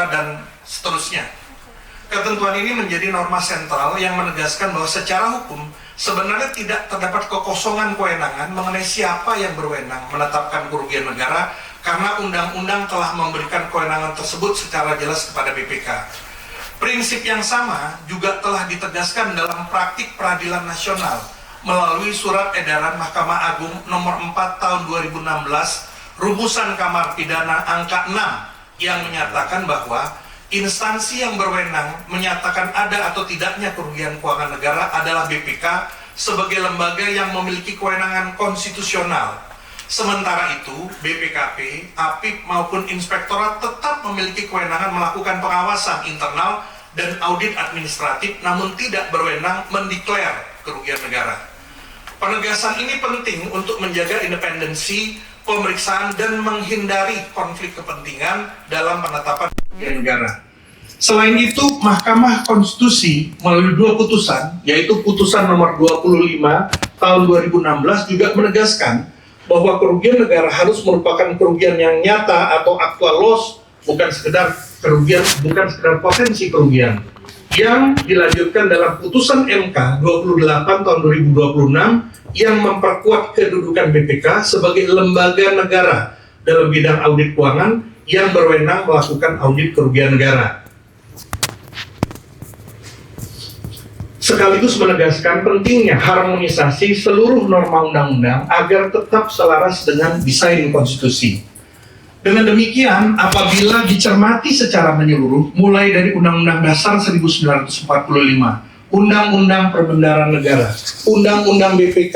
negara, dan seterusnya. Ketentuan ini menjadi norma sentral yang menegaskan bahwa secara hukum sebenarnya tidak terdapat kekosongan kewenangan mengenai siapa yang berwenang menetapkan kerugian negara, karena undang-undang telah memberikan kewenangan tersebut secara jelas kepada BPK. Prinsip yang sama juga telah ditegaskan dalam praktik peradilan nasional melalui surat edaran Mahkamah Agung nomor 4 tahun 2016, rumusan Kamar Pidana angka 6, yang menyatakan bahwa instansi yang berwenang menyatakan ada atau tidaknya kerugian keuangan negara adalah BPK sebagai lembaga yang memiliki kewenangan konstitusional. Sementara itu, BPKP, APIP maupun Inspektorat tetap memiliki kewenangan melakukan pengawasan internal dan audit administratif, namun tidak berwenang mendeklar kerugian negara. Penegasan ini penting untuk menjaga independensi pemeriksaan dan menghindari konflik kepentingan dalam penetapan kerugian negara. Selain itu, Mahkamah Konstitusi melalui dua putusan, yaitu putusan nomor 25 tahun 2016 juga menegaskan bahwa kerugian negara harus merupakan kerugian yang nyata atau actual loss, bukan sekedar kerugian, bukan sekedar potensi kerugian, yang dilanjutkan dalam putusan MK 28 tahun 2026 yang memperkuat kedudukan BPK sebagai lembaga negara dalam bidang audit keuangan yang berwenang melakukan audit kerugian negara. Sekaligus menegaskan pentingnya harmonisasi seluruh norma undang-undang agar tetap selaras dengan desain konstitusi. Dengan demikian, apabila dicermati secara menyeluruh, mulai dari Undang-Undang Dasar 1945, Undang-Undang Perbendaharaan Negara, Undang-Undang BPK,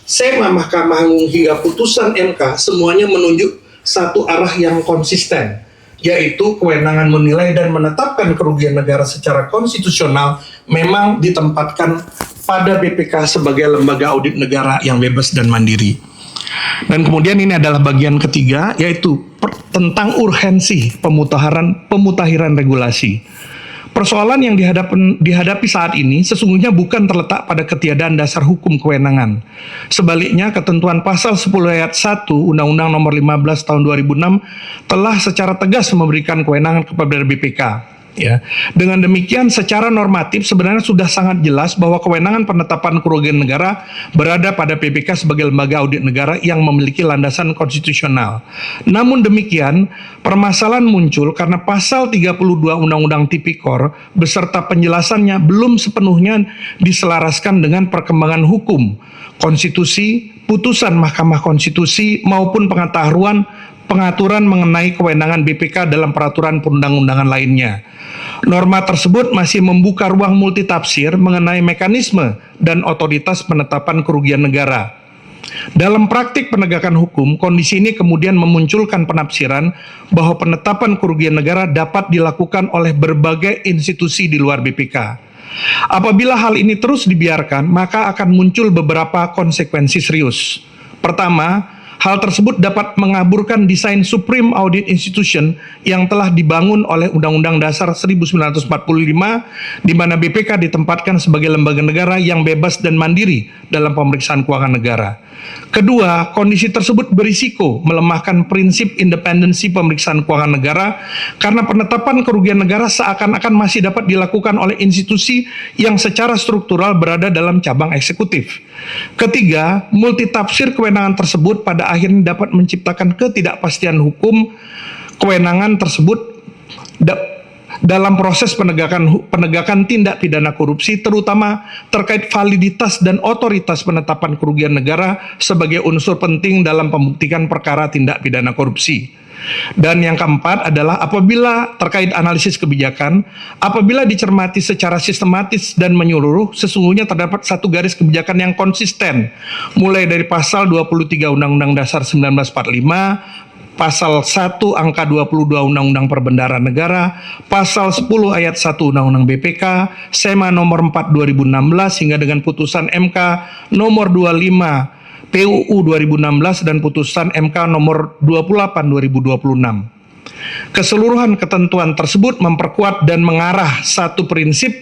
SEMA Mahkamah Agung hingga putusan MK, semuanya menunjuk satu arah yang konsisten, yaitu kewenangan menilai dan menetapkan kerugian negara secara konstitusional memang ditempatkan pada BPK sebagai lembaga audit negara yang bebas dan mandiri. Dan kemudian ini adalah bagian ketiga, yaitu tentang urgensi pemutahiran regulasi. Persoalan yang dihadapi saat ini sesungguhnya bukan terletak pada ketiadaan dasar hukum kewenangan. Sebaliknya, ketentuan pasal 10 ayat 1 Undang-Undang nomor 15 tahun 2006 telah secara tegas memberikan kewenangan kepada BPK. Ya. Dengan demikian, secara normatif sebenarnya sudah sangat jelas bahwa kewenangan penetapan kerugian negara berada pada BPK sebagai lembaga audit negara yang memiliki landasan konstitusional. Namun demikian, permasalahan muncul karena pasal 32 Undang-Undang Tipikor beserta penjelasannya belum sepenuhnya diselaraskan dengan perkembangan hukum, konstitusi, putusan Mahkamah Konstitusi maupun pengaturan mengenai kewenangan BPK dalam peraturan perundang-undangan lainnya. Norma tersebut masih membuka ruang multitafsir mengenai mekanisme dan otoritas penetapan kerugian negara. Dalam praktik penegakan hukum, kondisi ini kemudian memunculkan penafsiran bahwa penetapan kerugian negara dapat dilakukan oleh berbagai institusi di luar BPK. Apabila hal ini terus dibiarkan, maka akan muncul beberapa konsekuensi serius. Pertama, hal tersebut dapat mengaburkan desain Supreme Audit Institution yang telah dibangun oleh Undang-Undang Dasar 1945, di mana BPK ditempatkan sebagai lembaga negara yang bebas dan mandiri dalam pemeriksaan keuangan negara. Kedua, kondisi tersebut berisiko melemahkan prinsip independensi pemeriksaan keuangan negara karena penetapan kerugian negara seakan-akan masih dapat dilakukan oleh institusi yang secara struktural berada dalam cabang eksekutif. Ketiga, multitafsir kewenangan tersebut pada akhirnya dapat menciptakan ketidakpastian hukum kewenangan tersebut dalam proses penegakan tindak pidana korupsi, terutama terkait validitas dan otoritas penetapan kerugian negara sebagai unsur penting dalam pembuktian perkara tindak pidana korupsi. Dan yang keempat adalah apabila terkait analisis kebijakan, apabila dicermati secara sistematis dan menyeluruh, sesungguhnya terdapat satu garis kebijakan yang konsisten, mulai dari pasal 23 Undang-Undang Dasar 1945, Pasal 1 angka 22 Undang-Undang Perbendaharaan Negara, Pasal 10 ayat 1 Undang-Undang BPK, SEMA nomor 4 2016 hingga dengan putusan MK nomor 25 PUU 2016 dan putusan MK nomor 28 2026. Keseluruhan ketentuan tersebut memperkuat dan mengarah satu prinsip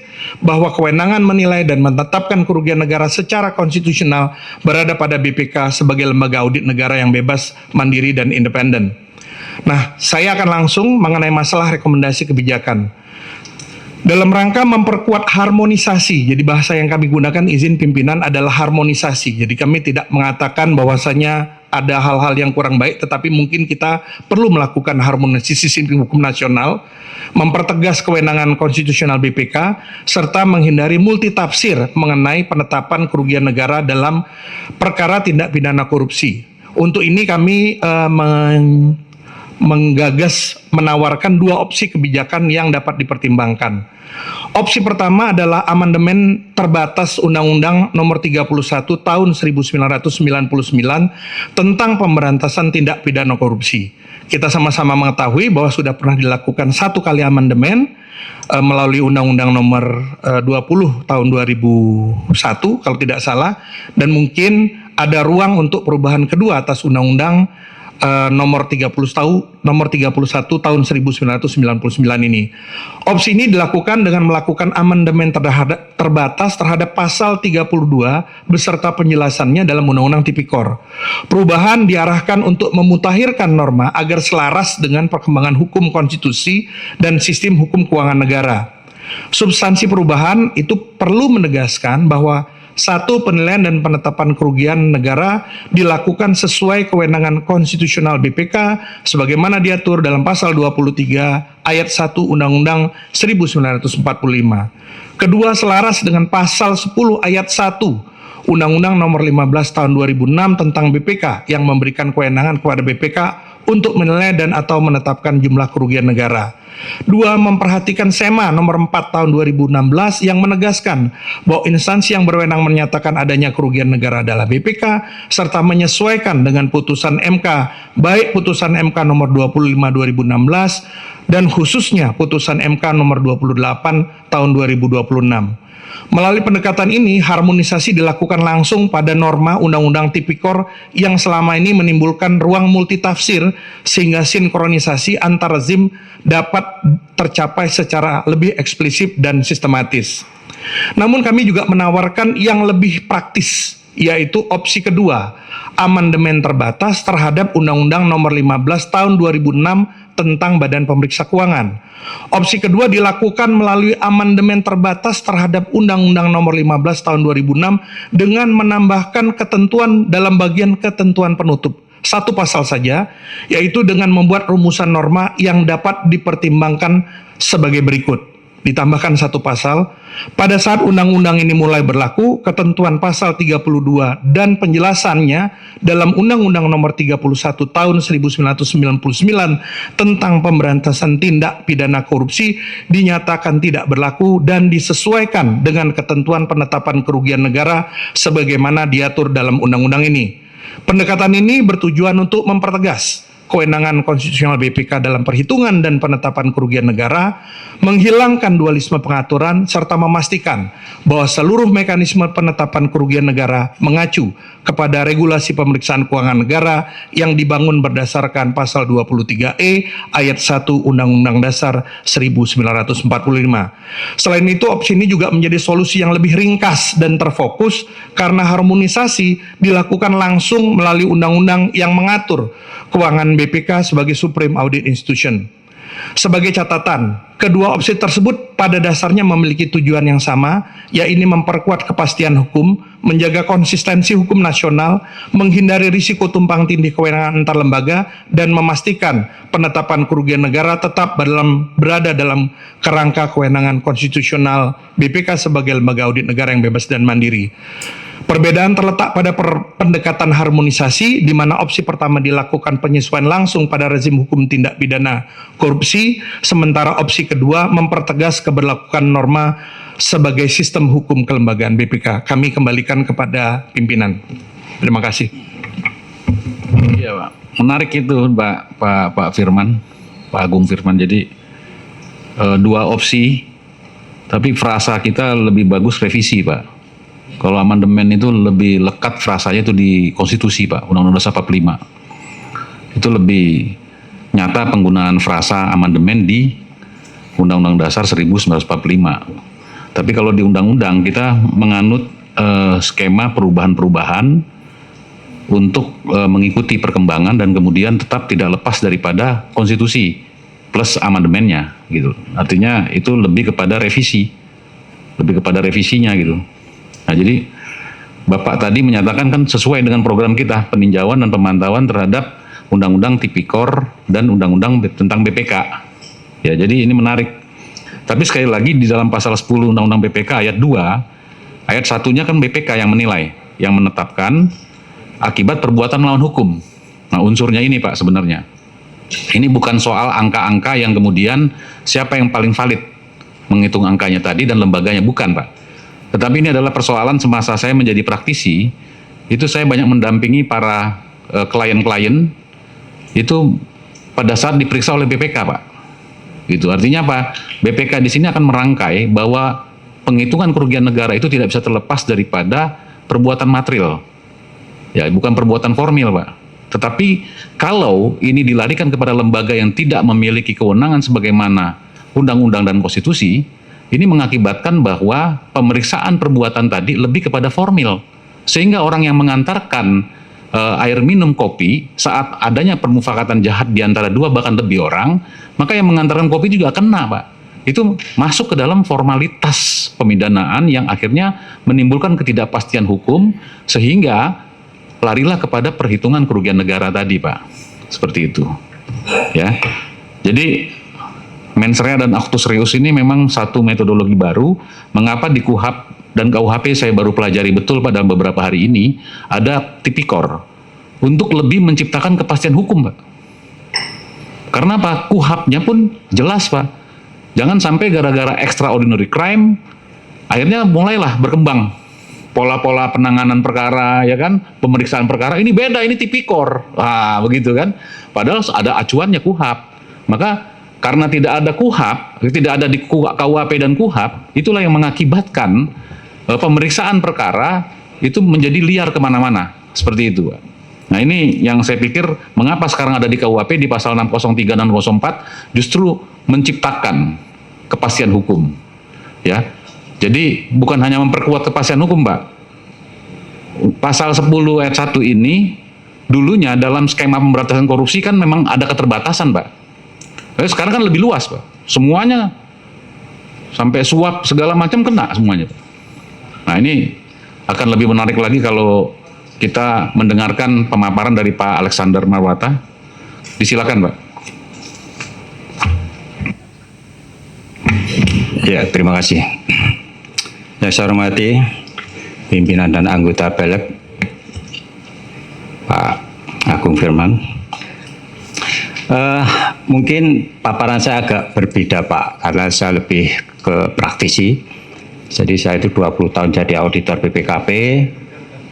bahwa kewenangan menilai dan menetapkan kerugian negara secara konstitusional berada pada BPK sebagai lembaga audit negara yang bebas, mandiri, dan independen. Nah, saya akan langsung mengenai masalah rekomendasi kebijakan. Dalam rangka memperkuat harmonisasi, jadi bahasa yang kami gunakan izin pimpinan adalah harmonisasi. Jadi kami tidak mengatakan bahwasanya ada hal-hal yang kurang baik, tetapi mungkin kita perlu melakukan harmonisasi sistem hukum nasional, mempertegas kewenangan konstitusional BPK, serta menghindari multitafsir mengenai penetapan kerugian negara dalam perkara tindak pidana korupsi. Untuk ini kami menggagas menawarkan dua opsi kebijakan yang dapat dipertimbangkan. Opsi pertama adalah amandemen terbatas Undang-Undang Nomor 31 Tahun 1999 tentang pemberantasan tindak pidana korupsi. Kita sama-sama mengetahui bahwa sudah pernah dilakukan satu kali amandemen melalui Undang-Undang Nomor 20 Tahun 2001 kalau tidak salah, dan mungkin ada ruang untuk perubahan kedua atas Undang-Undang nomor 31 tahun 1999 ini. Opsi ini dilakukan dengan melakukan amandemen terbatas terhadap pasal 32 beserta penjelasannya dalam Undang-Undang Tipikor. Perubahan diarahkan untuk memutakhirkan norma agar selaras dengan perkembangan hukum konstitusi dan sistem hukum keuangan negara. Substansi perubahan itu perlu menegaskan bahwa satu, penilaian dan penetapan kerugian negara dilakukan sesuai kewenangan konstitusional BPK sebagaimana diatur dalam pasal 23 ayat 1 Undang-Undang 1945. Kedua, selaras dengan pasal 10 ayat 1 Undang-Undang Nomor 15 Tahun 2006 tentang BPK yang memberikan kewenangan kepada BPK untuk menilai dan atau menetapkan jumlah kerugian negara. Dua, memperhatikan SEMA nomor 4 tahun 2016 yang menegaskan bahwa instansi yang berwenang menyatakan adanya kerugian negara adalah BPK serta menyesuaikan dengan putusan MK, baik putusan MK nomor 25 2016 dan khususnya putusan MK nomor 28 tahun 2026. Melalui pendekatan ini, harmonisasi dilakukan langsung pada norma Undang-Undang Tipikor yang selama ini menimbulkan ruang multitafsir sehingga sinkronisasi antar rezim dapat tercapai secara lebih eksplisit dan sistematis. Namun kami juga menawarkan yang lebih praktis, yaitu opsi kedua, amandemen terbatas terhadap Undang-Undang Nomor 15 Tahun 2006 tentang Badan Pemeriksa Keuangan. Opsi kedua dilakukan melalui amandemen terbatas terhadap Undang-Undang Nomor 15 Tahun 2006 dengan menambahkan ketentuan dalam bagian ketentuan penutup. Satu pasal saja, yaitu dengan membuat rumusan norma yang dapat dipertimbangkan sebagai berikut. Ditambahkan satu pasal, pada saat undang-undang ini mulai berlaku, ketentuan pasal 32 dan penjelasannya dalam Undang-Undang Nomor 31 Tahun 1999 tentang pemberantasan tindak pidana korupsi dinyatakan tidak berlaku dan disesuaikan dengan ketentuan penetapan kerugian negara sebagaimana diatur dalam undang-undang ini. Pendekatan ini bertujuan untuk mempertegas kewenangan konstitusional BPK dalam perhitungan dan penetapan kerugian negara, menghilangkan dualisme pengaturan, serta memastikan bahwa seluruh mekanisme penetapan kerugian negara mengacu kepada regulasi pemeriksaan keuangan negara yang dibangun berdasarkan pasal 23E ayat 1 Undang-Undang Dasar 1945. Selain itu, opsi ini juga menjadi solusi yang lebih ringkas dan terfokus karena harmonisasi dilakukan langsung melalui undang-undang yang mengatur keuangan BPK sebagai Supreme Audit Institution. Sebagai catatan, kedua opsi tersebut pada dasarnya memiliki tujuan yang sama, yaitu memperkuat kepastian hukum, menjaga konsistensi hukum nasional, menghindari risiko tumpang tindih kewenangan antar lembaga, dan memastikan penetapan kerugian negara tetap berada dalam kerangka kewenangan konstitusional BPK sebagai lembaga audit negara yang bebas dan mandiri. Perbedaan terletak pada pendekatan harmonisasi, di mana opsi pertama dilakukan penyesuaian langsung pada rezim hukum tindak pidana korupsi, sementara opsi kedua mempertegas keberlakuan norma sebagai sistem hukum kelembagaan BPK. Kami kembalikan kepada pimpinan. Terima kasih. Iya, Pak. Menarik itu, Pak Firman, Pak Agung Firman. Jadi dua opsi, tapi frasa kita lebih bagus revisi, Pak. Kalau amandemen itu lebih lekat frasanya itu di konstitusi, Pak, Undang-Undang Dasar 45. Itu lebih nyata penggunaan frasa amandemen di Undang-Undang Dasar 1945. Tapi kalau di undang-undang kita menganut skema perubahan-perubahan untuk mengikuti perkembangan dan kemudian tetap tidak lepas daripada konstitusi plus amandemennya gitu. Artinya itu lebih kepada revisi, lebih kepada revisinya gitu. Nah jadi Bapak tadi menyatakan kan sesuai dengan program kita peninjauan dan pemantauan terhadap Undang-Undang Tipikor dan Undang-Undang tentang BPK. Ya jadi ini menarik. Tapi sekali lagi di dalam pasal 10 Undang-Undang BPK ayat 2, ayat 1-nya kan BPK yang menilai, yang menetapkan akibat perbuatan melawan hukum. Nah unsurnya ini Pak sebenarnya. Ini bukan soal angka-angka yang kemudian siapa yang paling valid menghitung angkanya tadi dan lembaganya, bukan Pak. Tetapi ini adalah persoalan semasa saya menjadi praktisi, itu saya banyak mendampingi para klien-klien itu pada saat diperiksa oleh BPK Pak. Gitu. Artinya apa? BPK di sini akan merangkai bahwa penghitungan kerugian negara itu tidak bisa terlepas daripada perbuatan material. Ya, bukan perbuatan formil Pak. Tetapi kalau ini dilarikan kepada lembaga yang tidak memiliki kewenangan sebagaimana undang-undang dan konstitusi, ini mengakibatkan bahwa pemeriksaan perbuatan tadi lebih kepada formil. Sehingga orang yang mengantarkan air minum kopi saat adanya permufakatan jahat di antara 2 bahkan lebih orang, maka yang mengantarkan kopi juga kena Pak. Itu masuk ke dalam formalitas pemidanaan yang akhirnya menimbulkan ketidakpastian hukum sehingga larilah kepada perhitungan kerugian negara tadi Pak. Seperti itu. Ya. Jadi mens rea dan actus reus ini memang satu metodologi baru. Mengapa di KUHP dan KUHP saya baru pelajari betul pada beberapa hari ini ada tipikor untuk lebih menciptakan kepastian hukum Pak. Karena apa? KUHP-nya pun jelas Pak. Jangan sampai gara-gara extraordinary crime akhirnya mulailah berkembang pola-pola penanganan perkara, ya kan, pemeriksaan perkara ini beda, ini tipikor, begitu kan. Padahal ada acuannya KUHP. Maka karena tidak ada KUHP, tidak ada di KUHP dan KUHP, itulah yang mengakibatkan pemeriksaan perkara itu menjadi liar kemana-mana, seperti itu. Nah ini yang saya pikir mengapa sekarang ada di KUHP di pasal 603 dan 604 justru menciptakan kepastian hukum, ya. Jadi bukan hanya memperkuat kepastian hukum Pak. Pasal 10 ayat 1 ini dulunya dalam skema pemberantasan korupsi kan memang ada keterbatasan Pak. Sekarang kan lebih luas Pak. Semuanya sampai suap segala macam kena semuanya Pak. Nah ini akan lebih menarik lagi kalau kita mendengarkan pemaparan dari Pak Alexander Marwata. Disilakan Pak. Ya, terima kasih. Yang saya hormati pimpinan dan anggota BELEK, Pak Agung Firman. Mungkin paparan saya agak berbeda Pak, karena saya lebih ke praktisi. Jadi saya itu 20 tahun jadi auditor BPKP,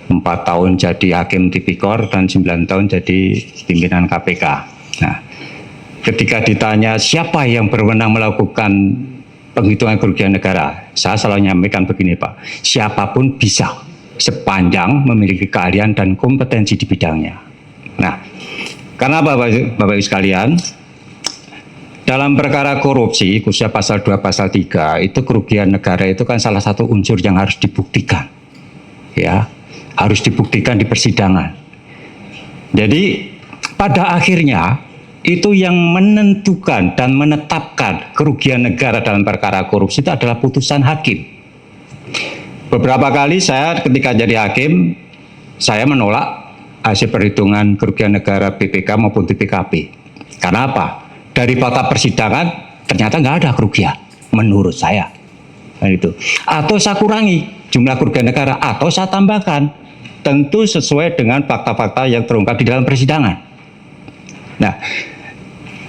4 tahun jadi hakim tipikor, dan 9 tahun jadi pimpinan KPK. Nah, ketika ditanya siapa yang berwenang melakukan penghitungan kerugian negara, saya selalu nyampaikan begini Pak, siapapun bisa sepanjang memiliki keahlian dan kompetensi di bidangnya. Nah, karena Bapak Ibu sekalian, dalam perkara korupsi, khususnya pasal 2, pasal 3, itu kerugian negara itu kan salah satu unsur yang harus dibuktikan. Ya, harus dibuktikan di persidangan. Jadi, pada akhirnya, itu yang menentukan dan menetapkan kerugian negara dalam perkara korupsi itu adalah putusan hakim. Beberapa kali saya ketika jadi hakim, saya menolak hasil perhitungan kerugian negara BPK maupun TPKP. Karena apa? Dari fakta persidangan ternyata nggak ada kerugian, menurut saya. Nah, itu. Atau saya kurangi jumlah kerugian negara, atau saya tambahkan, tentu sesuai dengan fakta-fakta yang terungkap di dalam persidangan. Nah,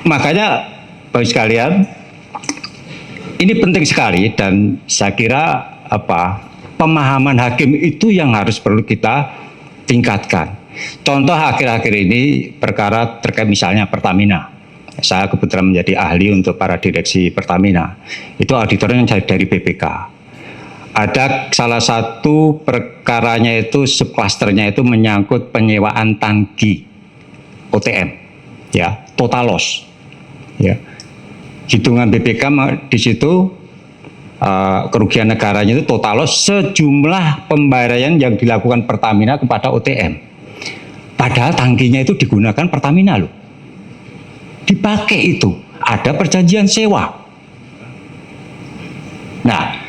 makanya Bapak sekalian, ini penting sekali dan saya kira pemahaman hakim itu yang harus perlu kita tingkatkan. Contoh akhir-akhir ini perkara terkait misalnya Pertamina. Saya kebetulan menjadi ahli untuk para direksi Pertamina. Itu auditornya dari BPK. Ada salah satu perkaranya itu subklasternya itu menyangkut penyewaan tangki OTM, ya, total loss. Ya, hitungan BPK di situ kerugian negaranya itu total loss sejumlah pembayaran yang dilakukan Pertamina kepada OTM. Padahal tangkinya itu digunakan Pertamina loh. Dipakai itu, ada perjanjian sewa. Nah,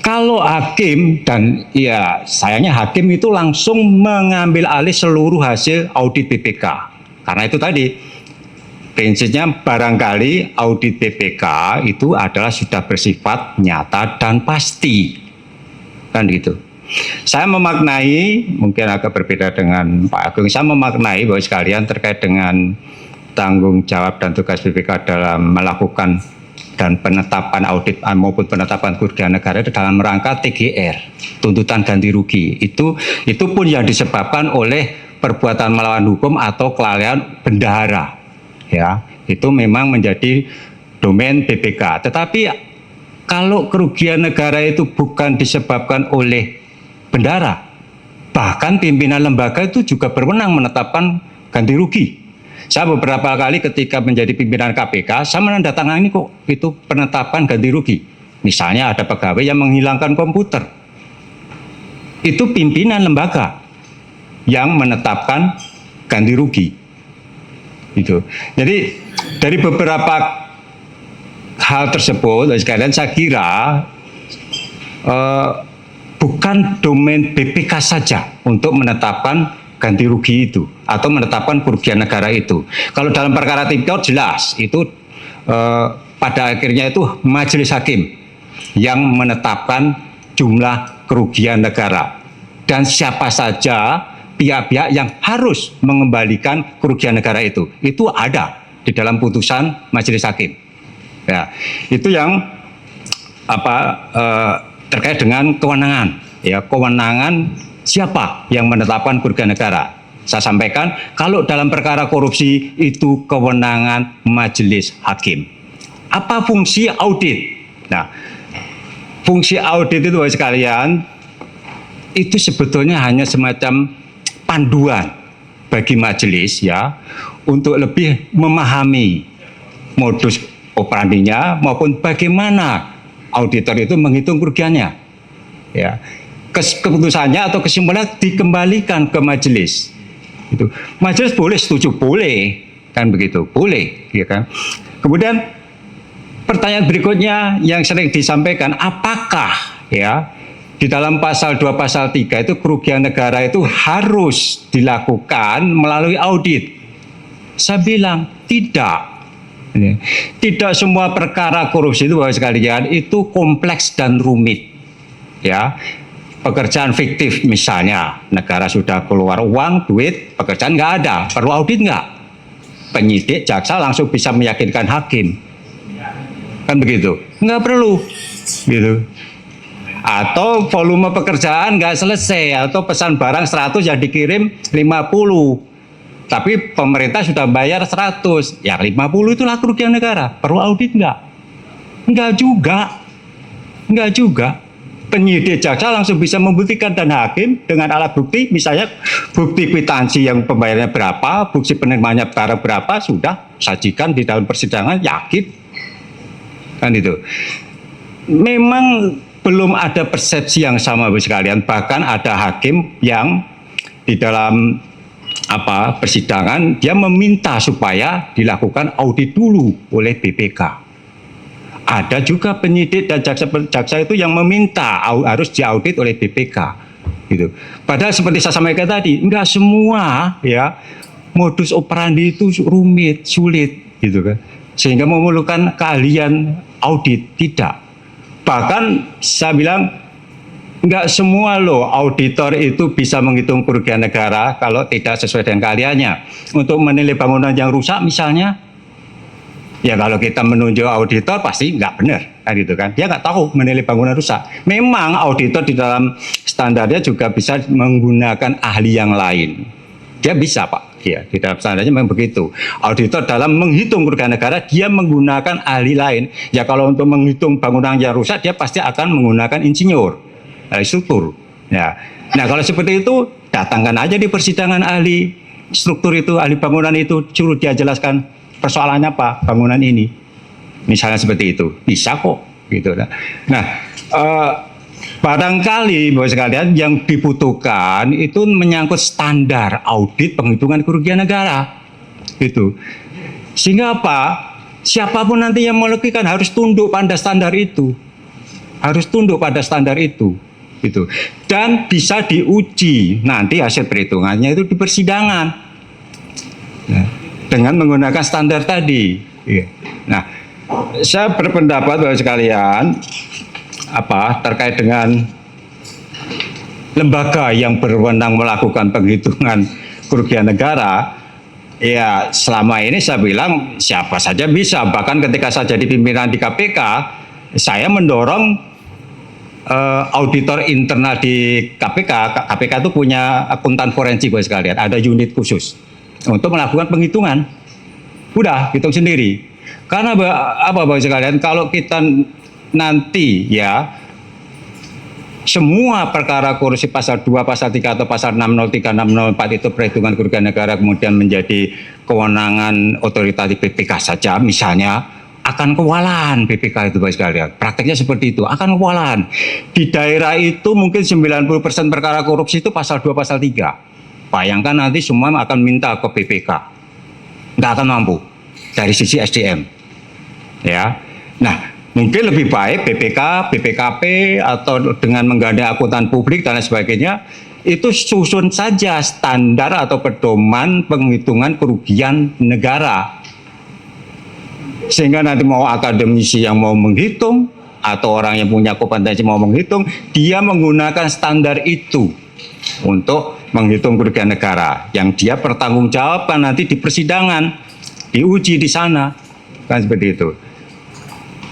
kalau hakim dan ya sayangnya hakim itu langsung mengambil alih seluruh hasil audit BPK. Karena itu tadi prinsipnya barangkali audit BPK itu adalah sudah bersifat nyata dan pasti. Kan gitu. Saya memaknai, mungkin agak berbeda dengan Pak Agung, saya memaknai bahwa sekalian terkait dengan tanggung jawab dan tugas BPK dalam melakukan dan penetapan audit maupun penetapan kerugian negara itu dalam rangka TGR, tuntutan ganti rugi. Itu pun yang disebabkan oleh perbuatan melawan hukum atau kelalaian bendahara. Ya, itu memang menjadi domain BPK. Tetapi kalau kerugian negara itu bukan disebabkan oleh bendahara, bahkan pimpinan lembaga itu juga berwenang menetapkan ganti rugi. Saya beberapa kali ketika menjadi pimpinan KPK, saya menandatangani kok itu penetapan ganti rugi. Misalnya ada pegawai yang menghilangkan komputer. Itu pimpinan lembaga yang menetapkan ganti rugi. Gitu. Jadi dari beberapa hal tersebut, sekalian saya kira bukan domain BPK saja untuk menetapkan ganti rugi itu atau menetapkan kerugian negara itu. Kalau dalam perkara tipikor jelas itu pada akhirnya itu majelis hakim yang menetapkan jumlah kerugian negara dan siapa saja pihak-pihak yang harus mengembalikan kerugian negara itu ada di dalam putusan majelis hakim. Ya, itu yang terkait dengan kewenangan. Ya, kewenangan siapa yang menetapkan kerugian negara? Saya sampaikan, kalau dalam perkara korupsi itu kewenangan majelis hakim. Apa fungsi audit? Nah, fungsi audit itu Bapak sekalian, itu sebetulnya hanya semacam panduan bagi majelis ya untuk lebih memahami modus operandinya maupun bagaimana auditor itu menghitung kerugiannya. Ya. Keputusannya atau kesimpulannya dikembalikan ke majelis. Itu. Majelis boleh setuju, boleh, kan begitu, boleh, ya kan. Kemudian pertanyaan berikutnya yang sering disampaikan, apakah ya di dalam pasal 2 pasal 3 itu kerugian negara itu harus dilakukan melalui audit? Saya bilang tidak. Tidak semua perkara korupsi itu Bapak sekalian itu kompleks dan rumit. Ya. Pekerjaan fiktif misalnya, negara sudah keluar uang, duit, pekerjaan nggak ada, perlu audit nggak? Penyidik, jaksa langsung bisa meyakinkan hakim. Kan begitu? Nggak perlu. Gitu. Atau volume pekerjaan nggak selesai, atau pesan barang 100 yang dikirim 50. Tapi pemerintah sudah bayar 100, ya 50 itulah kerugian negara. Perlu audit nggak? Nggak juga. Penyidik jaksa langsung bisa membuktikan dan hakim dengan alat bukti, misalnya bukti kwitansi yang pembayarannya berapa, bukti penerimanya barang berapa, sudah sajikan di dalam persidangan, yakin. Kan itu. Memang belum ada persepsi yang sama Bapak sekalian, bahkan ada hakim yang di dalam persidangan dia meminta supaya dilakukan audit dulu oleh BPK. Ada juga penyidik dan jaksa itu yang meminta harus diaudit oleh BPK. Gitu. Padahal seperti saya sampaikan tadi, enggak semua ya modus operandi itu rumit, sulit, gitu kan. Sehingga memerlukan keahlian audit, tidak. Bahkan saya bilang enggak semua loh auditor itu bisa menghitung kerugian negara kalau tidak sesuai dengan keahliannya. Untuk menilai bangunan yang rusak misalnya, ya kalau kita menunjuk auditor pasti nggak benar, kan gitu kan? Dia nggak tahu menilai bangunan rusak. Memang auditor di dalam standarnya juga bisa menggunakan ahli yang lain. Dia bisa Pak, ya di dalam standarnya memang begitu. Auditor dalam menghitung kerugian negara dia menggunakan ahli lain. Ya kalau untuk menghitung bangunan yang rusak dia pasti akan menggunakan insinyur, ahli struktur. Ya. Nah kalau seperti itu datangkan aja di persidangan ahli struktur itu, ahli bangunan itu, suruh dia jelaskan persoalannya apa bangunan ini, misalnya seperti itu bisa kok gitu. Nah Barangkali Bapak sekalian yang dibutuhkan itu menyangkut standar audit penghitungan kerugian negara. Itu. Sehingga apa? Siapapun nanti yang melakukan harus tunduk pada standar itu. Harus tunduk pada standar itu. Gitu. Dan bisa diuji nanti hasil perhitungannya itu di persidangan. Nah, dengan menggunakan standar tadi. Nah, saya berpendapat Bapak sekalian terkait dengan lembaga yang berwenang melakukan penghitungan kerugian negara, ya selama ini saya bilang siapa saja bisa. Bahkan ketika saya jadi pimpinan di KPK, saya mendorong auditor internal di KPK. KPK itu punya akuntan forensik Bapak sekalian, ada unit khusus untuk melakukan penghitungan. Udah, hitung sendiri. Karena apa Bapak sekalian, kalau kita nanti ya semua perkara korupsi pasal 2, pasal 3 atau pasal 603, 604 itu perhitungan kerugian negara kemudian menjadi kewenangan otorita di BPK saja misalnya, akan kewalahan BPK itu Bapak sekalian. Prakteknya seperti itu, akan kewalahan. Di daerah itu mungkin 90% perkara korupsi itu pasal 2, pasal 3. Bayangkan nanti semua akan minta ke BPK. Nggak akan mampu dari sisi SDM. Ya. Nah, mungkin lebih baik BPK, BPKP atau dengan menggandeng akuntan publik dan lain sebagainya itu susun saja standar atau pedoman penghitungan kerugian negara. Sehingga nanti mau akademisi yang mau menghitung atau orang yang punya kompetensi mau menghitung, dia menggunakan standar itu untuk menghitung kerugian negara yang dia pertanggungjawabkan nanti di persidangan, diuji di sana. Kan seperti itu.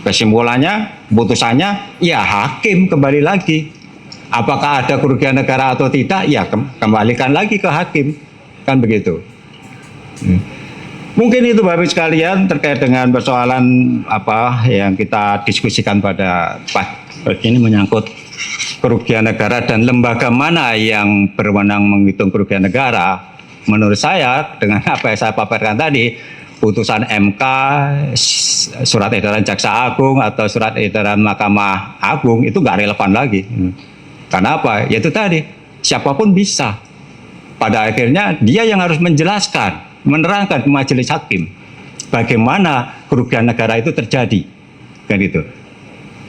Kesimpulannya, putusannya, ya hakim kembali lagi. Apakah ada kerugian negara atau tidak, ya kembalikan lagi ke hakim. Kan begitu. Mungkin itu Bapak sekalian terkait dengan persoalan apa yang kita diskusikan pada pagi ini menyangkut kerugian negara dan lembaga mana yang berwenang menghitung kerugian negara. Menurut saya, dengan apa yang saya paparkan tadi, putusan MK, surat edaran Jaksa Agung atau surat edaran Mahkamah Agung itu nggak relevan lagi. Karena apa? Ya itu tadi, siapapun bisa. Pada akhirnya dia yang harus menjelaskan, menerangkan ke majelis hakim bagaimana kerugian negara itu terjadi, kan gitu.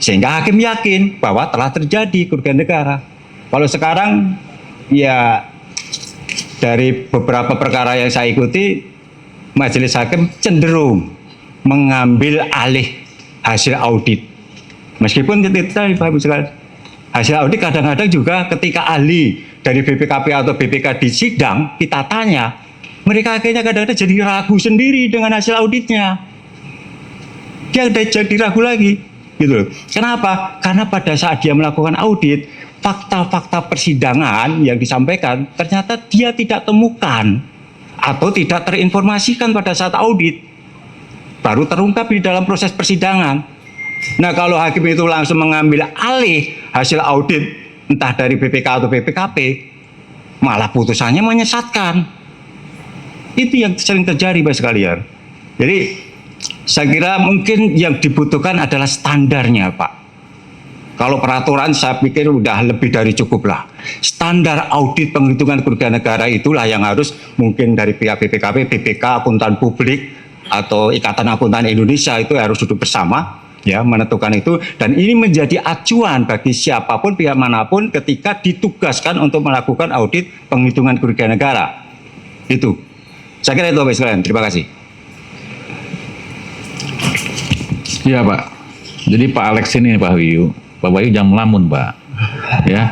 Sehingga hakim yakin bahwa telah terjadi kerugian negara. Kalau sekarang ya dari beberapa perkara yang saya ikuti, majelis hakim cenderung mengambil alih hasil audit. Meskipun itu tadi Pak Ibu sekalian, hasil audit kadang-kadang juga ketika ahli dari BPKP atau BPK di sidang kita tanya, mereka akhirnya kadang-kadang jadi ragu sendiri dengan hasil auditnya. Dia jadi ragu lagi, gitu loh. Kenapa? Karena pada saat dia melakukan audit, fakta-fakta persidangan yang disampaikan ternyata dia tidak temukan atau tidak terinformasikan pada saat audit, baru terungkap di dalam proses persidangan. Nah, kalau hakim itu langsung mengambil alih hasil audit entah dari BPK atau BPKP, malah putusannya menyesatkan. Itu yang sering terjadi Bapak sekalian. Jadi saya kira mungkin yang dibutuhkan adalah standarnya Pak. Kalau peraturan saya pikir udah lebih dari cukup lah. Standar audit penghitungan kerugian negara itulah yang harus mungkin dari pihak BPKP, BPK, akuntan publik atau Ikatan Akuntan Indonesia itu harus duduk bersama ya menentukan itu, dan ini menjadi acuan bagi siapapun pihak manapun ketika ditugaskan untuk melakukan audit penghitungan kerugian negara. Itu. Saya kira itu Bapak sekalian. Terima kasih. Iya Pak. Jadi Pak Alex ini Pak Wahyu, Pak Wahyu jangan melamun Pak. Ya,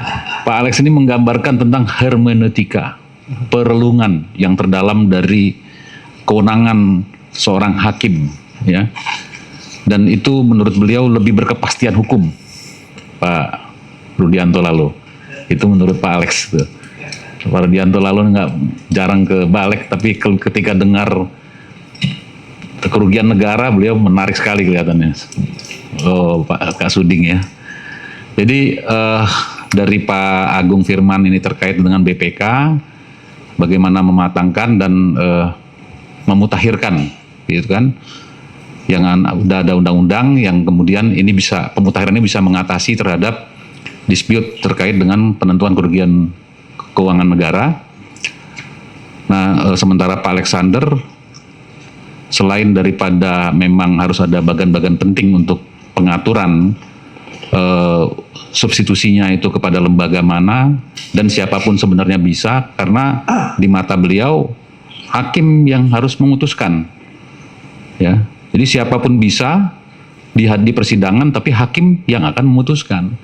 Pak Alex ini menggambarkan tentang hermeneutika, perelungan yang terdalam dari kewenangan seorang hakim, ya. Dan itu menurut beliau lebih berkepastian hukum, Pak Rudianto Lalo. Itu menurut Pak Alex. Tuh. Pak Rudianto Lalo nggak jarang ke balik, tapi ketika dengar kerugian negara, beliau menarik sekali kelihatannya. Oh, Pak Kak Suding ya. Jadi dari Pak Agung Firman ini terkait dengan BPK, bagaimana mematangkan dan memutakhirkan, gitu kan? Yang udah ada undang-undang yang kemudian ini bisa, pemutahirannya bisa mengatasi terhadap dispute terkait dengan penentuan kerugian keuangan negara. Nah, sementara Pak Alexander, selain daripada memang harus ada bagan-bagan penting untuk pengaturan substitusinya itu kepada lembaga mana dan siapapun sebenarnya bisa, karena di mata beliau hakim yang harus memutuskan, ya. Jadi siapapun bisa di persidangan, tapi hakim yang akan memutuskan.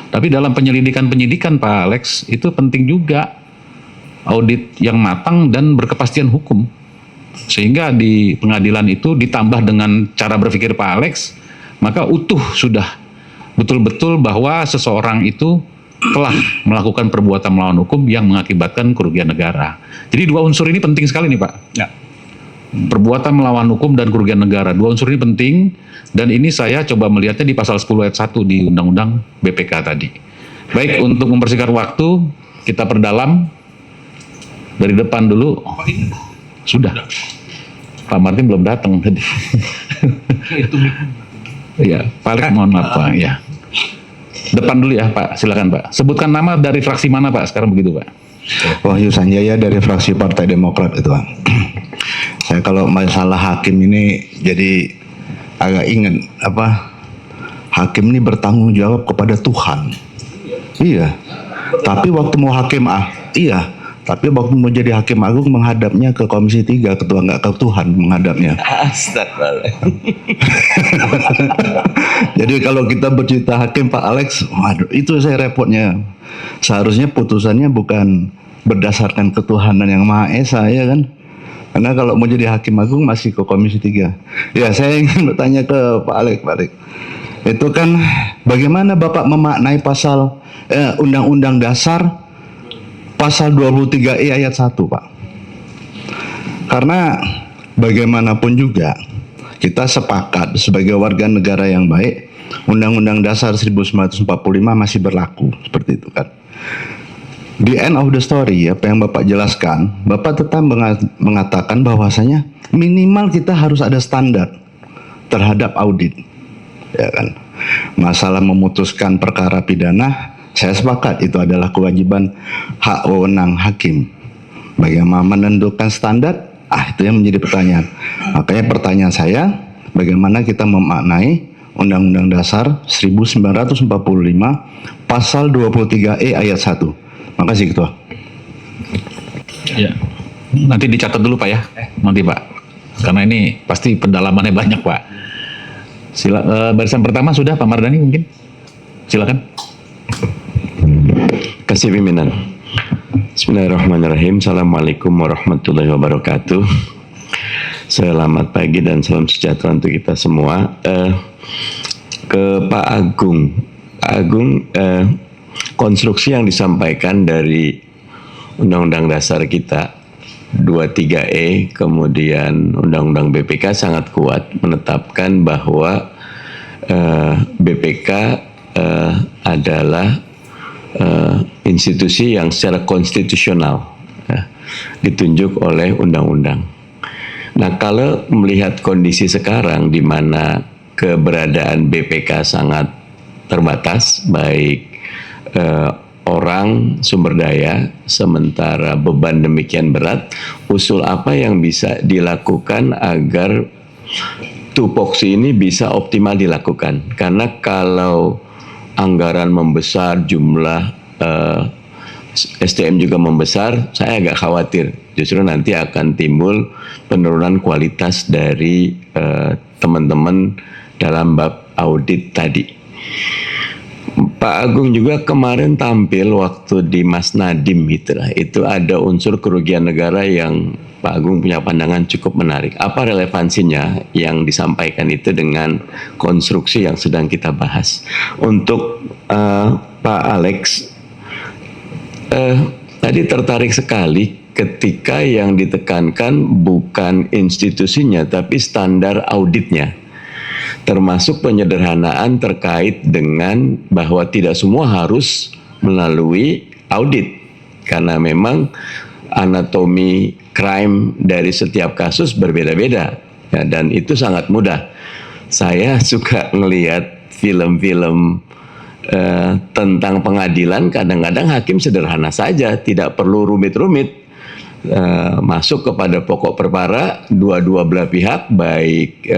Tapi dalam penyelidikan Pak Alex itu penting juga audit yang matang dan berkepastian hukum, sehingga di pengadilan itu ditambah dengan cara berpikir Pak Alex, maka utuh sudah betul-betul bahwa seseorang itu telah melakukan perbuatan melawan hukum yang mengakibatkan kerugian negara. Jadi dua unsur ini penting sekali nih Pak. Ya. Perbuatan melawan hukum dan kerugian negara, dua unsur ini penting, dan ini saya coba melihatnya di pasal 10 ayat 1 di Undang-Undang BPK tadi. Baik, untuk mempersingkat waktu, kita perdalam dari depan dulu. Sudah. Pak Martin belum datang tadi. Ya, Pak Alex, mohon maaf Pak. Ya. Depan dulu ya Pak, silakan Pak. Sebutkan nama dari fraksi mana Pak, sekarang begitu Pak. Wahyu Sanjaya dari fraksi Partai Demokrat itu Pak. Saya kalau masalah hakim ini jadi agak ingat hakim ini bertanggung jawab kepada Tuhan. Iya. Tapi waktu mau hakim iya. Tapi waktu mau jadi hakim agung menghadapnya ke Komisi 3, ketua nggak ke Tuhan menghadapnya. Astagfirullah. Jadi kalau kita bercerita hakim Pak Alex, waduh, itu saya repotnya. Seharusnya putusannya bukan berdasarkan ketuhanan yang Maha Esa, ya kan? Karena kalau mau jadi hakim agung masih ke Komisi 3. Ya, saya ingin bertanya ke Pak Alex. Itu kan bagaimana Bapak memaknai pasal Undang-Undang Dasar pasal 23E ayat 1, Pak? Karena bagaimanapun juga kita sepakat sebagai warga negara yang baik, Undang-Undang Dasar 1945 masih berlaku, seperti itu kan. Di end of the story, apa yang Bapak jelaskan, Bapak tetap mengatakan bahwasanya minimal kita harus ada standar terhadap audit, ya kan. Masalah memutuskan perkara pidana, saya sepakat itu adalah kewajiban hak wewenang hakim. Bagaimana menentukan standar? Itu yang menjadi pertanyaan. Makanya pertanyaan saya, bagaimana kita memaknai Undang-Undang Dasar 1945 pasal 23E ayat 1. Makasih Ketua. Ya. Nanti dicatat dulu Pak ya. Nanti Pak. Karena ini pasti pendalamannya banyak Pak. Barisan pertama sudah Pak Mardhani mungkin. Silakan. Kasih pimpinan. Bismillahirrahmanirrahim. Assalamualaikum warahmatullahi wabarakatuh. Selamat pagi dan salam sejahtera untuk kita semua. Ke Pak Agung. Pak Agung, konstruksi yang disampaikan dari Undang-Undang Dasar kita 23E kemudian Undang-Undang BPK sangat kuat menetapkan bahwa BPK adalah institusi yang secara konstitusional ditunjuk oleh undang-undang. Nah, kalau melihat kondisi sekarang di mana keberadaan BPK sangat terbatas, baik orang sumber daya, sementara beban demikian berat, usul apa yang bisa dilakukan agar tupoksi ini bisa optimal dilakukan? Karena kalau anggaran membesar, jumlah SDM juga membesar, saya agak khawatir justru nanti akan timbul penurunan kualitas dari teman-teman dalam bab audit tadi. Pak Agung juga kemarin tampil waktu di Mas Nadiem gitulah, itu ada unsur kerugian negara yang Pak Agung punya pandangan cukup menarik. Apa relevansinya yang disampaikan itu dengan konstruksi yang sedang kita bahas? Untuk Pak Alex, tadi tertarik sekali ketika yang ditekankan bukan institusinya tapi standar auditnya, termasuk penyederhanaan terkait dengan bahwa tidak semua harus melalui audit karena memang anatomi crime dari setiap kasus berbeda-beda ya, dan itu sangat mudah. Saya suka ngelihat film-film tentang pengadilan, kadang-kadang hakim sederhana saja, tidak perlu rumit-rumit. Masuk kepada pokok perkara, dua-dua belah pihak, baik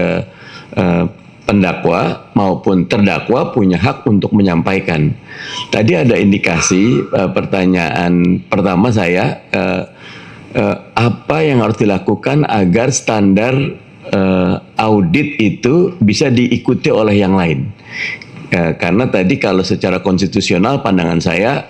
pendakwa maupun terdakwa punya hak untuk menyampaikan. Tadi ada indikasi, pertanyaan pertama saya, apa yang harus dilakukan agar standar audit itu bisa diikuti oleh yang lain? Karena tadi kalau secara konstitusional pandangan saya,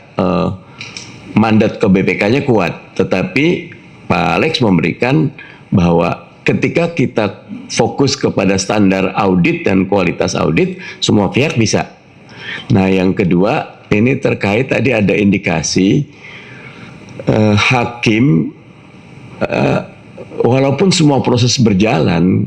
mandat ke BPK-nya kuat, tetapi Pak Alex memberikan bahwa ketika kita fokus kepada standar audit dan kualitas audit, semua pihak bisa. Nah, yang kedua, ini terkait tadi ada indikasi hakim, walaupun semua proses berjalan,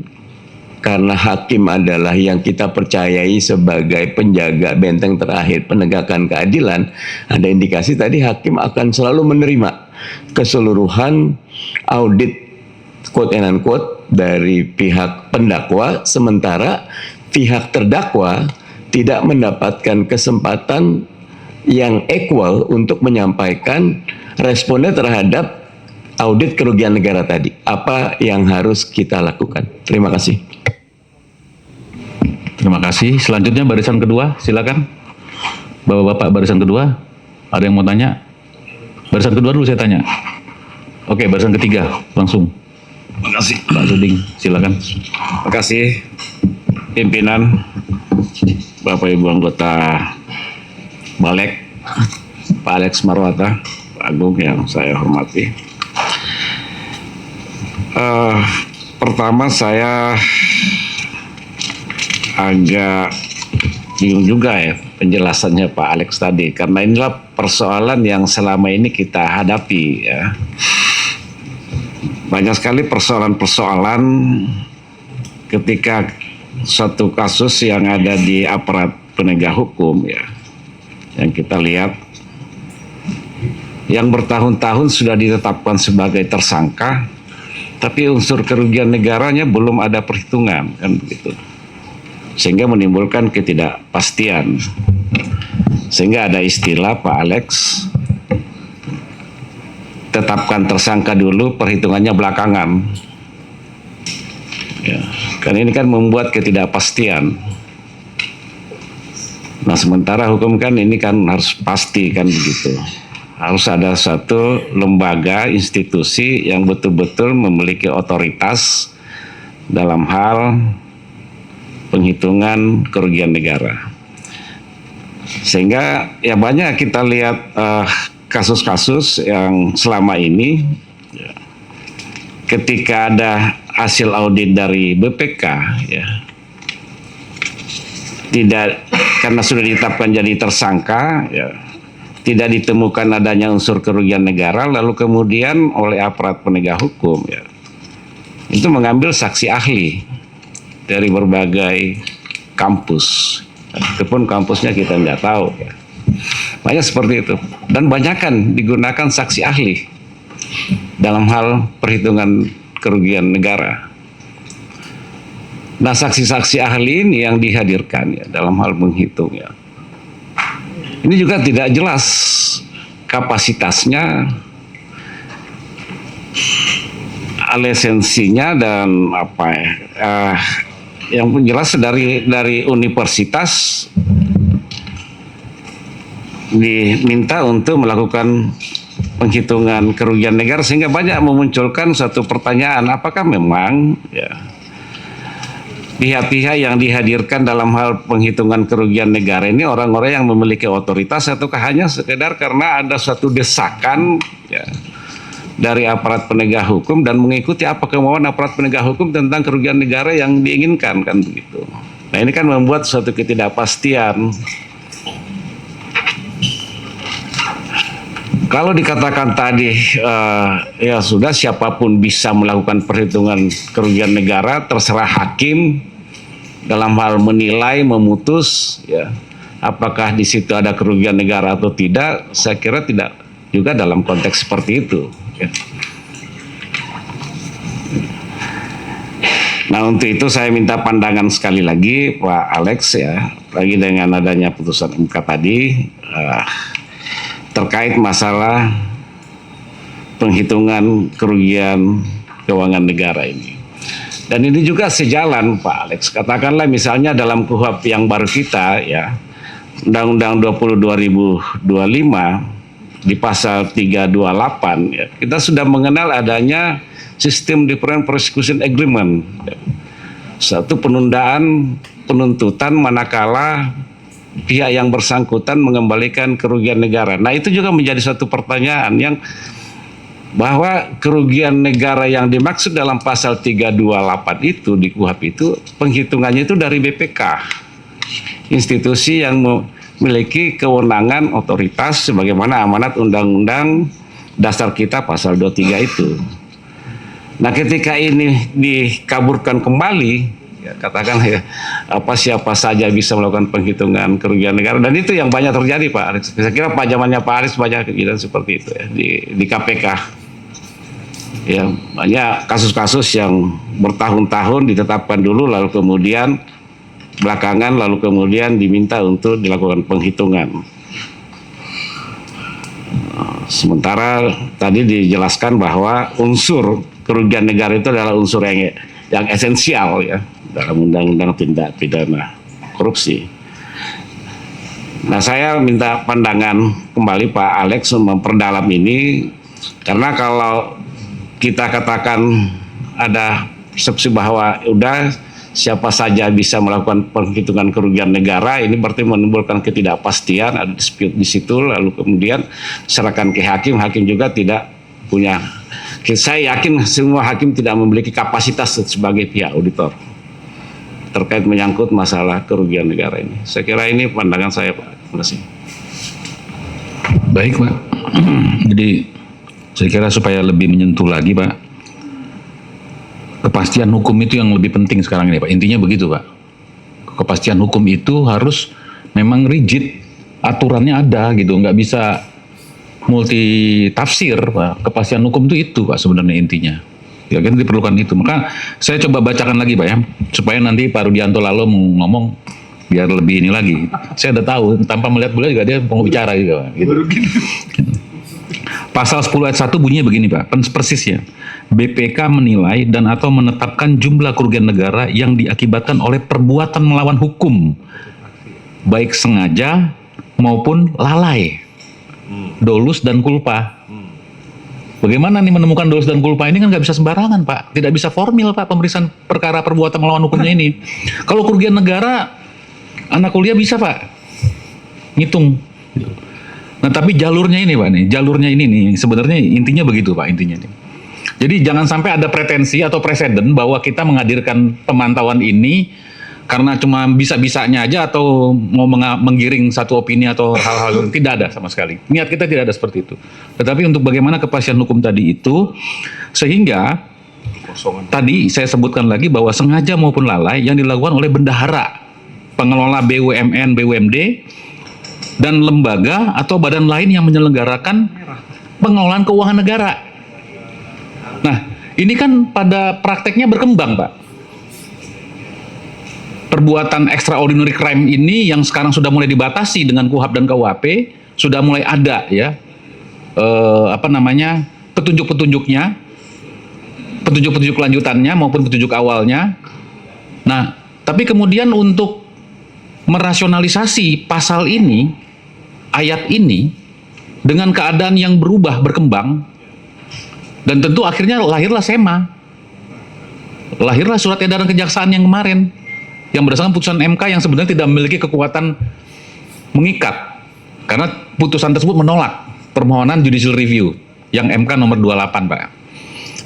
karena hakim adalah yang kita percayai sebagai penjaga benteng terakhir penegakan keadilan, ada indikasi tadi hakim akan selalu menerima keseluruhan audit quote and unquote dari pihak pendakwa, sementara pihak terdakwa tidak mendapatkan kesempatan yang equal untuk menyampaikan responnya terhadap audit kerugian negara tadi. Apa yang harus kita lakukan? Terima kasih. Terima kasih. Selanjutnya barisan kedua, silakan. Bapak-bapak barisan kedua, ada yang mau tanya? Barisan kedua dulu saya tanya. Oke, barisan ketiga langsung. Terima kasih. Pak Suding, silakan. Terima kasih pimpinan, Bapak Ibu anggota Balek, Pak Alex Marwata, Pak Agung yang saya hormati. Pertama saya agak bingung juga ya penjelasannya Pak Alex tadi, karena inilah persoalan yang selama ini kita hadapi ya. Banyak sekali persoalan-persoalan ketika suatu kasus yang ada di aparat penegak hukum ya, yang kita lihat yang bertahun-tahun sudah ditetapkan sebagai tersangka, tapi unsur kerugian negaranya belum ada perhitungan kan begitu, sehingga menimbulkan ketidakpastian, sehingga ada istilah Pak Alex, tetapkan tersangka dulu, perhitungannya belakangan. Ya, kan ini kan membuat ketidakpastian. Nah, sementara hukum kan ini kan harus pasti kan begitu. Harus ada satu lembaga, institusi yang betul-betul memiliki otoritas dalam hal penghitungan kerugian negara. Sehingga ya banyak kita lihat kasus-kasus yang selama ini ya, ketika ada hasil audit dari BPK ya, tidak, karena sudah ditetapkan jadi tersangka ya, tidak ditemukan adanya unsur kerugian negara, lalu kemudian oleh aparat penegak hukum ya, itu mengambil saksi ahli dari berbagai kampus, itu pun kampusnya kita nggak tahu ya. Banyak seperti itu, dan banyak kan digunakan saksi ahli dalam hal perhitungan kerugian negara. Nah, saksi-saksi ahli ini yang dihadirkan ya dalam hal menghitung ya, ini juga tidak jelas kapasitasnya, lisensinya, dan apa ya, yang jelas dari universitas diminta untuk melakukan penghitungan kerugian negara, sehingga banyak memunculkan satu pertanyaan, apakah memang ya, pihak-pihak yang dihadirkan dalam hal penghitungan kerugian negara ini orang-orang yang memiliki otoritas, ataukah hanya sekedar karena ada suatu desakan ya, dari aparat penegak hukum dan mengikuti apa kemauan aparat penegak hukum tentang kerugian negara yang diinginkan kan begitu. Nah, ini kan membuat suatu ketidakpastian. Kalau dikatakan tadi ya sudah, siapapun bisa melakukan perhitungan kerugian negara, terserah hakim dalam hal menilai, memutus ya, apakah di situ ada kerugian negara atau tidak, saya kira tidak juga dalam konteks seperti itu ya. Nah, untuk itu saya minta pandangan sekali lagi Pak Alex ya, lagi dengan adanya putusan MK tadi terkait masalah penghitungan kerugian keuangan negara ini. Dan ini juga sejalan Pak Alex, katakanlah misalnya dalam KUHP yang baru kita ya, Undang-Undang 20 2025 di pasal 328 ya, kita sudah mengenal adanya sistem different prosecution agreement, satu penundaan penuntutan manakala pihak yang bersangkutan mengembalikan kerugian negara. Nah, itu juga menjadi satu pertanyaan yang bahwa kerugian negara yang dimaksud dalam pasal 328 itu di KUHP itu penghitungannya itu dari BPK, institusi yang memiliki kewenangan otoritas sebagaimana amanat Undang-Undang Dasar kita pasal 23 itu. Nah, ketika ini dikaburkan kembali, ya, katakan ya, siapa saja bisa melakukan penghitungan kerugian negara, dan itu yang banyak terjadi Pak Aris. Saya kira zamannya Pak Aris banyak kejadian seperti itu ya, di KPK. Ya, banyak kasus-kasus yang bertahun-tahun ditetapkan dulu, lalu kemudian belakangan, lalu kemudian diminta untuk dilakukan penghitungan. Sementara tadi dijelaskan bahwa unsur kerugian negara itu adalah unsur yang esensial ya dalam Undang-Undang Tindak Pidana Korupsi. Nah, saya minta pandangan kembali Pak Alex memperdalam ini, karena kalau kita katakan ada persepsi bahwa udah siapa saja bisa melakukan penghitungan kerugian negara, ini berarti menimbulkan ketidakpastian, ada dispute di situ, lalu kemudian serahkan ke hakim, hakim juga tidak punya. Saya yakin semua hakim tidak memiliki kapasitas sebagai pihak auditor terkait menyangkut masalah kerugian negara ini. Saya kira ini pandangan saya Pak. Terima kasih. Baik Pak. Jadi saya kira supaya lebih menyentuh lagi Pak, kepastian hukum itu yang lebih penting sekarang ini Pak. Intinya begitu Pak. Kepastian hukum itu harus memang rigid, aturannya ada gitu, nggak bisa multi tafsir Pak. Kepastian hukum itu Pak sebenarnya intinya. Ya kan diperlukan itu. Maka saya coba bacakan lagi Pak ya, supaya nanti Pak Rudianto Lalo mau ngomong biar lebih ini lagi. Saya udah tahu tanpa melihat beliau juga dia mau bicara juga Pak. Gitu. Pasal 10 ayat 1 bunyinya begini Pak, persisnya. BPK menilai dan atau menetapkan jumlah kerugian negara yang diakibatkan oleh perbuatan melawan hukum, baik sengaja maupun lalai. Dolus dan culpa. Bagaimana nih menemukan dolus dan culpa ini kan nggak bisa sembarangan Pak, tidak bisa formil Pak pemeriksaan perkara perbuatan melawan hukumnya ini. Kalau kerugian negara, anak kuliah bisa Pak ngitung. Nah tapi jalurnya ini Pak nih, jalurnya ini nih sebenarnya intinya begitu Pak intinya nih. Jadi jangan sampai ada pretensi atau presiden bahwa kita menghadirkan pemantauan ini karena cuma bisa-bisanya aja atau mau menggiring satu opini atau hal-hal yang tidak ada sama sekali. Niat kita tidak ada seperti itu. Tetapi untuk bagaimana kepastian hukum tadi itu, sehingga tadi saya sebutkan lagi bahwa sengaja maupun lalai yang dilakukan oleh bendahara, pengelola BUMN, BUMD, dan lembaga atau badan lain yang menyelenggarakan pengelolaan keuangan negara. Nah, ini kan pada prakteknya berkembang Pak. Perbuatan extraordinary crime ini yang sekarang sudah mulai dibatasi dengan KUHP dan KUHP, sudah mulai ada ya petunjuk-petunjuknya, petunjuk-petunjuk lanjutannya maupun petunjuk awalnya. Nah, tapi kemudian untuk merasionalisasi pasal ini, ayat ini dengan keadaan yang berubah, berkembang, dan tentu akhirnya lahirlah SEMA, lahirlah surat edaran kejaksaan yang kemarin, yang berdasarkan putusan MK yang sebenarnya tidak memiliki kekuatan mengikat, karena putusan tersebut menolak permohonan judicial review yang MK nomor 28 Pak.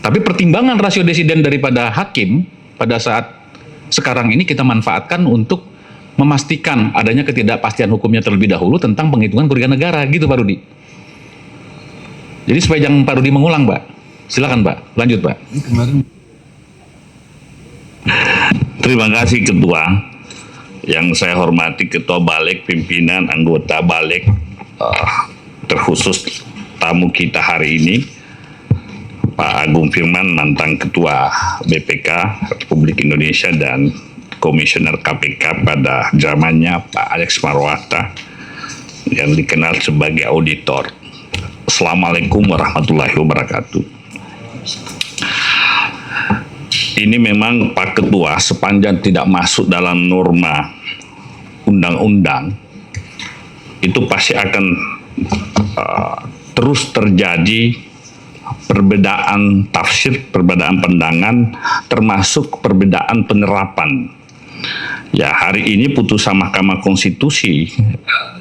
Tapi pertimbangan rasio desiden daripada hakim pada saat sekarang ini kita manfaatkan untuk memastikan adanya ketidakpastian hukumnya terlebih dahulu tentang penghitungan kerugian negara, gitu Pak Rudi. Jadi supaya jangan Pak Rudi mengulang Pak. Silakan Pak, lanjut Pak. Terima kasih Ketua. Yang saya hormati Ketua Balik, pimpinan, anggota Balik, terkhusus tamu kita hari ini, Pak Agung Firman, mantan Ketua BPK Republik Indonesia dan Komisioner KPK pada zamannya Pak Alex Marwata yang dikenal sebagai auditor. Assalamualaikum warahmatullahi wabarakatuh. Ini memang Pak Ketua, sepanjang tidak masuk dalam norma undang-undang, itu pasti akan terus terjadi perbedaan tafsir, perbedaan pandangan, termasuk perbedaan penerapan. Ya, hari ini putusan Mahkamah Konstitusi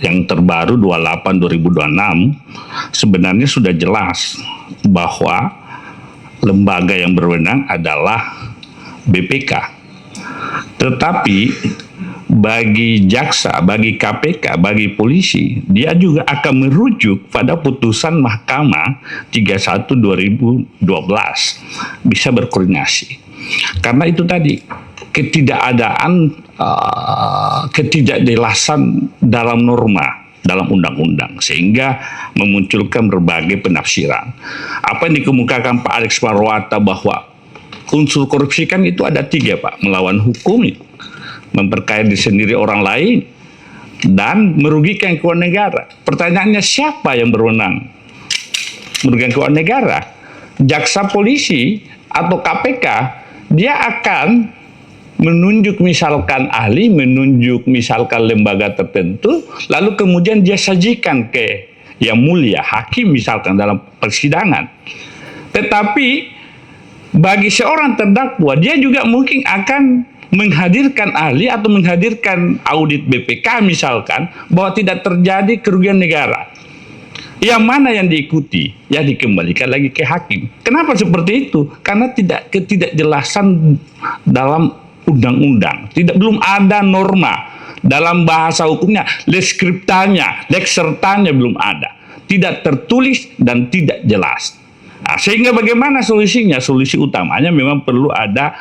yang terbaru 28/2026 sebenarnya sudah jelas bahwa lembaga yang berwenang adalah BPK. Tetapi bagi jaksa, bagi KPK, bagi polisi, dia juga akan merujuk pada putusan Mahkamah 31/2012, bisa berkoordinasi. Karena itu tadi, ketidakjelasan dalam norma, dalam undang-undang, sehingga memunculkan berbagai penafsiran. Apa yang dikemukakan Pak Alex Marwata bahwa unsur korupsi kan itu ada 3, Pak. Melawan hukum, memperkaya diri sendiri orang lain, dan merugikan keuangan negara. Pertanyaannya, siapa yang berwenang merugikan keuangan negara? Jaksa, polisi, atau KPK? Dia akan menunjuk misalkan ahli, menunjuk misalkan lembaga tertentu, lalu kemudian dia sajikan ke yang mulia, hakim misalkan dalam persidangan. Tetapi bagi seorang terdakwa, dia juga mungkin akan menghadirkan ahli atau menghadirkan audit BPK misalkan, bahwa tidak terjadi kerugian negara. Yang mana yang diikuti? Ya dikembalikan lagi ke hakim. Kenapa seperti itu? Karena ketidakjelasan dalam undang-undang. Belum ada norma dalam bahasa hukumnya, lex scriptanya, lex sertanya belum ada. Tidak tertulis dan tidak jelas. Nah, sehingga bagaimana solusinya? Solusi utamanya memang perlu ada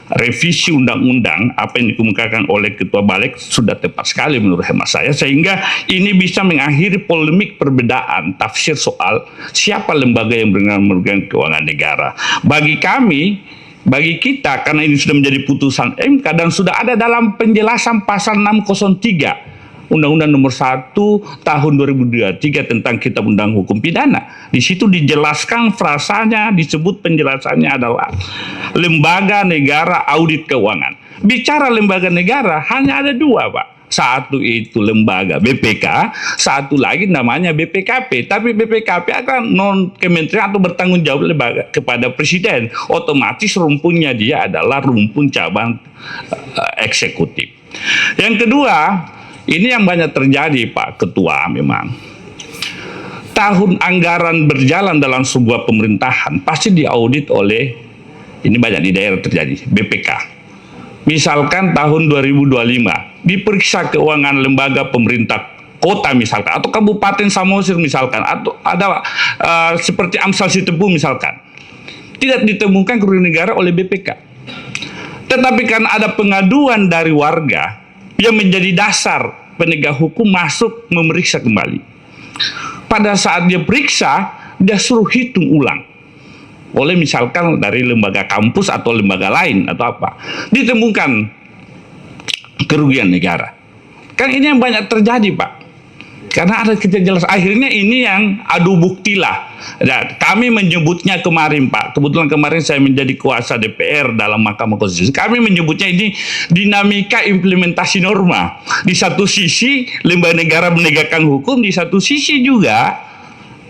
revisi undang-undang. Apa yang dikemukakan oleh Ketua Balik sudah tepat sekali menurut hemat saya, sehingga ini bisa mengakhiri polemik perbedaan tafsir soal siapa lembaga yang merugikan keuangan negara. Bagi kami, bagi kita, karena ini sudah menjadi putusan MK dan sudah ada dalam penjelasan pasal 603 Undang-Undang Nomor 1 Tahun 2023 tentang Kitab Undang Hukum Pidana. Di situ dijelaskan frasanya, disebut penjelasannya adalah lembaga negara audit keuangan. Bicara lembaga negara hanya ada 2, Pak. Satu itu lembaga BPK, satu lagi namanya BPKP. Tapi BPKP akan non kementerian atau bertanggung jawab lembaga kepada presiden. Otomatis rumpunnya dia adalah rumpun cabang eksekutif. Yang kedua, ini yang banyak terjadi, Pak Ketua, memang. Tahun anggaran berjalan dalam sebuah pemerintahan pasti diaudit oleh, ini banyak di daerah terjadi, BPK. Misalkan tahun 2025, diperiksa keuangan lembaga pemerintah kota misalkan, atau Kabupaten Samosir misalkan, atau ada seperti Amsal Sitepu misalkan. Tidak ditemukan kerugian negara oleh BPK. Tetapi karena ada pengaduan dari warga, yang menjadi dasar penegak hukum masuk memeriksa kembali. Pada saat dia periksa, dia suruh hitung ulang. Oleh misalkan dari lembaga kampus atau lembaga lain atau apa. Ditemukan kerugian negara. Kan ini yang banyak terjadi, Pak. Karena ada ketidakjelasan. Akhirnya ini yang adu buktilah. Dan kami menyebutnya kemarin, Pak. Kebetulan kemarin saya menjadi kuasa DPR dalam Mahkamah Konstitusi. Kami menyebutnya ini dinamika implementasi norma. Di satu sisi lembaga negara menegakkan hukum, di satu sisi juga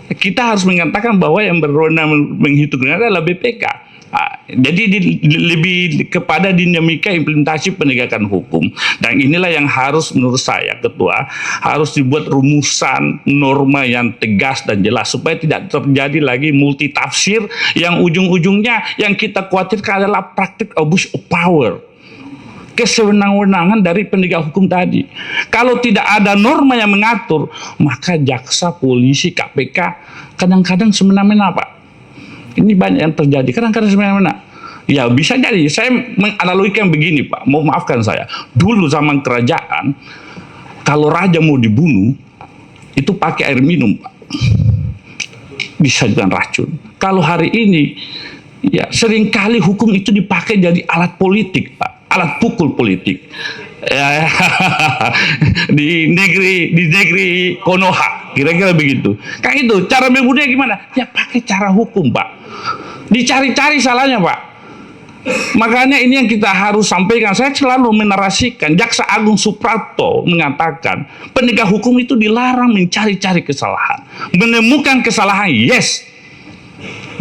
kita harus mengatakan bahwa yang berwenang menghitung adalah BPK. Jadi lebih kepada dinamika implementasi penegakan hukum, dan inilah yang harus menurut saya Ketua harus dibuat rumusan norma yang tegas dan jelas supaya tidak terjadi lagi multitafsir yang ujung-ujungnya yang kita khawatirkan adalah praktik abuse of power, kesewenang-wenangan dari penegak hukum tadi. Kalau tidak ada norma yang mengatur, maka jaksa, polisi, KPK kadang-kadang semena-mena, Pak. Ini banyak yang terjadi, kadang-kadang semena-mena. Ya bisa jadi, saya menganalogikan begini, Pak, mau maafkan saya. Dulu zaman kerajaan, kalau raja mau dibunuh, itu pakai air minum, Pak. disajikan racun. Kalau hari ini ya seringkali hukum itu dipakai jadi alat politik, Pak, alat pukul politik. Ya, di negeri Konoha, kira-kira begitu. Kayak itu cara membunuhnya gimana? Ya pakai cara hukum, Pak. Dicari-cari salahnya, Pak. Makanya ini yang kita harus sampaikan. Saya selalu menarasikan, Jaksa Agung Suprapto mengatakan penegak hukum itu dilarang mencari-cari kesalahan. Menemukan kesalahan, yes.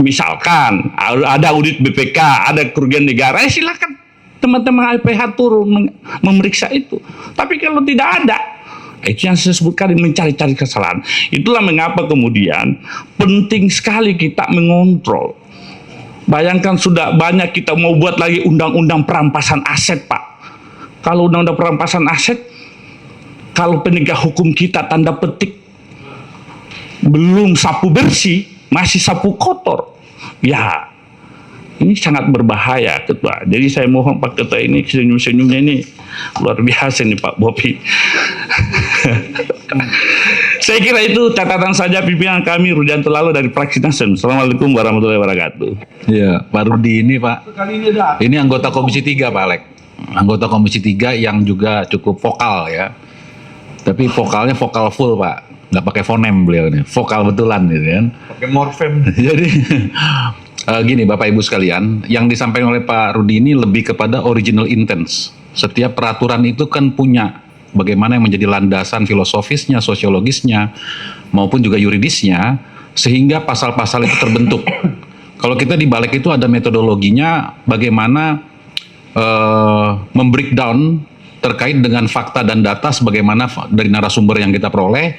Misalkan ada audit BPK, ada kerugian negara, ya silakan teman-teman LPH turun memeriksa itu. Tapi kalau tidak ada, itu yang saya sebutkan mencari-cari kesalahan. Itulah mengapa kemudian penting sekali kita mengontrol. Bayangkan sudah banyak kita mau buat lagi undang-undang perampasan aset, Pak. Kalau undang-undang perampasan aset, kalau penegak hukum kita tanda petik belum sapu bersih, masih sapu kotor, ya ini sangat berbahaya, Ketua. Jadi saya mohon Pak Ketua ini senyum-senyumnya ini luar biasa nih Pak Bopi. Saya kira itu catatan saja pimpinan kami Rudianto Lalo dari fraksi Nasdem. Assalamualaikum warahmatullahi wabarakatuh. Ya, Pak Rudi ini Pak. Ini anggota Komisi 3 Pak Alek. Anggota Komisi 3 yang juga cukup vokal ya. Tapi vokalnya vokal full Pak. Nggak pakai fonem beliau ini. Vokal betulan gitu kan. Pakai morfem. Jadi gini Bapak Ibu sekalian, yang disampaikan oleh Pak Rudi ini lebih kepada original intent. Setiap peraturan itu kan punya bagaimana yang menjadi landasan filosofisnya, sosiologisnya, maupun juga yuridisnya, sehingga pasal-pasal itu terbentuk. Kalau kita di balik itu ada metodologinya, bagaimana membreakdown terkait dengan fakta dan data sebagaimana dari narasumber yang kita peroleh,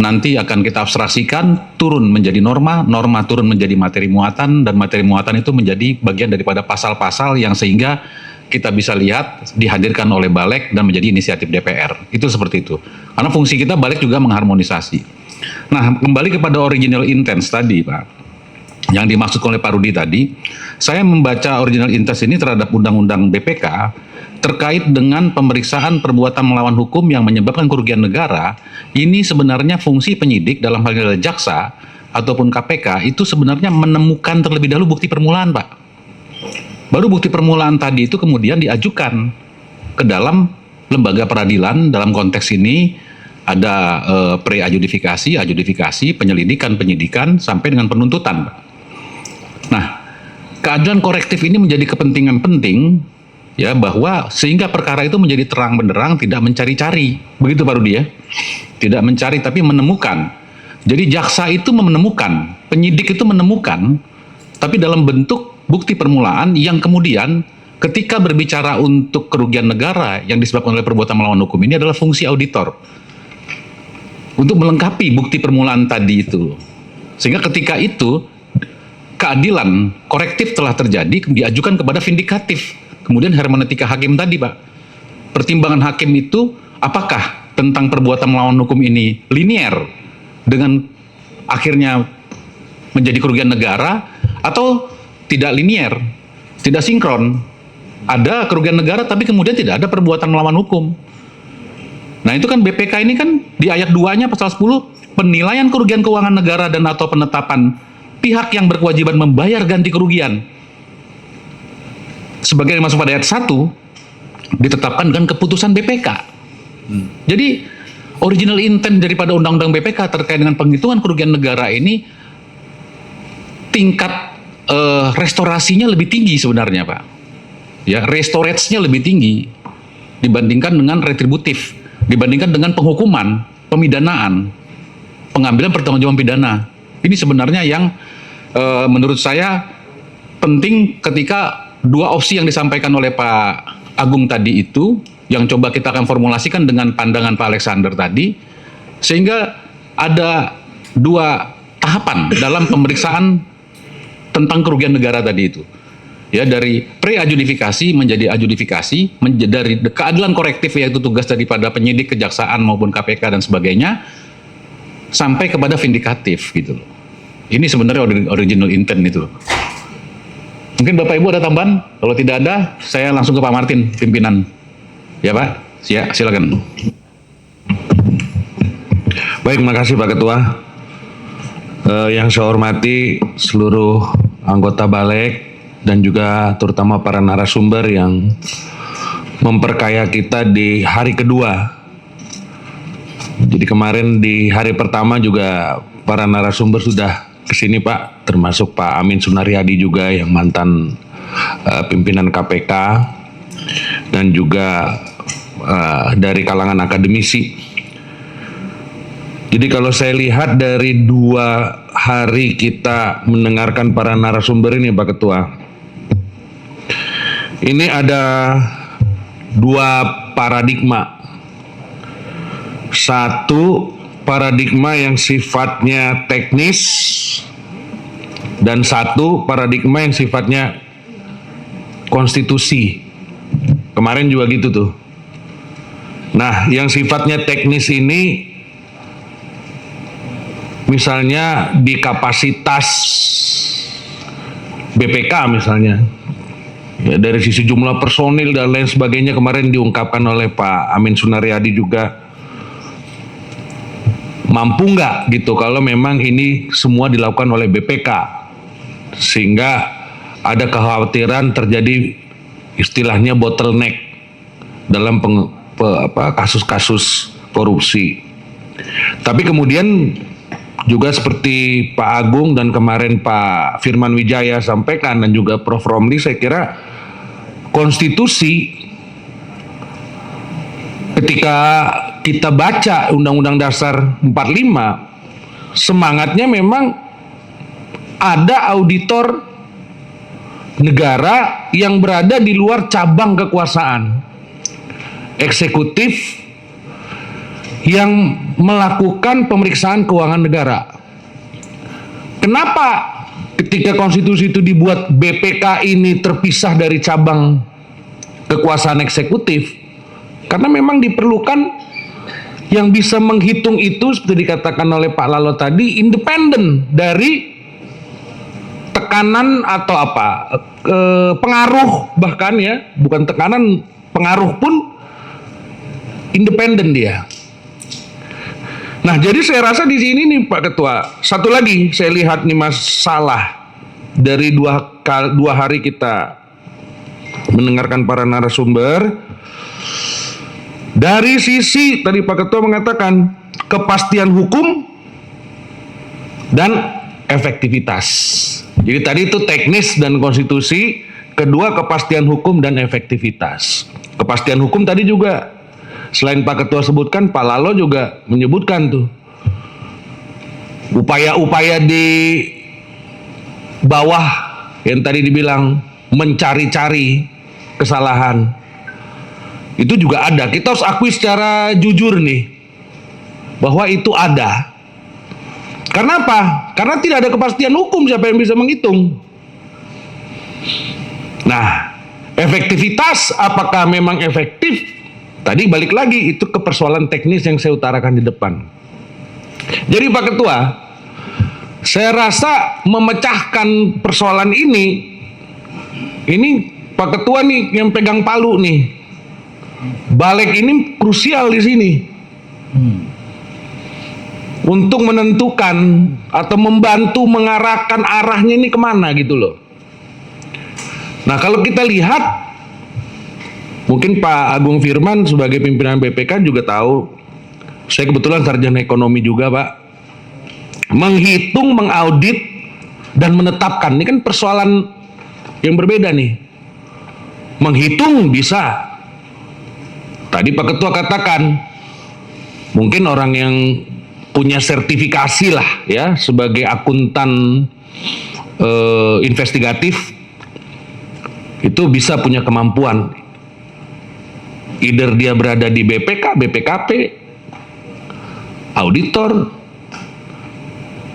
nanti akan kita abstraksikan turun menjadi norma, norma turun menjadi materi muatan, dan materi muatan itu menjadi bagian daripada pasal-pasal yang sehingga kita bisa lihat dihadirkan oleh Balek dan menjadi inisiatif DPR. Itu seperti itu. Karena fungsi kita Balek juga mengharmonisasi. Nah, kembali kepada original intent tadi, Pak. Yang dimaksud oleh Pak Rudi tadi, saya membaca original intent ini terhadap Undang-Undang BPK terkait dengan pemeriksaan perbuatan melawan hukum yang menyebabkan kerugian negara. Ini sebenarnya fungsi penyidik dalam hal ini jaksa ataupun KPK itu sebenarnya menemukan terlebih dahulu bukti permulaan, Pak. Baru bukti permulaan tadi itu kemudian diajukan ke dalam lembaga peradilan. Dalam konteks ini ada pre-adjudifikasi, adjudifikasi, penyelidikan, penyidikan, sampai dengan penuntutan, Pak. Nah, keadilan korektif ini menjadi kepentingan penting ya, bahwa sehingga perkara itu menjadi terang benderang, tidak mencari-cari. Begitu Pak Rudi ya. Tidak mencari tapi menemukan. Jadi jaksa itu menemukan, penyidik itu menemukan, tapi dalam bentuk bukti permulaan yang kemudian ketika berbicara untuk kerugian negara yang disebabkan oleh perbuatan melawan hukum ini adalah fungsi auditor. Untuk melengkapi bukti permulaan tadi itu. Sehingga ketika itu keadilan korektif telah terjadi, diajukan kepada vindikatif. Kemudian hermeneutika hakim tadi, Pak. Pertimbangan hakim itu apakah tentang perbuatan melawan hukum ini linier dengan akhirnya menjadi kerugian negara atau tidak linier, tidak sinkron. Ada kerugian negara tapi kemudian tidak ada perbuatan melawan hukum. Nah, itu kan BPK ini kan di ayat 2-nya pasal 10, penilaian kerugian keuangan negara dan atau penetapan pihak yang berkewajiban membayar ganti kerugian. Sebagai yang masuk pada ayat 1 ditetapkan dengan keputusan BPK. Jadi original intent daripada undang-undang BPK terkait dengan penghitungan kerugian negara ini tingkat restorasinya lebih tinggi sebenarnya, Pak. Ya, restorage-nya lebih tinggi dibandingkan dengan retributif, dibandingkan dengan penghukuman, pemidanaan, pengambilan pertanggungjawaban pidana. Ini sebenarnya yang menurut saya penting ketika dua opsi yang disampaikan oleh Pak Agung tadi itu, yang coba kita akan formulasikan dengan pandangan Pak Alexander tadi, sehingga ada dua tahapan dalam pemeriksaan tentang kerugian negara tadi itu. Ya, dari pre-adjudifikasi menjadi adjudifikasi, dari keadilan korektif yaitu tugas daripada penyidik, kejaksaan maupun KPK dan sebagainya, sampai kepada vindikatif gitu loh. Ini sebenarnya original intent itu. Mungkin Bapak Ibu ada tambahan? Kalau tidak ada, saya langsung ke Pak Martin, pimpinan. Ya Pak, silakan. Baik, terima kasih Pak Ketua. Yang saya hormati seluruh anggota Balek dan juga terutama para narasumber yang memperkaya kita di hari kedua. Jadi kemarin di hari pertama juga para narasumber sudah kesini Pak, termasuk Pak Amin Sunaryadi juga yang mantan pimpinan KPK dan juga dari kalangan akademisi. Jadi kalau saya lihat dari 2 hari kita mendengarkan para narasumber ini Pak Ketua, ini ada 2 paradigma. Satu paradigma yang sifatnya teknis dan satu paradigma yang sifatnya konstitusi. Kemarin juga gitu tuh. Nah, yang sifatnya teknis ini misalnya di kapasitas BPK misalnya, ya, dari sisi jumlah personil dan lain sebagainya kemarin diungkapkan oleh Pak Amin Sunaryadi juga, mampu nggak gitu kalau memang ini semua dilakukan oleh BPK, sehingga ada kekhawatiran terjadi istilahnya bottleneck dalam kasus-kasus korupsi. Tapi kemudian juga seperti Pak Agung dan kemarin Pak Firman Wijaya sampaikan dan juga Prof. Romli, saya kira konstitusi ketika kita baca Undang-Undang Dasar 45, semangatnya memang ada auditor negara yang berada di luar cabang kekuasaan eksekutif yang melakukan pemeriksaan keuangan negara. Kenapa ketika konstitusi itu dibuat BPK ini terpisah dari cabang kekuasaan eksekutif? Karena memang diperlukan yang bisa menghitung itu seperti dikatakan oleh Pak Lalo tadi, independen dari tekanan atau pengaruh, bahkan ya, bukan tekanan, pengaruh pun independen dia. Nah, jadi saya rasa di sini nih Pak Ketua, satu lagi saya lihat nih masalah dari 2 hari kita mendengarkan para narasumber. Dari sisi tadi Pak Ketua mengatakan kepastian hukum dan efektivitas. Jadi tadi itu teknis dan konstitusi, kedua kepastian hukum dan efektivitas. Kepastian hukum tadi juga selain Pak Ketua sebutkan, Pak Lalo juga menyebutkan tuh upaya-upaya di bawah yang tadi dibilang mencari-cari kesalahan. Itu juga ada. Kita harus akui secara jujur nih bahwa itu ada. Karena apa? Karena tidak ada kepastian hukum, siapa yang bisa menghitung. Nah, efektivitas apakah memang efektif? Tadi balik lagi itu ke persoalan teknis yang saya utarakan di depan. Jadi Pak Ketua, saya rasa memecahkan persoalan ini Pak Ketua nih yang pegang palu nih. Balek ini krusial di sini untuk menentukan atau membantu mengarahkan arahnya ini kemana gitu loh. Nah, kalau kita lihat, mungkin Pak Agung Firman sebagai pimpinan BPK juga tahu, saya kebetulan sarjana ekonomi juga Pak, menghitung, mengaudit dan menetapkan ini kan persoalan yang berbeda nih. Menghitung bisa. Tadi Pak Ketua katakan, mungkin orang yang punya sertifikasi lah ya sebagai akuntan investigatif itu bisa punya kemampuan. Either dia berada di BPK, BPKP, auditor,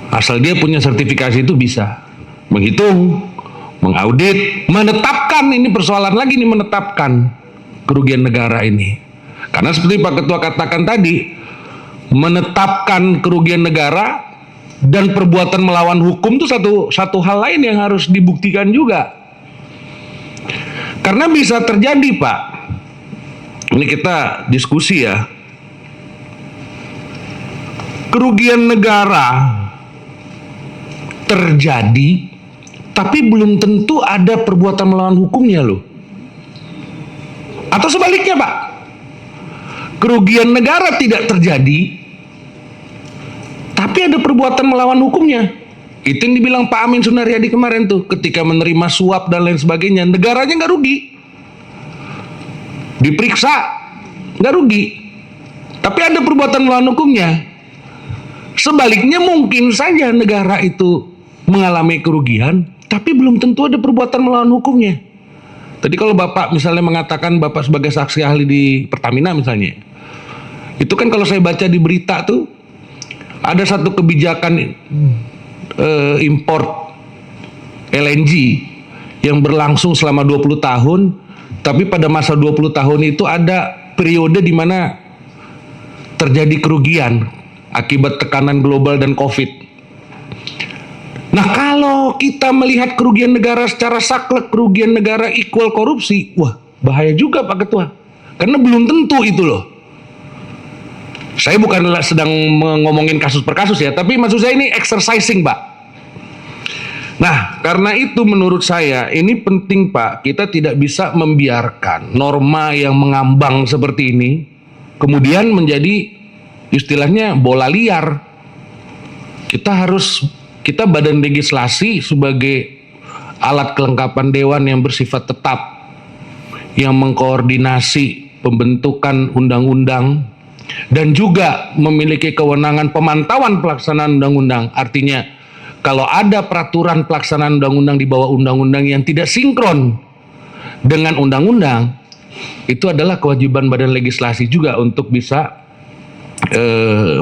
asal dia punya sertifikasi itu bisa menghitung, mengaudit, menetapkan. Ini persoalan lagi nih, menetapkan kerugian negara ini. Karena seperti Pak Ketua katakan tadi, menetapkan kerugian negara dan perbuatan melawan hukum itu satu hal lain yang harus dibuktikan juga. Karena bisa terjadi Pak, ini kita diskusi ya, kerugian negara terjadi, tapi belum tentu ada perbuatan melawan hukumnya loh. Atau sebaliknya Pak, kerugian negara tidak terjadi, tapi ada perbuatan melawan hukumnya. Itu yang dibilang Pak Amin Sunaryadi kemarin tuh, ketika menerima suap dan lain sebagainya, negaranya nggak rugi, diperiksa nggak rugi, tapi ada perbuatan melawan hukumnya. Sebaliknya mungkin saja negara itu mengalami kerugian, tapi belum tentu ada perbuatan melawan hukumnya. Tadi kalau Bapak misalnya mengatakan Bapak sebagai saksi ahli di Pertamina misalnya, itu kan kalau saya baca di berita tuh, ada satu kebijakan import LNG yang berlangsung selama 20 tahun, tapi pada masa 20 tahun itu ada periode di mana terjadi kerugian akibat tekanan global dan COVID. Nah, kalau kita melihat kerugian negara secara saklek, kerugian negara equal korupsi, wah bahaya juga Pak Ketua, karena belum tentu itu loh. Saya bukanlah sedang ngomongin kasus per kasus ya, tapi maksud saya ini exercising Pak. Nah, karena itu menurut saya ini penting Pak, kita tidak bisa membiarkan norma yang mengambang seperti ini kemudian menjadi istilahnya bola liar. Kita badan legislasi sebagai alat kelengkapan dewan yang bersifat tetap, yang mengkoordinasi pembentukan undang-undang dan juga memiliki kewenangan pemantauan pelaksanaan undang-undang. Artinya kalau ada peraturan pelaksanaan undang-undang di bawah undang-undang yang tidak sinkron dengan undang-undang, itu adalah kewajiban badan legislasi juga untuk bisa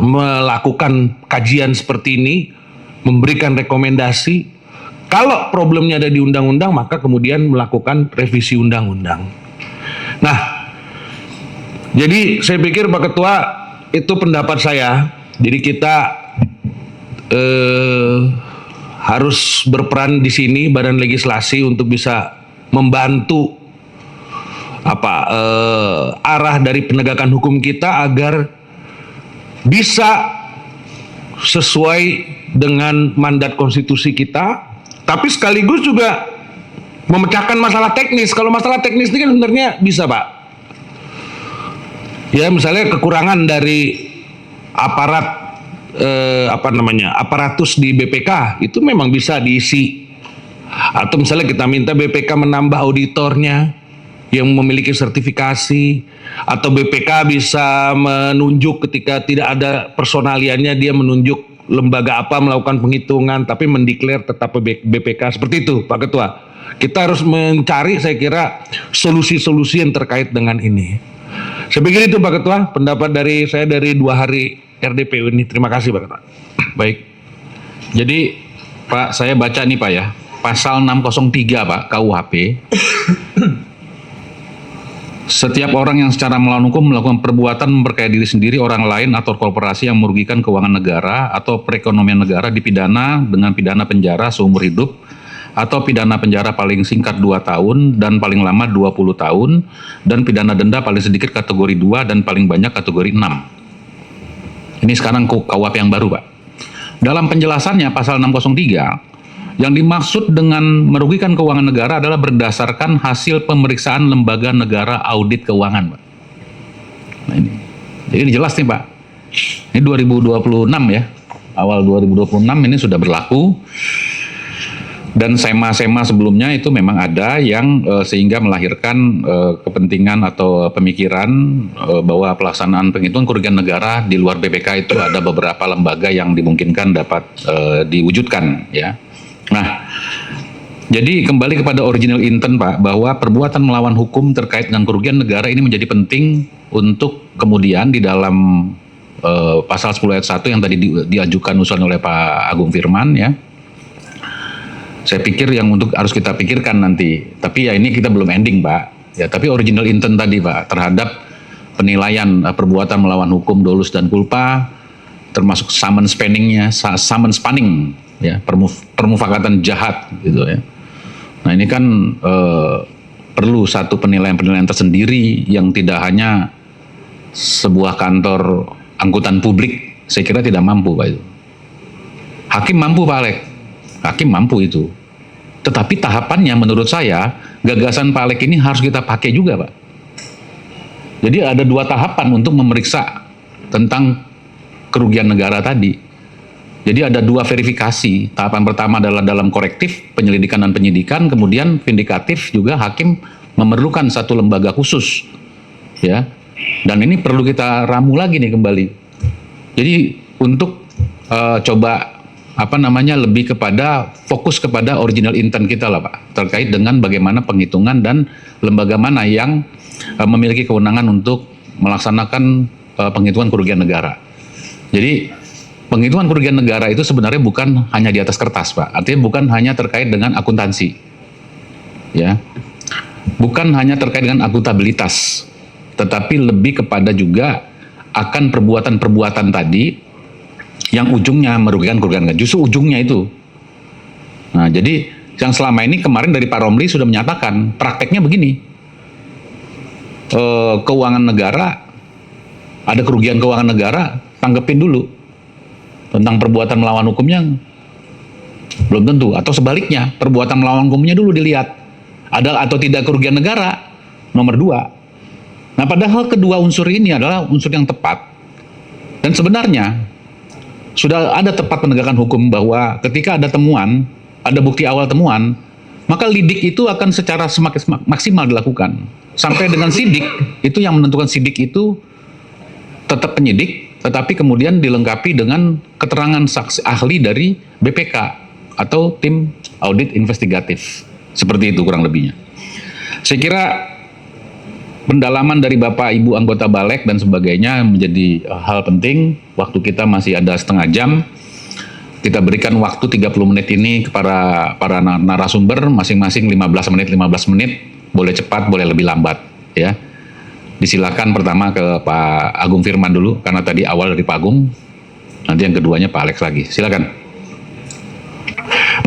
melakukan kajian seperti ini, memberikan rekomendasi. Kalau problemnya ada di undang-undang, maka kemudian melakukan revisi undang-undang. Nah, jadi saya pikir Pak Ketua, itu pendapat saya. Jadi kita harus berperan di sini badan legislasi untuk bisa membantu arah dari penegakan hukum kita agar bisa sesuai dengan mandat konstitusi kita, tapi sekaligus juga memecahkan masalah teknis. Kalau masalah teknis ini kan sebenarnya bisa Pak, ya misalnya kekurangan dari aparat aparatus di BPK itu memang bisa diisi, atau misalnya kita minta BPK menambah auditornya yang memiliki sertifikasi, atau BPK bisa menunjuk ketika tidak ada personaliannya, dia menunjuk lembaga apa melakukan penghitungan tapi mendeklar tetap BPK, seperti itu Pak Ketua. Kita harus mencari saya kira solusi-solusi yang terkait dengan ini. Saya pikir itu Pak Ketua pendapat dari saya dari 2 hari RDPU ini. Terima kasih Pak Ketua. Baik. Jadi Pak, saya baca nih Pak ya, pasal 603 Pak KUHP. Setiap orang yang secara melawan hukum melakukan perbuatan memperkaya diri sendiri, orang lain atau korporasi yang merugikan keuangan negara atau perekonomian negara dipidana dengan pidana penjara seumur hidup atau pidana penjara paling singkat 2 tahun dan paling lama 20 tahun dan pidana denda paling sedikit kategori 2 dan paling banyak kategori 6. Ini sekarang KUHP yang baru Pak. Dalam penjelasannya pasal 603, yang dimaksud dengan merugikan keuangan negara adalah berdasarkan hasil pemeriksaan lembaga negara audit keuangan, Pak. Nah ini, jadi jelas nih Pak. Ini 2026 ya, awal 2026 ini sudah berlaku. Dan SEMA-SEMA sebelumnya itu memang ada yang sehingga melahirkan kepentingan atau pemikiran bahwa pelaksanaan penghitungan kerugian negara di luar BPK itu ada beberapa lembaga yang dimungkinkan dapat diwujudkan ya. Nah, jadi kembali kepada original intent Pak, bahwa perbuatan melawan hukum terkait dengan kerugian negara ini menjadi penting untuk kemudian di dalam pasal 10 ayat 1 yang tadi diajukan usulan oleh Pak Agung Firman ya. Saya pikir yang untuk harus kita pikirkan nanti, tapi ya ini kita belum ending Pak. Ya, tapi original intent tadi Pak terhadap penilaian perbuatan melawan hukum dolus dan culpa, termasuk summons spanningnya, summons spanning ya, permufakatan jahat gitu ya. Nah ini kan perlu satu penilaian-penilaian tersendiri yang tidak hanya sebuah kantor angkutan publik, saya kira tidak mampu Pak itu. Hakim mampu Pak Alek, Hakim mampu itu. Tetapi tahapannya menurut saya, gagasan Pak Alek ini harus kita pakai juga, Pak. Jadi ada 2 tahapan untuk memeriksa tentang kerugian negara tadi. Jadi ada 2 verifikasi. Tahapan pertama adalah dalam korektif, penyelidikan dan penyidikan, kemudian vindikatif juga hakim memerlukan satu lembaga khusus. Ya. Dan ini perlu kita ramu lagi nih kembali. Jadi untuk coba lebih kepada fokus kepada original intent kita lah, Pak, terkait dengan bagaimana penghitungan dan lembaga mana yang memiliki kewenangan untuk melaksanakan penghitungan kerugian negara. Jadi penghitungan kerugian negara itu sebenarnya bukan hanya di atas kertas, Pak. Artinya bukan hanya terkait dengan akuntansi, ya, bukan hanya terkait dengan akuntabilitas, tetapi lebih kepada juga akan perbuatan-perbuatan tadi yang ujungnya merugikan kerugian negara. Justru ujungnya itu. Nah, jadi yang selama ini kemarin dari Pak Romli sudah menyatakan prakteknya begini. Keuangan negara, ada kerugian keuangan negara, tanggepin dulu. Tentang perbuatan melawan hukumnya belum tentu, atau sebaliknya perbuatan melawan hukumnya dulu dilihat ada atau tidak kerugian negara, nomor 2. Nah, padahal kedua unsur ini adalah unsur yang tepat, dan sebenarnya sudah ada tepat penegakan hukum bahwa ketika ada temuan, ada bukti awal temuan, maka lidik itu akan secara semakin maksimal dilakukan sampai dengan sidik. Itu yang menentukan sidik itu tetap penyidik, tetapi kemudian dilengkapi dengan keterangan saksi ahli dari BPK atau tim audit investigatif. Seperti itu kurang lebihnya. Saya kira pendalaman dari Bapak Ibu anggota Balek dan sebagainya menjadi hal penting. Waktu kita masih ada setengah jam. Kita berikan waktu 30 menit ini kepada para narasumber, masing-masing 15 menit. Boleh cepat, boleh lebih lambat, ya. Disilakan pertama ke Pak Agung Firman dulu, karena tadi awal dari Pak Agung, nanti yang keduanya Pak Alex lagi. Silakan.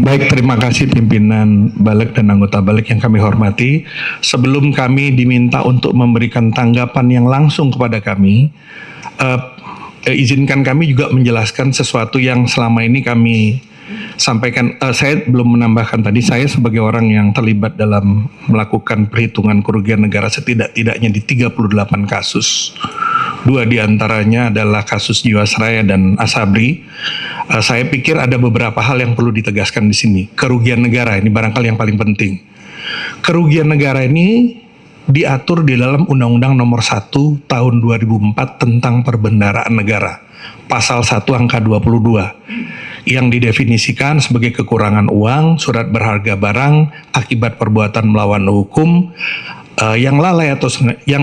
Baik, terima kasih pimpinan Balek dan anggota Balek yang kami hormati. Sebelum kami diminta untuk memberikan tanggapan yang langsung kepada kami, izinkan kami juga menjelaskan sesuatu yang selama ini kami sampaikan. Saya belum menambahkan tadi, saya sebagai orang yang terlibat dalam melakukan perhitungan kerugian negara setidak-tidaknya di 38 kasus. 2 diantaranya adalah kasus Jiwasraya dan Asabri. Saya pikir ada beberapa hal yang perlu ditegaskan di sini. Kerugian negara ini barangkali yang paling penting. Kerugian negara ini diatur di dalam Undang-Undang Nomor 1 Tahun 2004 tentang Perbendaharaan Negara, Pasal 1 Angka 22, yang didefinisikan sebagai kekurangan uang, surat berharga barang akibat perbuatan melawan hukum, yang lalai atau sengaja,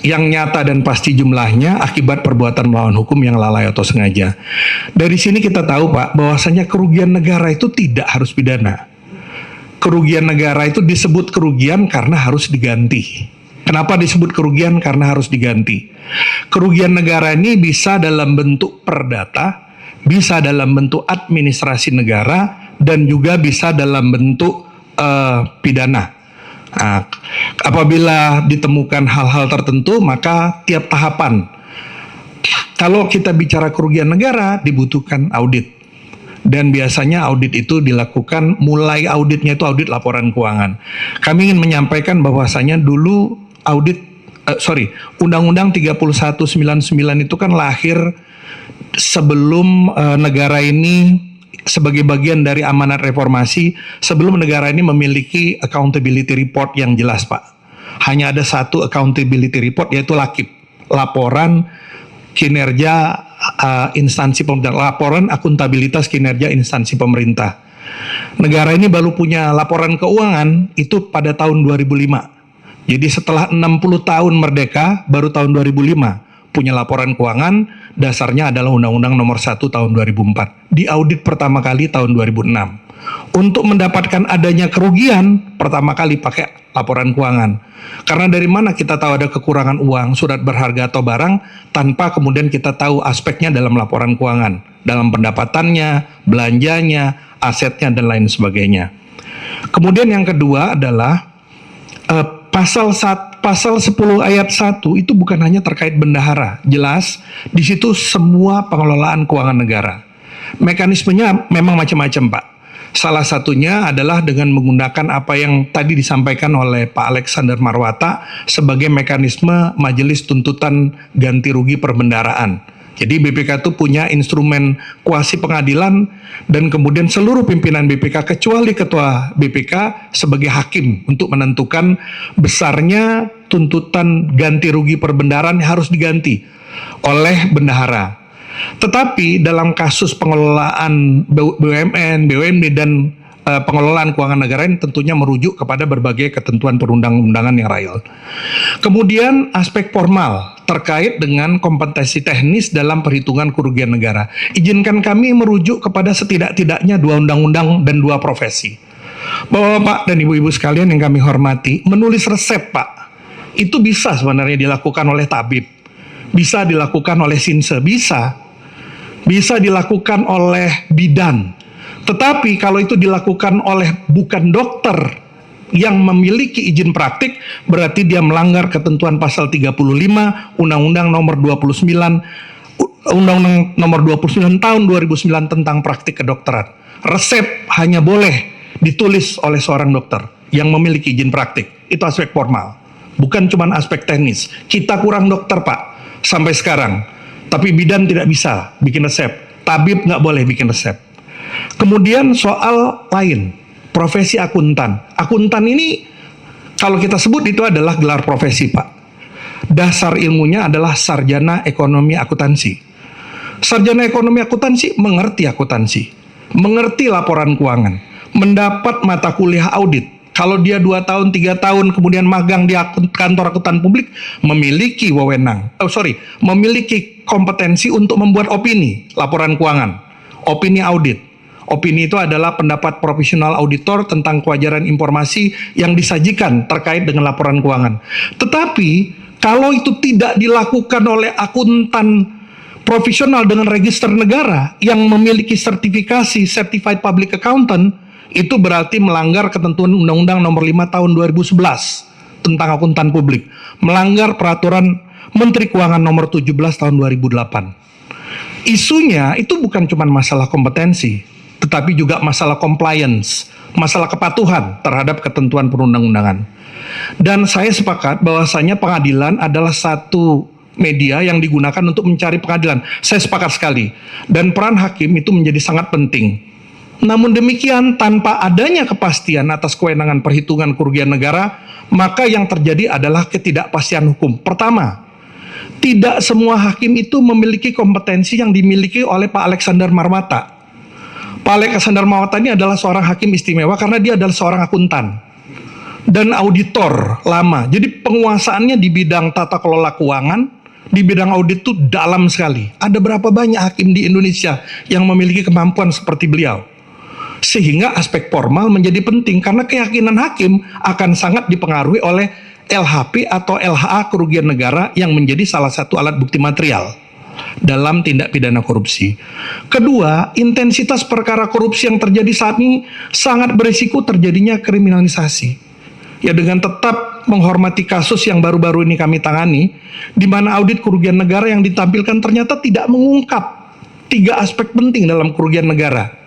yang nyata dan pasti jumlahnya akibat perbuatan melawan hukum yang lalai atau sengaja. Dari sini kita tahu, Pak, bahwasanya kerugian negara itu tidak harus pidana. Kerugian negara itu disebut kerugian karena harus diganti. Kenapa disebut kerugian? Karena harus diganti. Kerugian negara ini bisa dalam bentuk perdata, bisa dalam bentuk administrasi negara, dan juga bisa dalam bentuk pidana. Nah, apabila ditemukan hal-hal tertentu, maka tiap tahapan. Kalau kita bicara kerugian negara, dibutuhkan audit. Dan biasanya audit itu dilakukan, mulai auditnya itu audit laporan keuangan. Kami ingin menyampaikan bahwasanya dulu Undang-Undang 3199 itu kan lahir sebelum negara ini sebagai bagian dari amanat reformasi, sebelum negara ini memiliki accountability report yang jelas, Pak. Hanya ada satu accountability report, yaitu LAKIP, laporan kinerja instansi pemerintah, laporan akuntabilitas kinerja instansi pemerintah. Negara ini baru punya laporan keuangan itu pada tahun 2005. Jadi setelah 60 tahun merdeka, baru tahun 2005 punya laporan keuangan. Dasarnya adalah Undang-Undang Nomor 1 Tahun 2004. Diaudit pertama kali tahun 2006. Untuk mendapatkan adanya kerugian, pertama kali pakai laporan keuangan. Karena dari mana kita tahu ada kekurangan uang, surat berharga atau barang, tanpa kemudian kita tahu aspeknya dalam laporan keuangan, dalam pendapatannya, belanjanya, asetnya, dan lain sebagainya. Kemudian yang kedua adalah pasal pasal 10 ayat 1 itu bukan hanya terkait bendahara, jelas di situ semua pengelolaan keuangan negara. Mekanismenya memang macam-macam, Pak. Salah satunya adalah dengan menggunakan apa yang tadi disampaikan oleh Pak Alexander Marwata sebagai mekanisme majelis tuntutan ganti rugi perbendaharaan. Jadi BPK itu punya instrumen kuasi pengadilan dan kemudian seluruh pimpinan BPK kecuali ketua BPK sebagai hakim untuk menentukan besarnya tuntutan ganti rugi perbendaharaan yang harus diganti oleh bendahara. Tetapi dalam kasus pengelolaan BUMN, BUMD dan pengelolaan keuangan negara ini tentunya merujuk kepada berbagai ketentuan perundang-undangan yang real. Kemudian aspek formal terkait dengan kompetensi teknis dalam perhitungan kerugian negara. Izinkan kami merujuk kepada setidak-tidaknya 2 undang-undang dan 2 profesi. Bapak-bapak dan ibu-ibu sekalian yang kami hormati, menulis resep, Pak, itu bisa sebenarnya dilakukan oleh tabib, bisa dilakukan oleh sinse, bisa dilakukan oleh bidan. Tetapi kalau itu dilakukan oleh bukan dokter yang memiliki izin praktik, berarti dia melanggar ketentuan pasal 35 Undang-Undang nomor 29 Undang-Undang nomor 29 tahun 2009 tentang praktik kedokteran. Resep hanya boleh ditulis oleh seorang dokter yang memiliki izin praktik. Itu aspek formal, bukan cuma aspek teknis. Kita kurang dokter, Pak, sampai sekarang. Tapi bidan tidak bisa bikin resep, tabib nggak boleh bikin resep. Kemudian soal lain, profesi akuntan. Akuntan ini kalau kita sebut itu adalah gelar profesi, Pak. Dasar ilmunya adalah sarjana ekonomi akuntansi. Sarjana ekonomi akuntansi mengerti akuntansi, mengerti laporan keuangan, mendapat mata kuliah audit. Kalau dia 2 tahun, 3 tahun kemudian magang di kantor akuntan publik, memiliki memiliki kompetensi untuk membuat opini laporan keuangan, opini audit. Opini itu adalah pendapat profesional auditor tentang kewajaran informasi yang disajikan terkait dengan laporan keuangan. Tetapi kalau itu tidak dilakukan oleh akuntan profesional dengan register negara yang memiliki sertifikasi Certified Public Accountant, itu berarti melanggar ketentuan Undang-Undang nomor 5 tahun 2011 tentang akuntan publik, melanggar peraturan Menteri Keuangan nomor 17 tahun 2008. Isunya itu bukan cuma masalah kompetensi, tetapi juga masalah compliance, masalah kepatuhan terhadap ketentuan perundang-undangan. Dan saya sepakat bahwasanya pengadilan adalah satu media yang digunakan untuk mencari pengadilan. Saya sepakat sekali. Dan peran hakim itu menjadi sangat penting. Namun demikian, tanpa adanya kepastian atas kewenangan perhitungan kerugian negara, maka yang terjadi adalah ketidakpastian hukum. Pertama, tidak semua hakim itu memiliki kompetensi yang dimiliki oleh Pak Alexander Marwata. Pak Alexander Marwata ini adalah seorang hakim istimewa karena dia adalah seorang akuntan dan auditor lama. Jadi penguasaannya di bidang tata kelola keuangan, di bidang audit itu dalam sekali. Ada berapa banyak hakim di Indonesia yang memiliki kemampuan seperti beliau? Sehingga aspek formal menjadi penting karena keyakinan hakim akan sangat dipengaruhi oleh LHP atau LHA kerugian negara yang menjadi salah satu alat bukti material dalam tindak pidana korupsi. Kedua, intensitas perkara korupsi yang terjadi saat ini sangat berisiko terjadinya kriminalisasi. Ya, dengan tetap menghormati kasus yang baru-baru ini kami tangani, di mana audit kerugian negara yang ditampilkan ternyata tidak mengungkap 3 aspek penting dalam kerugian negara.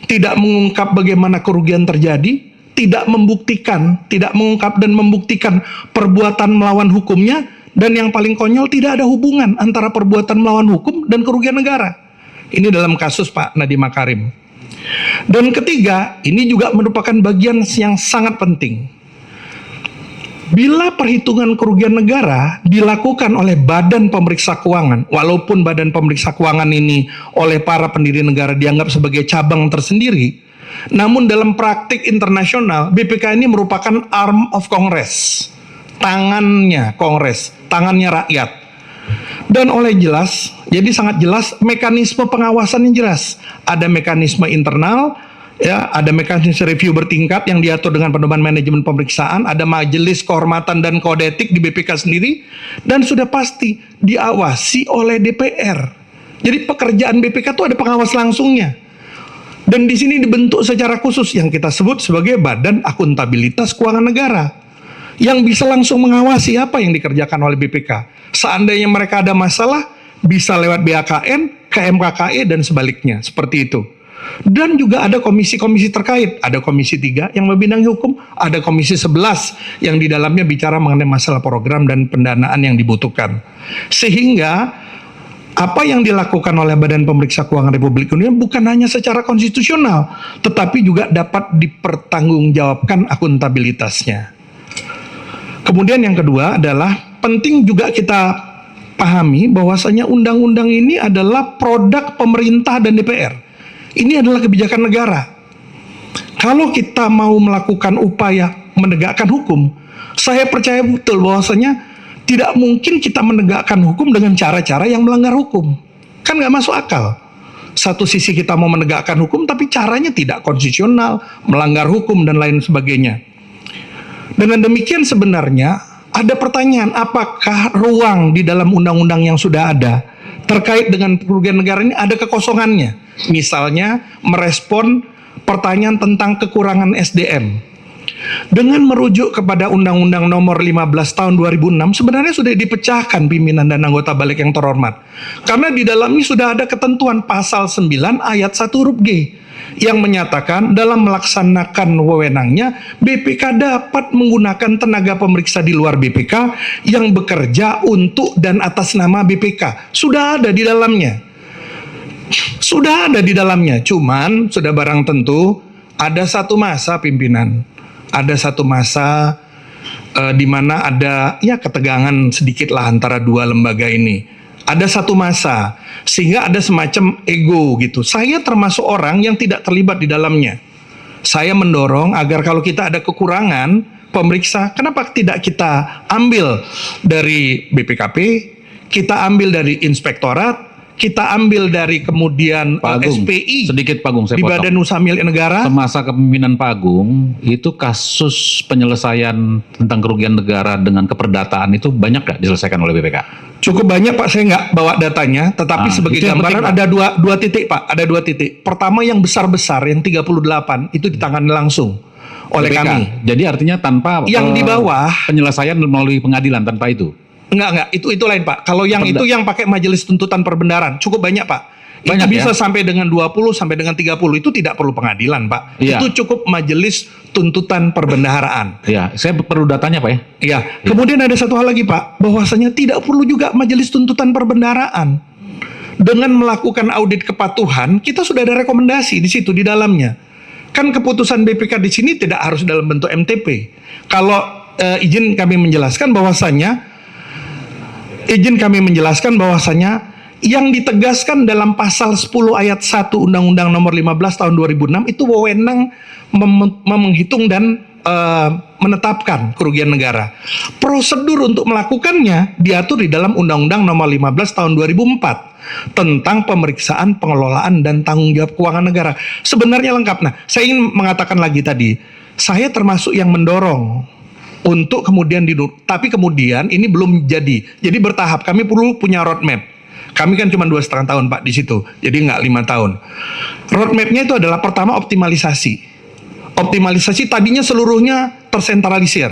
Tidak mengungkap bagaimana kerugian terjadi, tidak mengungkap dan membuktikan perbuatan melawan hukumnya, dan yang paling konyol tidak ada hubungan antara perbuatan melawan hukum dan kerugian negara. Ini dalam kasus Pak Nadiem Makarim. Dan ketiga, ini juga merupakan bagian yang sangat penting. Bila perhitungan kerugian negara dilakukan oleh badan pemeriksa keuangan, walaupun badan pemeriksa keuangan ini oleh para pendiri negara dianggap sebagai cabang tersendiri, namun dalam praktik internasional, BPK ini merupakan arm of Congress, tangannya Kongres, tangannya rakyat. Dan oleh jelas, jadi sangat jelas mekanisme pengawasan yang jelas. Ada mekanisme internal, ya, ada mekanisme review bertingkat yang diatur dengan pedoman manajemen pemeriksaan, ada majelis kehormatan dan kode etik di BPK sendiri, dan sudah pasti diawasi oleh DPR. Jadi pekerjaan BPK itu ada pengawas langsungnya. Dan di sini dibentuk secara khusus yang kita sebut sebagai Badan Akuntabilitas Keuangan Negara, yang bisa langsung mengawasi apa yang dikerjakan oleh BPK. Seandainya mereka ada masalah, bisa lewat BAKN, KMKKE, dan sebaliknya, seperti itu. Dan juga ada komisi-komisi terkait, ada komisi 3 yang membidangi hukum, ada komisi 11 yang di dalamnya bicara mengenai masalah program dan pendanaan yang dibutuhkan. Sehingga apa yang dilakukan oleh Badan Pemeriksa Keuangan Republik Indonesia bukan hanya secara konstitusional, tetapi juga dapat dipertanggungjawabkan akuntabilitasnya. Kemudian yang kedua adalah penting juga kita pahami bahwasanya undang-undang ini adalah produk pemerintah dan DPR. Ini adalah kebijakan negara. Kalau kita mau melakukan upaya menegakkan hukum, saya percaya betul bahwasanya tidak mungkin kita menegakkan hukum dengan cara-cara yang melanggar hukum. Kan nggak masuk akal. Satu sisi kita mau menegakkan hukum, tapi caranya tidak konstitusional, melanggar hukum, dan lain sebagainya. Dengan demikian sebenarnya ada pertanyaan, apakah ruang di dalam undang-undang yang sudah ada terkait dengan kerugian negara ini ada kekosongannya? Misalnya merespon pertanyaan tentang kekurangan SDM. Dengan merujuk kepada Undang-Undang Nomor 15 Tahun 2006 sebenarnya sudah dipecahkan pimpinan dan anggota balik yang terhormat. Karena di dalamnya sudah ada ketentuan pasal 9 ayat 1 huruf G yang menyatakan dalam melaksanakan wewenangnya BPK dapat menggunakan tenaga pemeriksa di luar BPK yang bekerja untuk dan atas nama BPK. Sudah ada di dalamnya. Sudah ada di dalamnya, cuman sudah barang tentu ada satu masa pimpinan, ada satu masa di mana ada ya ketegangan sedikit lah antara dua lembaga ini. Ada satu masa sehingga ada semacam ego gitu. Saya termasuk orang yang tidak terlibat di dalamnya. Saya mendorong agar kalau kita ada kekurangan pemeriksa, kenapa tidak kita ambil dari BPKP, kita ambil dari inspektorat, kita ambil dari kemudian Pak Agung, SPI sedikit Pak Agung, saya di potong. Badan Usaha Milik Negara. Semasa kepemimpinan Pak Agung, itu kasus penyelesaian tentang kerugian negara dengan keperdataan itu banyak nggak diselesaikan oleh BPK? Cukup banyak Pak, saya nggak bawa datanya, tetapi sebagai itu yang gambaran penting, ada dua titik Pak, ada dua titik. Pertama yang besar-besar, yang 38, itu ditangani langsung oleh BPK. kami. Jadi artinya tanpa Yang di bawah, penyelesaian melalui pengadilan, tanpa itu. Enggak, itu lain Pak. Kalau yang itu yang pakai majelis tuntutan perbendaharaan, cukup banyak Pak. Banyak, itu bisa ya? sampai dengan 20 sampai dengan 30, itu tidak perlu pengadilan Pak. Iya. Itu cukup majelis tuntutan perbendaharaan. Ya, saya perlu datanya Pak ya. Iya. Kemudian ada satu hal lagi Pak, bahwasanya tidak perlu juga majelis tuntutan perbendaharaan. Dengan melakukan audit kepatuhan, kita sudah ada rekomendasi di situ di dalamnya. Kan keputusan BPK di sini tidak harus dalam bentuk MTP. Kalau izin kami menjelaskan bahwasanya yang ditegaskan dalam pasal 10 ayat 1 Undang-Undang Nomor 15 Tahun 2006 itu wewenang menghitung dan menetapkan kerugian negara. Prosedur untuk melakukannya diatur di dalam Undang-Undang Nomor 15 Tahun 2004 tentang pemeriksaan, pengelolaan, dan tanggung jawab keuangan negara. Sebenarnya lengkap. Nah, saya ingin mengatakan lagi tadi, saya termasuk yang mendorong untuk kemudian tapi kemudian ini belum jadi. Jadi bertahap. Kami perlu punya roadmap. Kami kan cuma 2,5 tahun Pak di situ. Jadi nggak 5 tahun. Roadmapnya itu adalah pertama optimalisasi. Optimalisasi tadinya seluruhnya tersentralisir.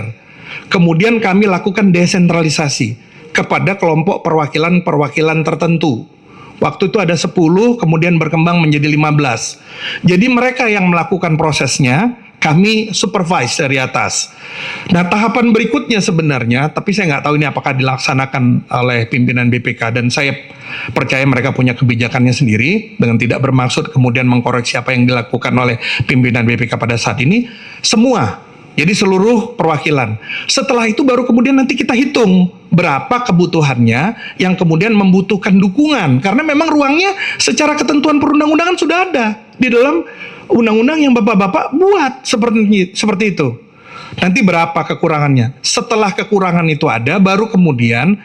Kemudian kami lakukan desentralisasi kepada kelompok perwakilan-perwakilan tertentu. Waktu itu ada 10, kemudian berkembang menjadi 15. Jadi mereka yang melakukan prosesnya, kami supervise dari atas. Nah, tahapan berikutnya sebenarnya, tapi saya nggak tahu ini apakah dilaksanakan oleh pimpinan BPK, dan saya percaya mereka punya kebijakannya sendiri, dengan tidak bermaksud kemudian mengkoreksi apa yang dilakukan oleh pimpinan BPK pada saat ini, semua. Jadi seluruh perwakilan. Setelah itu baru kemudian nanti kita hitung berapa kebutuhannya yang kemudian membutuhkan dukungan. Karena memang ruangnya secara ketentuan perundang-undangan sudah ada di dalam undang-undang yang bapak-bapak buat seperti itu. Nanti berapa kekurangannya? Setelah kekurangan itu ada, baru kemudian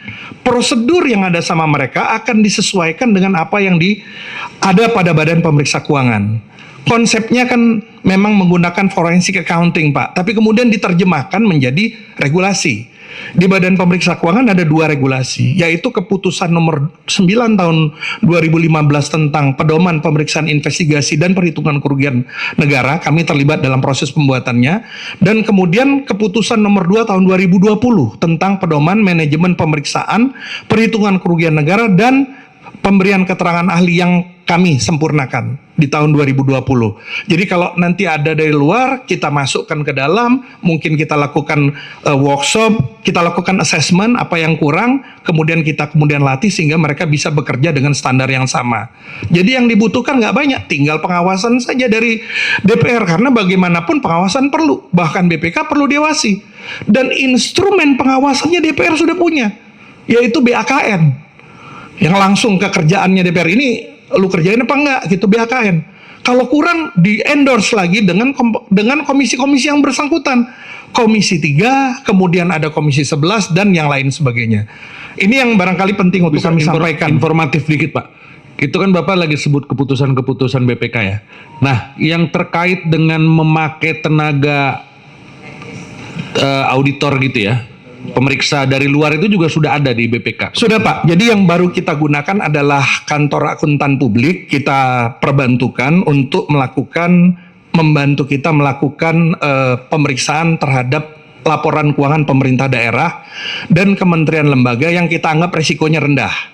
prosedur yang ada sama mereka akan disesuaikan dengan apa yang ada pada Badan Pemeriksa Keuangan. Konsepnya kan memang menggunakan forensic accounting Pak, tapi kemudian diterjemahkan menjadi regulasi. Di Badan Pemeriksa Keuangan ada 2 regulasi, yaitu Keputusan Nomor 9 Tahun 2015 tentang Pedoman Pemeriksaan Investigasi dan Perhitungan Kerugian Negara, kami terlibat dalam proses pembuatannya, dan kemudian Keputusan Nomor 2 Tahun 2020 tentang Pedoman Manajemen Pemeriksaan Perhitungan Kerugian Negara dan pemberian keterangan ahli yang kami sempurnakan di tahun 2020. Jadi kalau nanti ada dari luar, kita masukkan ke dalam, mungkin kita lakukan workshop, kita lakukan assessment apa yang kurang, kemudian kita latih sehingga mereka bisa bekerja dengan standar yang sama. Jadi yang dibutuhkan nggak banyak, tinggal pengawasan saja dari DPR, karena bagaimanapun pengawasan perlu, bahkan BPK perlu diawasi. Dan instrumen pengawasannya DPR sudah punya, yaitu BAKN. Yang langsung ke kerjaannya DPR ini, lu kerjain apa enggak gitu, BAKN. Kalau kurang, di endorse lagi dengan komisi-komisi yang bersangkutan. Komisi 3, kemudian ada komisi 11 dan yang lain sebagainya. Ini yang barangkali penting untuk kami sampaikan. Informatif dikit Pak. Itu kan Bapak lagi sebut keputusan-keputusan BPK ya. Nah, yang terkait dengan memakai tenaga auditor gitu ya, pemeriksa dari luar itu juga sudah ada di BPK. Sudah Pak, jadi yang baru kita gunakan adalah kantor akuntan publik. Kita perbantukan untuk membantu kita melakukan pemeriksaan terhadap laporan keuangan pemerintah daerah dan kementerian lembaga yang kita anggap resikonya rendah.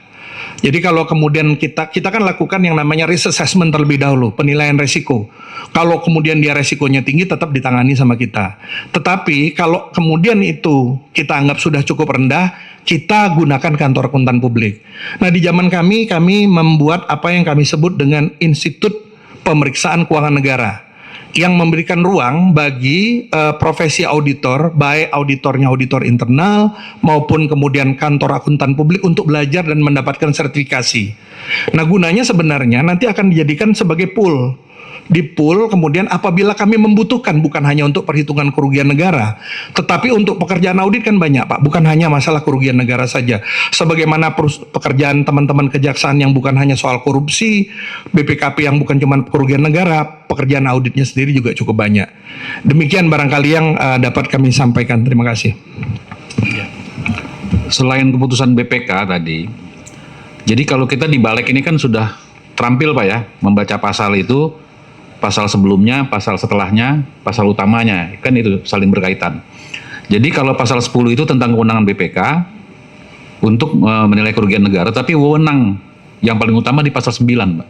Jadi kalau kemudian kita kan lakukan yang namanya risk assessment terlebih dahulu, penilaian resiko. Kalau kemudian dia resikonya tinggi, tetap ditangani sama kita. Tetapi kalau kemudian itu kita anggap sudah cukup rendah, kita gunakan kantor akuntan publik. Nah, di zaman kami membuat apa yang kami sebut dengan Institut Pemeriksaan Keuangan Negara, yang memberikan ruang bagi profesi auditor, baik auditornya auditor internal maupun kemudian kantor akuntan publik untuk belajar dan mendapatkan sertifikasi. Nah, gunanya sebenarnya nanti akan dijadikan sebagai pool. Di pool kemudian apabila kami membutuhkan, bukan hanya untuk perhitungan kerugian negara, tetapi untuk pekerjaan audit kan banyak Pak, bukan hanya masalah kerugian negara saja. Sebagaimana pekerjaan teman-teman kejaksaan yang bukan hanya soal korupsi, BPKP yang bukan cuma kerugian negara, pekerjaan auditnya sendiri juga cukup banyak. Demikian barangkali yang dapat kami sampaikan. Terima kasih. Selain keputusan BPK tadi, jadi kalau kita di balik ini kan sudah terampil Pak ya, membaca pasal itu, pasal sebelumnya, pasal setelahnya, pasal utamanya, kan itu saling berkaitan. Jadi kalau pasal 10 itu tentang kewenangan BPK untuk menilai kerugian negara, tapi wewenang yang paling utama di pasal 9, Pak.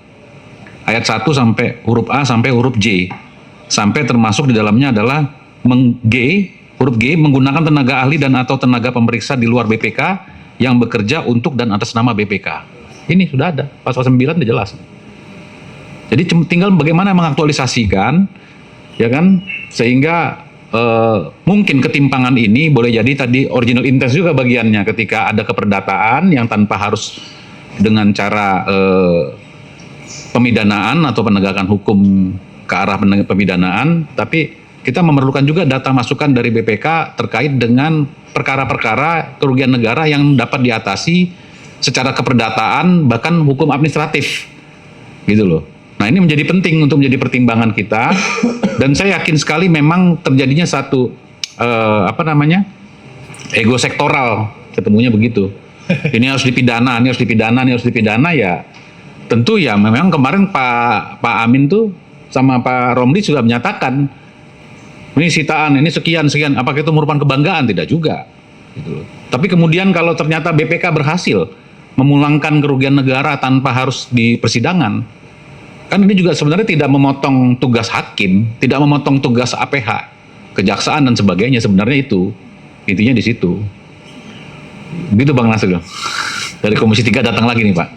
Ayat 1 sampai huruf A sampai huruf J. Sampai termasuk di dalamnya adalah huruf G, menggunakan tenaga ahli dan atau tenaga pemeriksa di luar BPK yang bekerja untuk dan atas nama BPK. Ini sudah ada, pasal 9 sudah jelas. Jadi tinggal bagaimana mengaktualisasikan, ya kan, sehingga mungkin ketimpangan ini boleh jadi tadi original intent juga bagiannya ketika ada keperdataan yang tanpa harus dengan cara pemidanaan atau penegakan hukum ke arah pemidanaan, tapi kita memerlukan juga data masukan dari BPK terkait dengan perkara-perkara kerugian negara yang dapat diatasi secara keperdataan bahkan hukum administratif, gitu loh. Nah, ini menjadi penting untuk menjadi pertimbangan kita, dan saya yakin sekali memang terjadinya satu ego sektoral, ketemunya begitu. Ini harus dipidana, ini harus dipidana, ini harus dipidana, ya tentu ya memang kemarin Pak Amin tuh sama Pak Romli sudah menyatakan ini sitaan, ini sekian, apakah itu merupakan kebanggaan? Tidak juga. Gitu. Tapi kemudian kalau ternyata BPK berhasil memulangkan kerugian negara tanpa harus di persidangan, kan ini juga sebenarnya tidak memotong tugas hakim, tidak memotong tugas APH, kejaksaan dan sebagainya, sebenarnya itu. Intinya di situ. Gitu Bang Nasir. Dari Komisi 3 datang lagi nih Pak.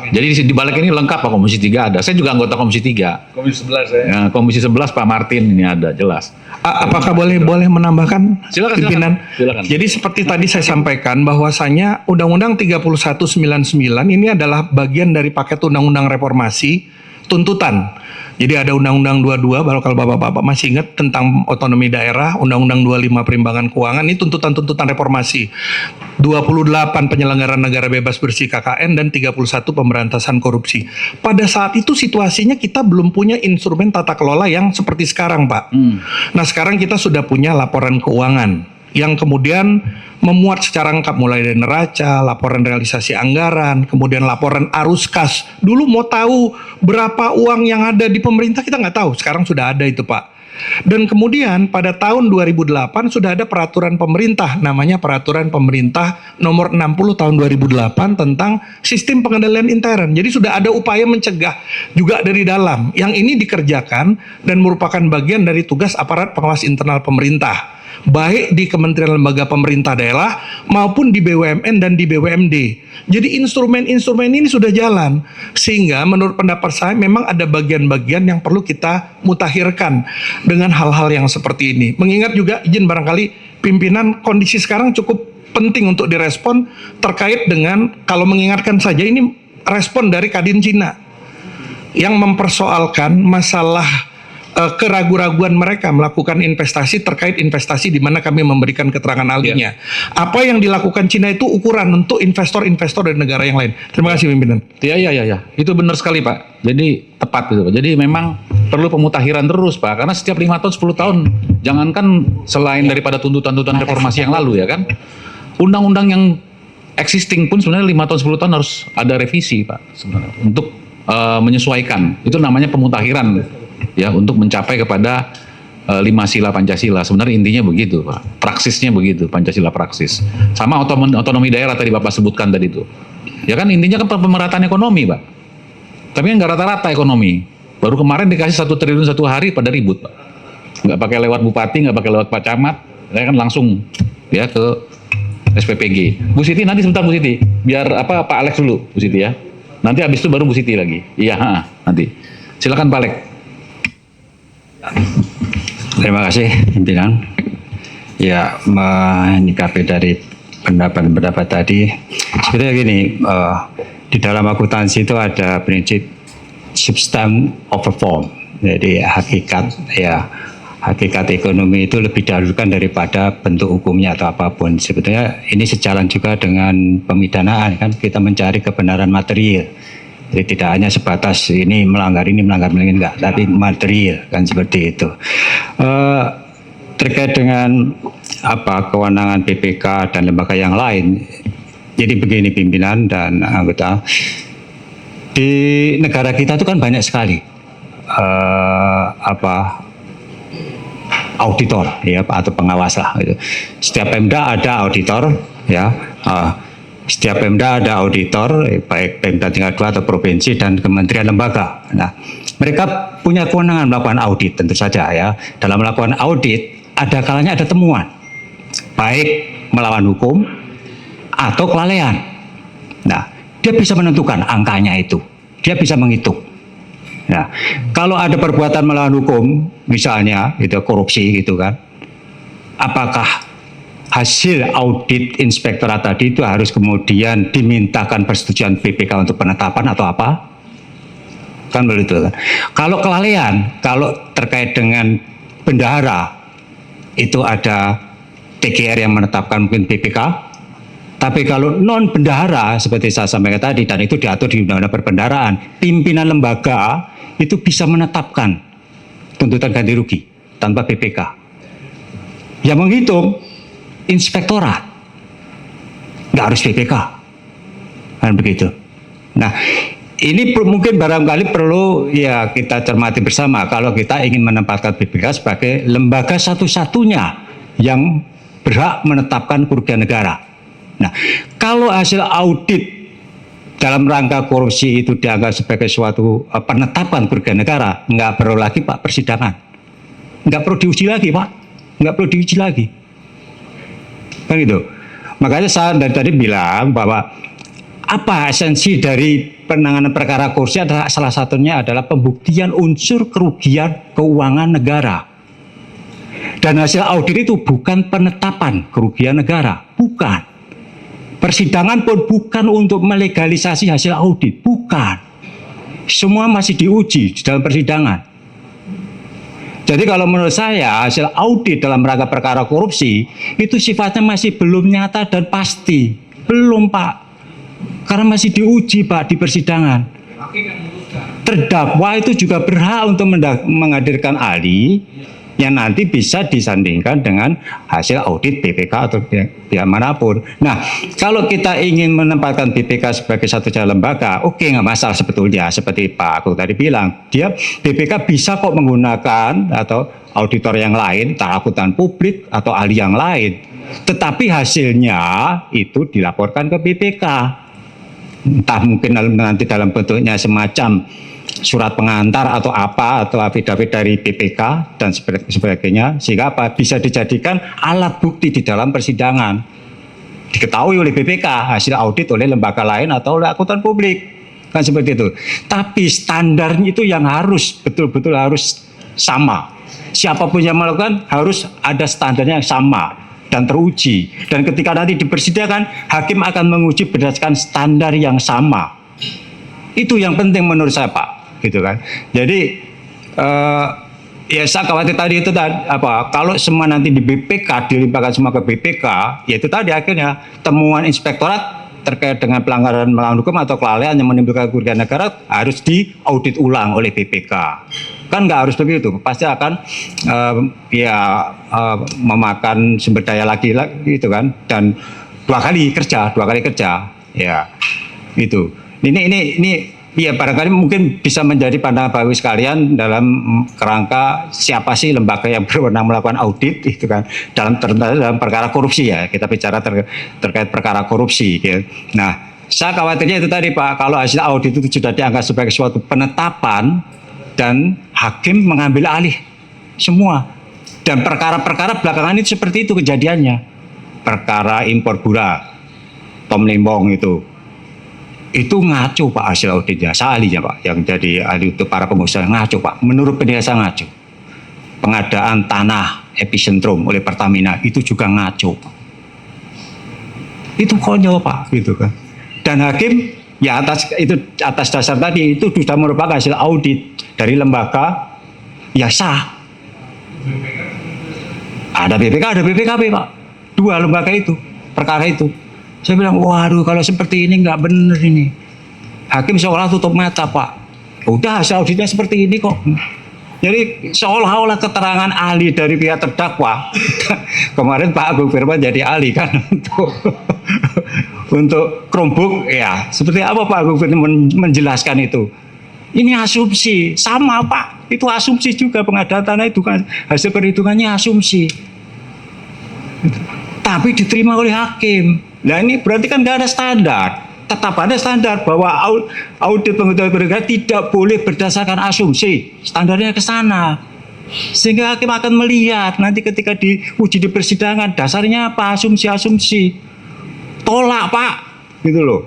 Jadi di balik ini lengkap Pak, Komisi 3 ada. Saya juga anggota Komisi 3. Komisi 11 ya. Ya, Komisi 11 Pak Martin ini ada, jelas. Apakah boleh menambahkan pimpinan? Silakan. Jadi seperti tadi saya sampaikan bahwasanya Undang-Undang 3199 ini adalah bagian dari paket Undang-Undang Reformasi tuntutan. Jadi ada Undang-Undang 22, kalau Bapak-Bapak masih ingat, tentang otonomi daerah, Undang-Undang 25 perimbangan keuangan, ini tuntutan-tuntutan reformasi. 28 penyelenggaraan negara bebas bersih KKN dan 31 pemberantasan korupsi. Pada saat itu situasinya kita belum punya instrumen tata kelola yang seperti sekarang, Pak. Nah, sekarang kita sudah punya laporan keuangan yang kemudian memuat secara lengkap mulai dari neraca, laporan realisasi anggaran, kemudian laporan arus kas. Dulu mau tahu berapa uang yang ada di pemerintah kita nggak tahu, sekarang sudah ada itu Pak. Dan kemudian pada tahun 2008 sudah ada peraturan pemerintah, namanya Peraturan Pemerintah Nomor 60 Tahun 2008 tentang Sistem Pengendalian Intern. Jadi sudah ada upaya mencegah juga dari dalam. Yang ini dikerjakan dan merupakan bagian dari tugas aparat pengawas internal pemerintah, baik di kementerian lembaga pemerintah daerah maupun di BUMN dan di BUMD. Jadi instrumen-instrumen ini sudah jalan, sehingga menurut pendapat saya memang ada bagian-bagian yang perlu kita mutakhirkan dengan hal-hal yang seperti ini. Mengingat juga izin barangkali pimpinan, kondisi sekarang cukup penting untuk direspon terkait dengan, kalau mengingatkan saja, ini respon dari Kadin Cina yang mempersoalkan masalah keraguan-raguan mereka melakukan investasi terkait investasi di mana kami memberikan keterangan ahlinya. Apa yang dilakukan Cina itu ukuran untuk investor-investor dari negara yang lain. Terima kasih pimpinan. Iya. Itu benar sekali Pak. Jadi tepat itu Pak. Jadi memang perlu pemutakhiran terus Pak. Karena setiap 5 tahun, 10 tahun. Jangankan selain daripada tuntutan-tuntutan reformasi yang lalu ya kan. Undang-undang yang existing pun sebenarnya 5 tahun, 10 tahun harus ada revisi Pak. Sebenarnya. Untuk menyesuaikan. Itu namanya pemutakhiran. Ya, untuk mencapai kepada 5 sila Pancasila. Sebenarnya intinya begitu Pak. Praksisnya begitu, Pancasila praksis. Sama otonomi daerah tadi Bapak sebutkan tadi itu. Ya kan intinya kan pemerataan ekonomi Pak. Tapi kan nggak rata-rata ekonomi. Baru kemarin dikasih 1 triliun 1 hari pada ribut Pak. Nggak pakai lewat bupati, nggak pakai lewat Pak Camat. Ya kan langsung ya ke SPPG. Bu Siti nanti sebentar Bu Siti. Biar Pak Alex dulu Bu Siti ya. Nanti habis itu baru Bu Siti lagi. Iya nanti. Silakan Pak Alex. Terima kasih pimpinan. Ya, menyikapi dari pendapat tadi, sebetulnya gini, di dalam akuntansi itu ada prinsip substance over form. Jadi hakikat ekonomi itu lebih dahulukan daripada bentuk hukumnya atau apapun. Sebetulnya ini sejalan juga dengan pemidanaan, kan kita mencari kebenaran material. Jadi tidak hanya sebatas ini melanggar enggak, tapi material kan seperti itu. Terkait dengan kewenangan BPK dan lembaga yang lain. Jadi begini pimpinan dan anggota, di negara kita itu kan banyak sekali auditor ya atau pengawas lah gitu. Setiap Pemda ada auditor ya. Setiap Pemda ada auditor, baik Pemda tingkat 2 atau provinsi dan kementerian lembaga. Nah, mereka punya kewenangan melakukan audit tentu saja ya. Dalam melakukan audit, ada kalanya ada temuan, baik melawan hukum atau kelalaian. Nah, dia bisa menentukan angkanya itu, dia bisa menghitung. Nah, kalau ada perbuatan melawan hukum, misalnya itu korupsi gitu kan, apakah hasil audit inspektorat tadi itu harus kemudian dimintakan persetujuan BPK untuk penetapan atau apa? Kan begitu kan. Kalau kelalaian, kalau terkait dengan bendahara, itu ada TGR yang menetapkan mungkin BPK. Tapi kalau non bendahara seperti saya sampaikan tadi dan itu diatur di Undang-Undang Perbendaharaan, pimpinan lembaga itu bisa menetapkan tuntutan ganti rugi tanpa BPK. Yang menghitung inspektorat, nggak harus BPK, kan begitu. Nah, ini mungkin barangkali perlu ya kita cermati bersama kalau kita ingin menempatkan BPK sebagai lembaga satu-satunya yang berhak menetapkan kerugian negara. Nah, kalau hasil audit dalam rangka korupsi itu dianggap sebagai suatu penetapan kerugian negara, nggak perlu lagi Pak persidangan, nggak perlu diuji lagi Pak, nggak perlu diuji lagi. Kan gitu. Makanya saya dari tadi bilang bahwa apa esensi dari penanganan perkara korupsi adalah salah satunya adalah pembuktian unsur kerugian keuangan negara. Dan hasil audit itu bukan penetapan kerugian negara, bukan. Persidangan pun bukan untuk melegalisasi hasil audit, bukan. Semua masih diuji di dalam persidangan. Jadi kalau menurut saya hasil audit dalam rangka perkara korupsi itu sifatnya masih belum nyata dan pasti. Belum Pak. Karena masih diuji Pak di persidangan. Terdakwa itu juga berhak untuk menghadirkan ahli yang nanti bisa disandingkan dengan hasil audit BPK atau pihak manapun. Nah, kalau kita ingin menempatkan BPK sebagai satu lembaga, oke, nggak masalah sebetulnya. Seperti Pak Agung tadi bilang, dia BPK bisa kok menggunakan atau auditor yang lain, entah akuntan publik atau ahli yang lain. Tetapi hasilnya itu dilaporkan ke BPK. Entah mungkin nanti dalam bentuknya semacam surat pengantar atau apa, atau affidavit dari BPK dan sebagainya, sehingga apa, bisa dijadikan alat bukti di dalam persidangan, diketahui oleh BPK hasil audit oleh lembaga lain atau oleh akuntan publik, kan seperti itu. Tapi standarnya itu yang harus betul-betul harus sama, siapapun yang melakukan harus ada standarnya yang sama dan teruji, dan ketika nanti di persidangan hakim akan menguji berdasarkan standar yang sama. Itu yang penting menurut saya, Pak, gitu kan. Jadi ya saya khawatir tadi itu kalau semua nanti di BPK dilimpahkan semua ke BPK, ya itu tadi akhirnya temuan inspektorat terkait dengan pelanggaran melawan hukum atau kelalaian yang menimbulkan kerugian negara harus diaudit ulang oleh BPK. Kan nggak harus begitu, pasti akan memakan sumber daya lagi gitu kan, dan dua kali kerja ya itu. Ini ya barangkali mungkin bisa menjadi pandangan Bapak Ibu sekalian dalam kerangka siapa sih lembaga yang berwenang melakukan audit itu kan, dalam perkara korupsi ya, kita bicara terkait perkara korupsi gitu. Nah, saya khawatirnya itu tadi Pak, kalau hasil audit itu sudah dianggap sebagai suatu penetapan dan hakim mengambil alih semua, dan perkara-perkara belakangan itu seperti itu kejadiannya. Perkara impor gula Tom Limbong itu ngaco Pak hasil auditnya, saya ahlinya Pak, yang jadi ahli untuk para pengusaha, ngaco Pak, menurut penilaian saya ngaco. Pengadaan tanah epicentrum oleh Pertamina itu juga ngaco Pak. Itu konyol Pak, gitu kan. Dan hakim ya atas dasar tadi itu sudah merupakan hasil audit dari lembaga ya sah. Ada BPK, ada BPKP Pak, dua lembaga itu, perkara itu. Saya bilang, waduh kalau seperti ini nggak bener ini. Hakim seolah tutup mata Pak. Udah hasil auditnya seperti ini kok. Jadi seolah-olah keterangan ahli dari pihak terdakwa. Kemarin Pak Agung Firman jadi ahli kan untuk Chromebook ya. Seperti apa Pak Agung Firman menjelaskan itu? Ini asumsi, sama Pak. Itu asumsi juga, pengadaan tanah itu kan hasil perhitungannya asumsi. Tapi diterima oleh hakim. Nah ini berarti kan nggak ada standar. Tetap ada standar bahwa audit pengetahuan negara tidak boleh berdasarkan asumsi. Standarnya ke sana. Sehingga hakim akan melihat nanti ketika diuji di persidangan dasarnya apa, asumsi-asumsi. Tolak Pak, gitu loh.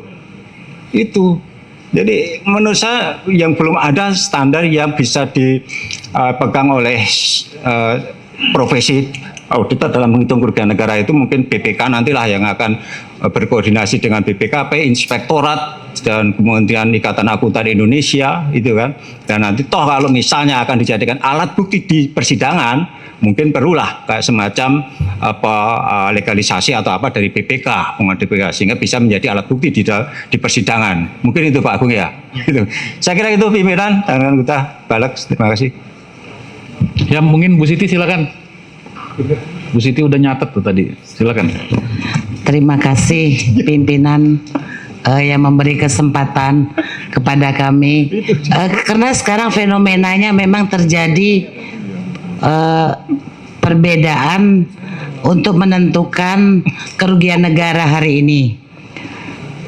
Itu. Jadi menurut saya yang belum ada standar yang bisa dipegang oleh profesi auditor dalam menghitung kerugian negara itu mungkin BPK nantilah yang akan berkoordinasi dengan BPKP, Inspektorat, dan Kementerian Ikatan Akuntan Indonesia itu kan. Dan nanti toh kalau misalnya akan dijadikan alat bukti di persidangan, mungkin perlulah kayak semacam legalisasi atau apa dari BPK, sehingga bisa menjadi alat bukti di persidangan. Mungkin itu Pak Agung ya. Gitu. Saya kira itu pimpinan dan kita balik. Terima kasih. Ya mungkin Bu Siti silakan. Bu Siti udah nyatet tuh tadi, silakan. Terima kasih pimpinan yang memberi kesempatan kepada kami. Karena sekarang fenomenanya memang terjadi perbedaan untuk menentukan kerugian negara hari ini.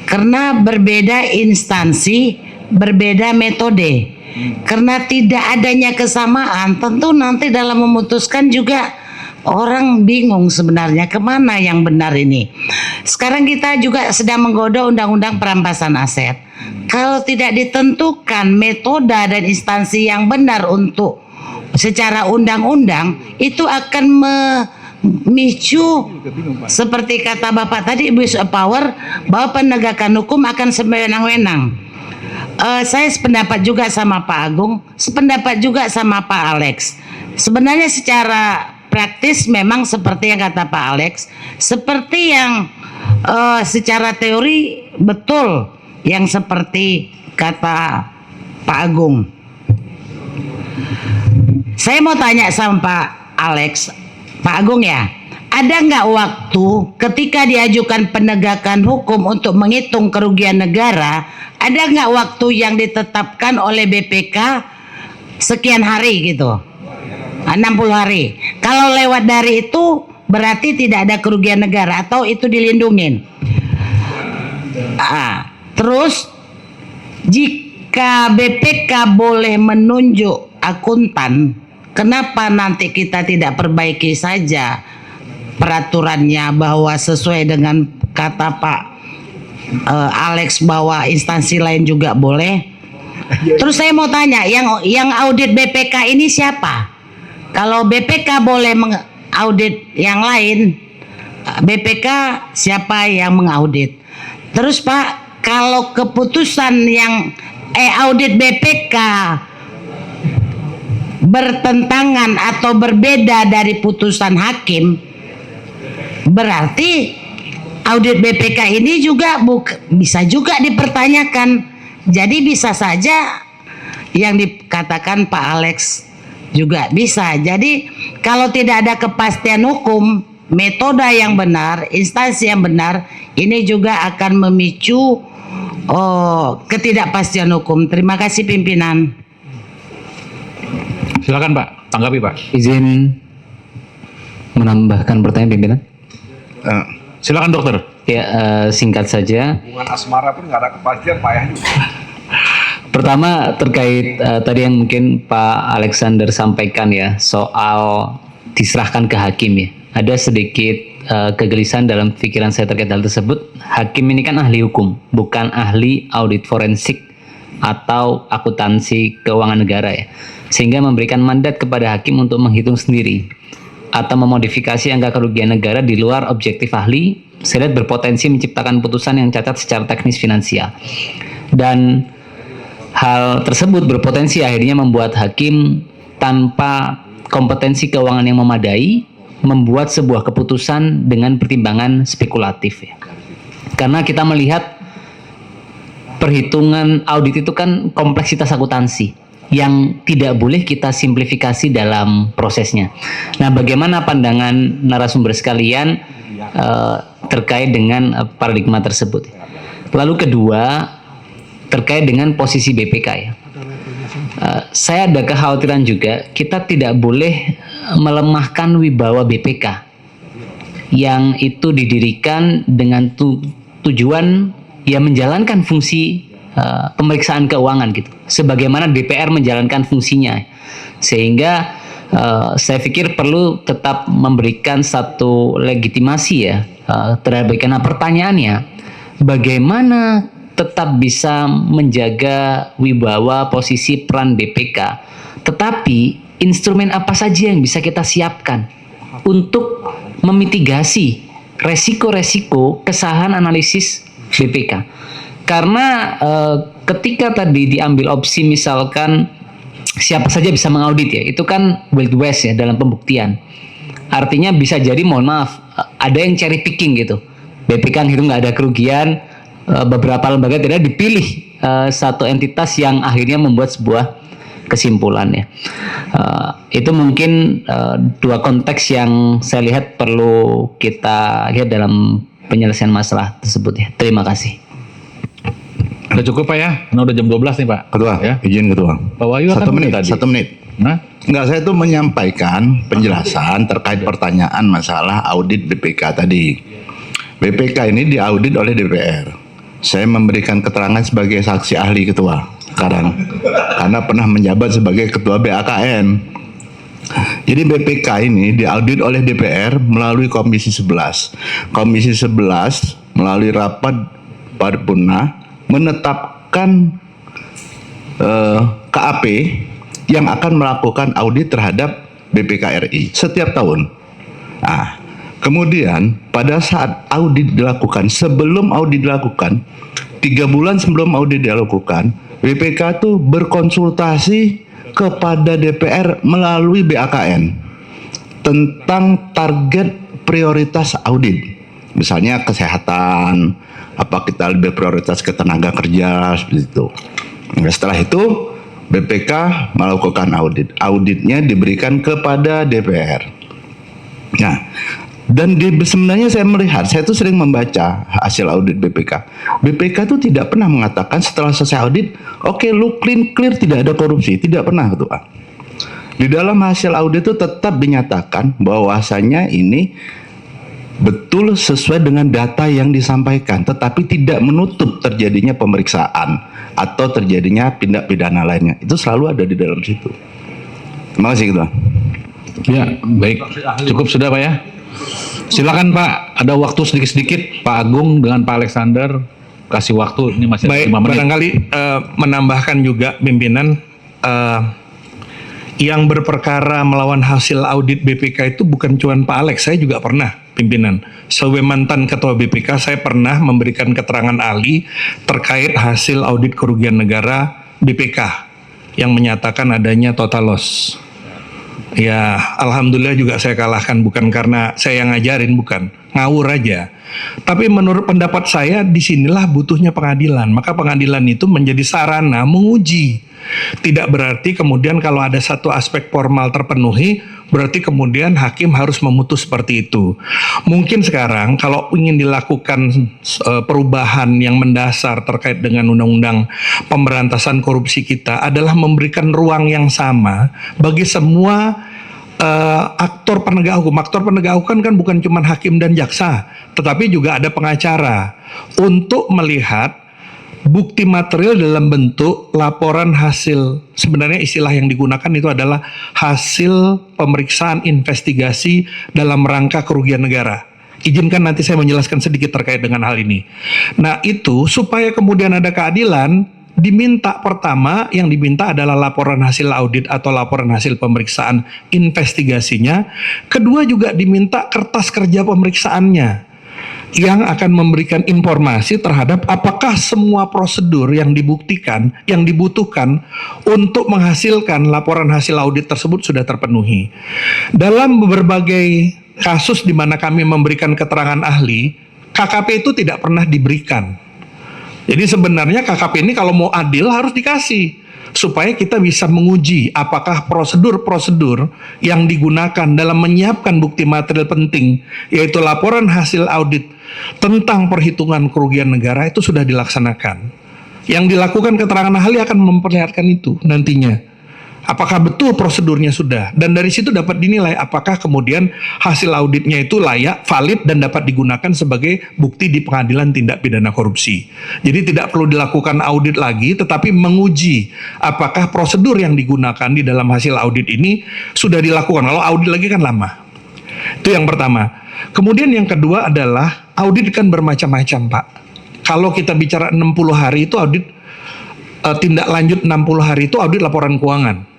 Karena berbeda instansi, berbeda metode. Karena tidak adanya kesamaan, tentu nanti dalam memutuskan juga orang bingung sebenarnya kemana yang benar ini. Sekarang kita juga sedang menggodok undang-undang perampasan aset. Kalau tidak ditentukan metode dan instansi yang benar untuk secara undang-undang, itu akan memicu seperti kata Bapak tadi, abuse of power, bahwa penegakan hukum akan sewenang-wenang. Saya sependapat juga sama Pak Agung, sependapat juga sama Pak Alex. Sebenarnya secara praktis memang seperti yang kata Pak Alex, seperti yang secara teori betul yang seperti kata Pak Agung. Saya mau tanya sama Pak Alex, Pak Agung ya, ada nggak waktu ketika diajukan penegakan hukum untuk menghitung kerugian negara, ada nggak waktu yang ditetapkan oleh BPK sekian hari gitu? 60 hari. Kalau lewat dari itu berarti tidak ada kerugian negara atau itu dilindungin. Terus jika BPK boleh menunjuk akuntan, kenapa nanti kita tidak perbaiki saja peraturannya bahwa sesuai dengan kata Pak Alex bahwa instansi lain juga boleh. Terus saya mau tanya, yang audit BPK ini siapa? Kalau BPK boleh mengaudit yang lain, BPK siapa yang mengaudit? Terus Pak, kalau keputusan yang audit BPK bertentangan atau berbeda dari putusan hakim, berarti audit BPK ini juga bisa juga dipertanyakan. Jadi bisa saja yang dikatakan Pak Alex juga bisa. Jadi kalau tidak ada kepastian hukum, metode yang benar, instansi yang benar, ini juga akan memicu ketidakpastian hukum. Terima kasih pimpinan. Silakan Pak, tanggapi Pak. Izin menambahkan pertanyaan pimpinan. Silakan dokter. Ya, singkat saja. Hubungan asmara pun nggak ada kepastian Pak ya. Pertama terkait tadi yang mungkin Pak Alexander sampaikan ya soal diserahkan ke hakim ya. Ada sedikit kegelisahan dalam pikiran saya terkait hal tersebut. Hakim ini kan ahli hukum, bukan ahli audit forensik atau akuntansi keuangan negara ya. Sehingga memberikan mandat kepada hakim untuk menghitung sendiri atau memodifikasi angka kerugian negara di luar objektif ahli, saya lihat berpotensi menciptakan putusan yang cacat secara teknis finansial. Dan hal tersebut berpotensi akhirnya membuat hakim tanpa kompetensi keuangan yang memadai membuat sebuah keputusan dengan pertimbangan spekulatif ya. Karena kita melihat perhitungan audit itu kan kompleksitas akuntansi yang tidak boleh kita simplifikasi dalam prosesnya. Nah, bagaimana pandangan narasumber sekalian terkait dengan paradigma tersebut? Lalu kedua, terkait dengan posisi BPK ya. Saya ada kekhawatiran juga, kita tidak boleh melemahkan wibawa BPK yang itu didirikan dengan tujuan ya menjalankan fungsi pemeriksaan keuangan gitu, sebagaimana DPR menjalankan fungsinya, sehingga saya pikir perlu tetap memberikan satu legitimasi ya terhadap BPK. Nah, pertanyaannya, bagaimana tetap bisa menjaga wibawa posisi peran BPK, tetapi instrumen apa saja yang bisa kita siapkan untuk memitigasi resiko-resiko kesalahan analisis BPK? Karena ketika tadi diambil opsi misalkan siapa saja bisa mengaudit ya, itu kan Wild West ya dalam pembuktian. Artinya bisa jadi, mohon maaf, ada yang cherry picking gitu. BPK ngitung nggak ada kerugian, beberapa lembaga tidak dipilih satu entitas yang akhirnya membuat sebuah kesimpulan ya. Itu mungkin dua konteks yang saya lihat perlu kita lihat dalam penyelesaian masalah tersebut ya. Terima kasih. Udah cukup Pak ya? Nah, udah jam 12 nih Pak. Ketua, ya? izin Ketua. Pak Wahyu Satu akan menit, tadi. 1 menit. Nah? Enggak, saya tuh menyampaikan penjelasan terkait pertanyaan masalah audit BPK tadi. BPK ini diaudit oleh DPR. Saya memberikan keterangan sebagai saksi ahli Ketua sekarang, karena pernah menjabat sebagai Ketua BAKN. Jadi BPK ini diaudit oleh DPR melalui Komisi 11. Komisi 11 melalui rapat paripurna menetapkan KAP yang akan melakukan audit terhadap BPK RI setiap tahun. Nah, kemudian pada saat audit dilakukan, sebelum audit dilakukan, 3 bulan sebelum audit dilakukan, BPK tuh berkonsultasi kepada DPR melalui BAKN tentang target prioritas audit. Misalnya kesehatan, apa kita lebih prioritas ke tenaga kerja, seperti itu. Nah, setelah itu BPK melakukan audit. Auditnya diberikan kepada DPR. Nah, dan sebenarnya saya tuh sering membaca hasil audit BPK. BPK tuh tidak pernah mengatakan setelah selesai audit, oke, lu clear, tidak ada korupsi. Tidak pernah tuh, Pak. Di dalam hasil audit itu tetap dinyatakan bahwasanya ini betul sesuai dengan data yang disampaikan, tetapi tidak menutup terjadinya pemeriksaan atau terjadinya tindak pidana lainnya. Itu selalu ada di dalam situ. Terima kasih, gitu. Ya, baik. Cukup sudah, Pak ya. Silakan Pak, ada waktu sedikit-sedikit Pak Agung dengan Pak Alexander, kasih waktu, ini masih Baik, 5 menit. barangkali menambahkan juga pimpinan, yang berperkara melawan hasil audit BPK itu bukan cuma Pak Alex, saya juga pernah pimpinan. Sebagai mantan ketua BPK, saya pernah memberikan keterangan ahli terkait hasil audit kerugian negara BPK yang menyatakan adanya total loss. Ya, alhamdulillah juga saya kalahkan, bukan karena saya yang ngajarin, bukan, ngawur aja. Tapi menurut pendapat saya, disinilah butuhnya pengadilan. Maka pengadilan itu menjadi sarana menguji. Tidak berarti kemudian kalau ada satu aspek formal terpenuhi, berarti kemudian hakim harus memutus seperti itu. Mungkin sekarang kalau ingin dilakukan perubahan yang mendasar terkait dengan undang-undang pemberantasan korupsi kita adalah memberikan ruang yang sama bagi semua aktor penegak hukum. Aktor penegak hukum kan bukan cuma hakim dan jaksa, tetapi juga ada pengacara untuk melihat bukti material dalam bentuk laporan hasil. Sebenarnya istilah yang digunakan itu adalah hasil pemeriksaan investigasi dalam rangka kerugian negara. Izinkan nanti saya menjelaskan sedikit terkait dengan hal ini. Nah, itu supaya kemudian ada keadilan, diminta pertama, yang diminta adalah laporan hasil audit atau laporan hasil pemeriksaan investigasinya. Kedua juga diminta kertas kerja pemeriksaannya yang akan memberikan informasi terhadap apakah semua prosedur yang dibuktikan, yang dibutuhkan untuk menghasilkan laporan hasil audit tersebut sudah terpenuhi. Dalam berbagai kasus di mana kami memberikan keterangan ahli, KKP itu tidak pernah diberikan. Jadi sebenarnya KKP ini kalau mau adil harus dikasih, supaya kita bisa menguji apakah prosedur-prosedur yang digunakan dalam menyiapkan bukti material penting, yaitu laporan hasil audit tentang perhitungan kerugian negara, itu sudah dilaksanakan. Yang dilakukan keterangan ahli akan memperlihatkan itu nantinya. Apakah betul prosedurnya sudah, dan dari situ dapat dinilai apakah kemudian hasil auditnya itu layak, valid, dan dapat digunakan sebagai bukti di pengadilan tindak pidana korupsi. Jadi tidak perlu dilakukan audit lagi, tetapi menguji apakah prosedur yang digunakan di dalam hasil audit ini sudah dilakukan. Kalau audit lagi kan lama. Itu yang pertama. Kemudian yang kedua adalah audit kan bermacam-macam, Pak. Kalau kita bicara 60 hari itu audit, tindak lanjut 60 hari itu audit laporan keuangan.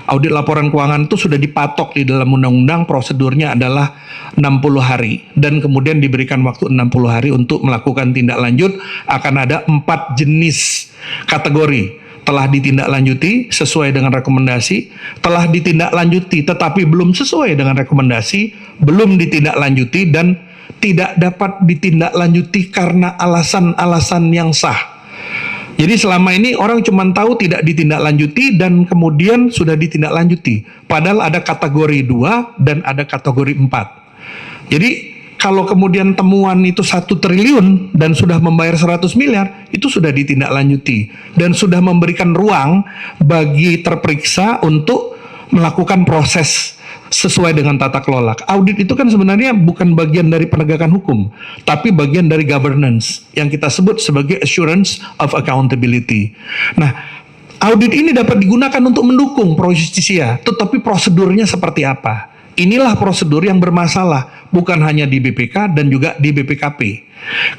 Audit laporan keuangan itu sudah dipatok di dalam undang-undang, prosedurnya adalah 60 hari. Dan kemudian diberikan waktu 60 hari untuk melakukan tindak lanjut. Akan ada 4 jenis kategori. Telah ditindaklanjuti sesuai dengan rekomendasi, telah ditindaklanjuti tetapi belum sesuai dengan rekomendasi, belum ditindaklanjuti, dan tidak dapat ditindaklanjuti karena alasan-alasan yang sah. Jadi selama ini orang cuma tahu tidak ditindaklanjuti dan kemudian sudah ditindaklanjuti. Padahal ada kategori 2 dan ada kategori 4. Jadi kalau kemudian temuan itu 1 triliun dan sudah membayar 100 miliar, itu sudah ditindaklanjuti. Dan sudah memberikan ruang bagi terperiksa untuk melakukan proses sesuai dengan tata kelola. Audit itu kan sebenarnya bukan bagian dari penegakan hukum, tapi bagian dari governance yang kita sebut sebagai assurance of accountability. Nah, audit ini dapat digunakan untuk mendukung pro justisia, tetapi prosedurnya seperti apa? Inilah prosedur yang bermasalah, bukan hanya di BPK dan juga di BPKP.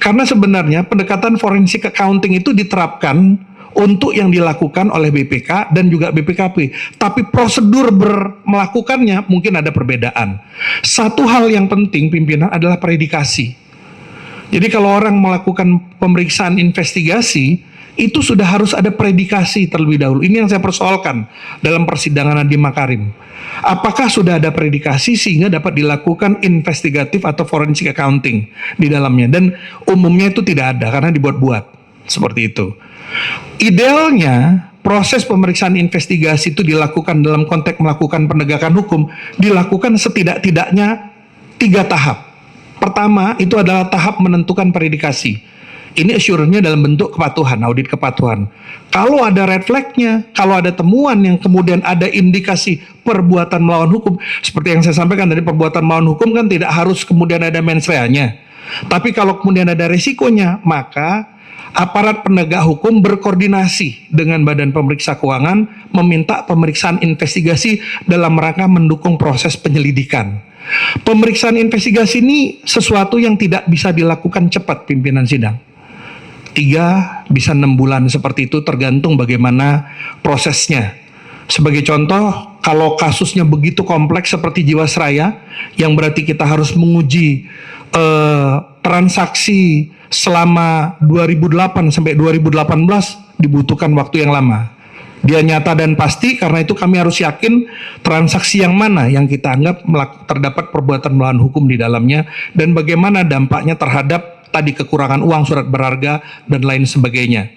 Karena sebenarnya pendekatan forensic accounting itu diterapkan untuk yang dilakukan oleh BPK dan juga BPKP. Tapi prosedur melakukannya mungkin ada perbedaan. Satu hal yang penting pimpinan adalah predikasi. Jadi kalau orang melakukan pemeriksaan investigasi, itu sudah harus ada predikasi terlebih dahulu. Ini yang saya persoalkan dalam persidangan Nadiem Makarim. Apakah sudah ada predikasi sehingga dapat dilakukan investigatif atau forensic accounting di dalamnya? Dan umumnya itu tidak ada karena dibuat-buat. Seperti itu. Idealnya proses pemeriksaan investigasi itu dilakukan dalam konteks melakukan penegakan hukum, dilakukan setidak-tidaknya 3 tahap. Pertama, itu adalah tahap menentukan preindikasi. Ini assurance-nya dalam bentuk kepatuhan, audit kepatuhan. Kalau ada red flag-nya, kalau ada temuan yang kemudian ada indikasi perbuatan melawan hukum, seperti yang saya sampaikan tadi, perbuatan melawan hukum kan tidak harus kemudian ada mens rea-nya. Tapi kalau kemudian ada resikonya, maka aparat penegak hukum berkoordinasi dengan Badan Pemeriksa Keuangan meminta pemeriksaan investigasi dalam rangka mendukung proses penyelidikan. Pemeriksaan investigasi ini sesuatu yang tidak bisa dilakukan cepat, pimpinan sidang. 3 bisa 6 bulan seperti itu, tergantung bagaimana prosesnya. Sebagai contoh, kalau kasusnya begitu kompleks seperti Jiwasraya, yang berarti kita harus menguji transaksi selama 2008 sampai 2018, dibutuhkan waktu yang lama. Dia nyata dan pasti, karena itu kami harus yakin transaksi yang mana yang kita anggap terdapat perbuatan melawan hukum di dalamnya, dan bagaimana dampaknya terhadap tadi kekurangan uang, surat berharga, dan lain sebagainya.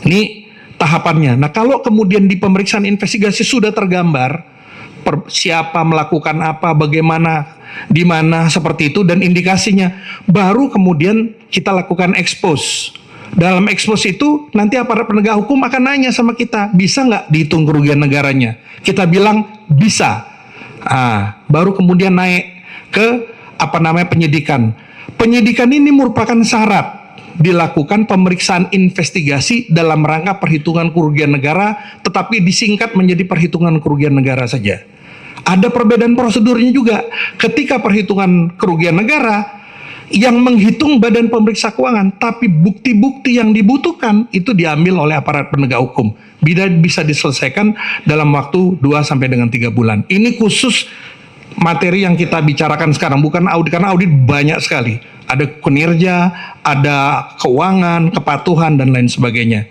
Ini tahapannya. Nah, kalau kemudian di pemeriksaan investigasi sudah tergambar siapa melakukan apa, bagaimana, di mana, seperti itu, dan indikasinya, baru kemudian kita lakukan expose. Dalam expose itu nanti aparat penegak hukum akan nanya sama kita, bisa nggak dihitung kerugian negaranya? Kita bilang bisa. Baru kemudian naik ke penyidikan. Penyidikan ini merupakan syarat dilakukan pemeriksaan investigasi dalam rangka perhitungan kerugian negara, tetapi disingkat menjadi perhitungan kerugian negara saja. Ada perbedaan prosedurnya juga. Ketika perhitungan kerugian negara, yang menghitung Badan Pemeriksa Keuangan, tapi bukti-bukti yang dibutuhkan itu diambil oleh aparat penegak hukum. Bisa diselesaikan dalam waktu 2 sampai dengan 3 bulan. Ini khusus materi yang kita bicarakan sekarang, bukan audit, karena audit banyak sekali. Ada kinerja, ada keuangan, kepatuhan, dan lain sebagainya.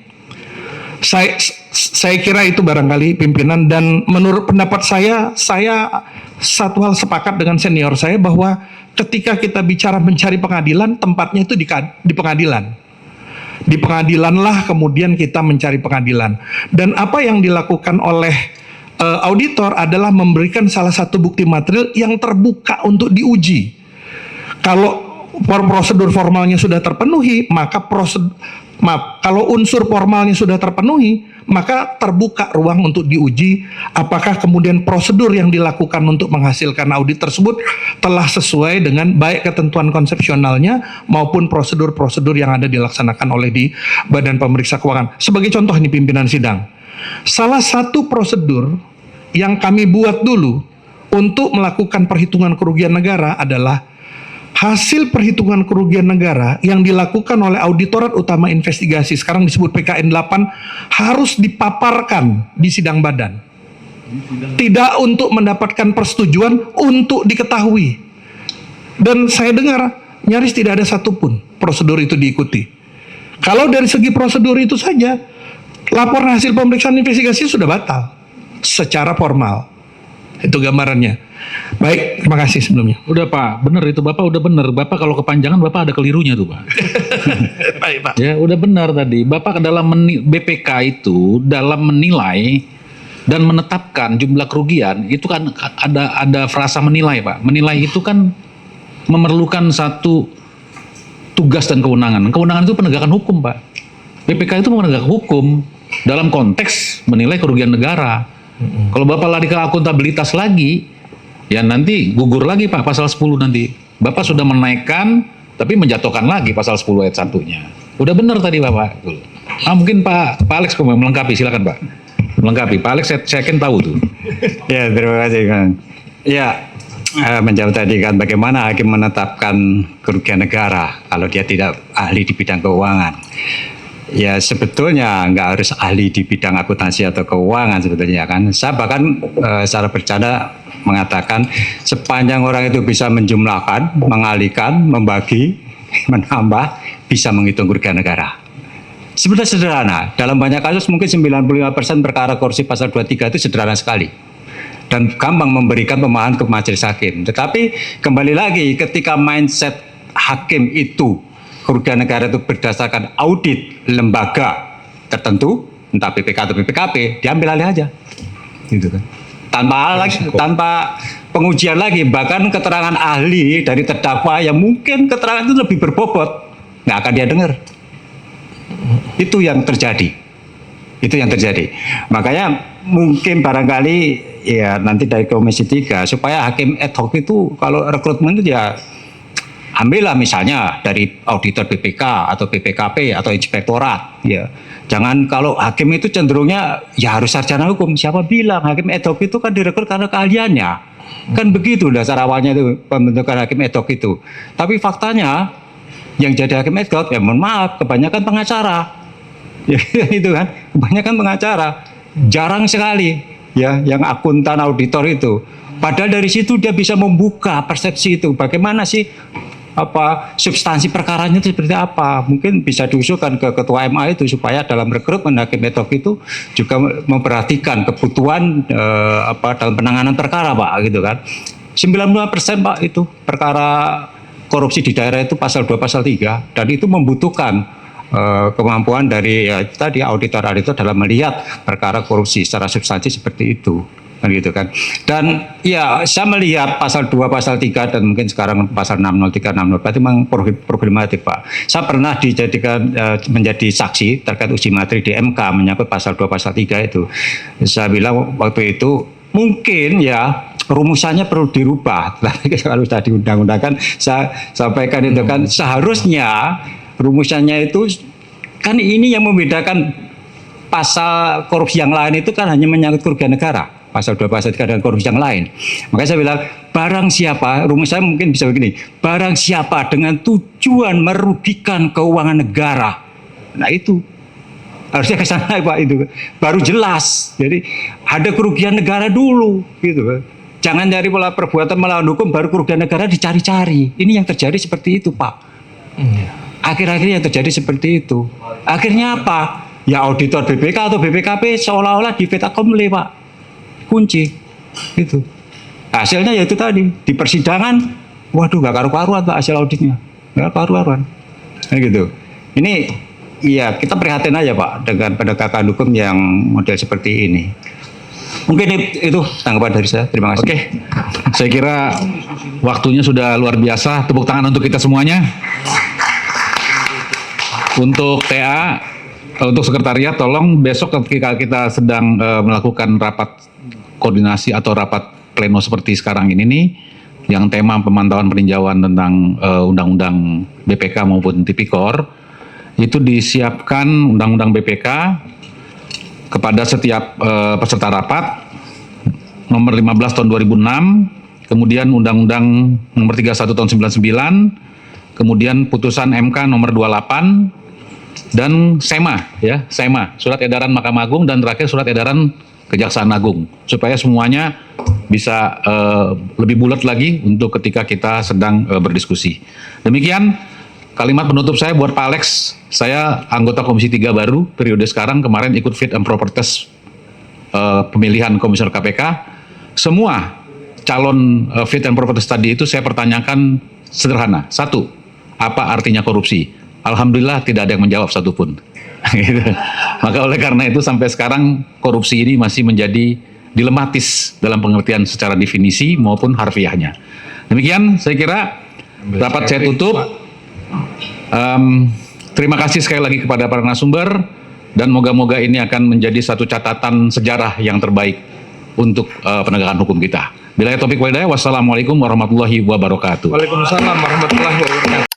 Saya kira itu barangkali pimpinan, dan menurut pendapat saya satu hal sepakat dengan senior saya bahwa ketika kita bicara mencari pengadilan, tempatnya itu di pengadilan. Di pengadilanlah kemudian kita mencari pengadilan. Dan apa yang dilakukan oleh auditor adalah memberikan salah satu bukti material yang terbuka untuk diuji. Kalau prosedur formalnya sudah terpenuhi, maka kalau unsur formalnya sudah terpenuhi, maka terbuka ruang untuk diuji apakah kemudian prosedur yang dilakukan untuk menghasilkan audit tersebut telah sesuai dengan baik ketentuan konsepsionalnya maupun prosedur-prosedur yang ada dilaksanakan oleh di Badan Pemeriksa Keuangan. Sebagai contoh ini pimpinan sidang, salah satu prosedur yang kami buat dulu untuk melakukan perhitungan kerugian negara adalah hasil perhitungan kerugian negara yang dilakukan oleh Auditorat Utama Investigasi, sekarang disebut PKN 8, harus dipaparkan di sidang badan. Tidak untuk mendapatkan persetujuan, untuk diketahui. Dan saya dengar nyaris tidak ada satupun prosedur itu diikuti. Kalau dari segi prosedur itu saja, laporan hasil pemeriksaan investigasi sudah batal secara formal. Itu gambarannya. Baik, terima kasih sebelumnya. Udah Pak, benar itu Bapak udah benar. Bapak kalau kepanjangan Bapak ada kelirunya tuh Pak. Baik Pak. Ya udah benar tadi. Bapak dalam BPK itu dalam menilai dan menetapkan jumlah kerugian itu kan ada frasa menilai Pak. Menilai itu kan memerlukan satu tugas dan kewenangan. Kewenangan itu penegakan hukum Pak. BPK itu menegakkan hukum dalam konteks menilai kerugian negara. Kalau Bapak lari ke akuntabilitas lagi, ya nanti gugur lagi Pak pasal 10 nanti. Bapak sudah menaikkan tapi menjatuhkan lagi pasal 10 ayat 1-nya. Udah benar tadi Bapak. Mungkin Pak Alex mau melengkapi, silakan Pak. Melengkapi. Pak Alex saya yakin tahu tuh. Ya, terima kasih Kang. Ya, menjawab tadi kan bagaimana hakim menetapkan kerugian negara kalau dia tidak ahli di bidang keuangan. Ya sebetulnya nggak harus ahli di bidang akuntansi atau keuangan sebetulnya kan. Saya bahkan secara bercanda mengatakan sepanjang orang itu bisa menjumlahkan, mengalihkan, membagi, menambah, bisa menghitung kerugian negara. Sebenarnya sederhana. Dalam banyak kasus mungkin 95% perkara korupsi pasal 23 itu sederhana sekali. Dan gampang memberikan pemahaman ke majelis hakim. Tetapi kembali lagi ketika mindset hakim itu kerugian negara itu berdasarkan audit lembaga tertentu, entah BPK atau BPKP, diambil alih aja, gitu kan. Tanpa pengujian lagi, bahkan keterangan ahli dari terdakwa yang mungkin keterangan itu lebih berbobot, nggak akan dia dengar. Itu yang terjadi. Makanya mungkin barangkali ya nanti dari Komisi 3 supaya hakim ad hoc itu kalau rekrutmen itu ya ambillah misalnya dari auditor BPK atau BPKP atau inspektorat, ya. Jangan kalau hakim itu cenderungnya ya harus sarjana hukum. Siapa bilang hakim ad hoc itu kan direkrut karena keahliannya? Kan begitu dasar awalnya itu pembentukan hakim ad hoc itu. Tapi faktanya yang jadi hakim ad hoc ya mohon maaf kebanyakan pengacara. Ya itu kan, kebanyakan pengacara. Jarang sekali ya yang akuntan auditor itu. Padahal dari situ dia bisa membuka persepsi itu. Bagaimana sih substansi perkaranya itu seperti apa, mungkin bisa diusulkan ke ketua MA itu supaya dalam rekrutmen hakim ad hoc itu juga memperhatikan kebutuhan dalam penanganan perkara Pak, gitu kan. 95% Pak itu perkara korupsi di daerah itu pasal 2 pasal 3 dan itu membutuhkan kemampuan dari tadi auditor dalam melihat perkara korupsi secara substansi seperti itu. Kan gitu kan. Dan ya saya melihat pasal 2, pasal 3 dan mungkin sekarang pasal 603, 604 itu memang problematik Pak. Saya pernah dijadikan menjadi saksi terkait uji materi di MK menyangkut pasal 2, pasal 3 itu. Saya bilang waktu itu mungkin ya rumusannya perlu dirubah. Tapi kalau sudah diundang-undangkan saya sampaikan itu kan seharusnya rumusannya itu kan ini yang membedakan pasal korupsi yang lain itu kan hanya menyangkut kerugian negara. Pasal 2, pasal 3 dan korupsi yang lain. Makanya saya bilang, barang siapa, rumus saya mungkin bisa begini, barang siapa dengan tujuan merugikan keuangan negara, nah itu harusnya ke sana Pak, itu baru jelas. Jadi ada kerugian negara dulu, gitu. Jangan dari pola perbuatan melawan hukum baru kerugian negara dicari-cari. Ini yang terjadi seperti itu Pak. Akhir-akhir yang terjadi seperti itu. Akhirnya apa? Ya auditor BPK atau BPKP seolah-olah di fait accompli Pak. Kunci itu hasilnya yaitu tadi di persidangan, waduh gak karu-karuan Pak hasil auditnya, gak karu-karuan gitu. Ini iya kita prihatin aja Pak dengan penegakan hukum yang model seperti ini. Mungkin itu tanggapan dari saya. Terima kasih. Oke, saya kira waktunya sudah luar biasa. Tepuk tangan untuk kita semuanya. Untuk TA, untuk sekretariat, tolong besok ketika kita sedang melakukan rapat koordinasi atau rapat pleno seperti sekarang ini nih, yang tema pemantauan peninjauan tentang undang-undang BPK maupun Tipikor, itu disiapkan undang-undang BPK kepada setiap peserta rapat nomor 15 tahun 2006, kemudian undang-undang nomor 31 tahun 99, kemudian putusan MK nomor 28 dan SEMA, surat edaran Mahkamah Agung, dan terakhir surat edaran Kejaksaan Agung, supaya semuanya bisa lebih bulat lagi untuk ketika kita sedang berdiskusi. Demikian kalimat penutup saya buat Pak Alex. Saya anggota Komisi 3 baru periode sekarang, kemarin ikut fit and proper test pemilihan komisioner KPK. Semua calon fit and proper test tadi itu saya pertanyakan sederhana. 1, apa artinya korupsi? Alhamdulillah tidak ada yang menjawab satupun. Maka oleh karena itu sampai sekarang korupsi ini masih menjadi dilematis dalam pengertian secara definisi maupun harfiahnya. Demikian saya kira rapat saya tutup. Terima kasih sekali lagi kepada para narasumber dan moga-moga ini akan menjadi satu catatan sejarah yang terbaik untuk penegakan hukum kita. Billahi taufiq wal hidayah. Wassalamualaikum warahmatullahi wabarakatuh. Waalaikumsalam warahmatullahi wabarakatuh.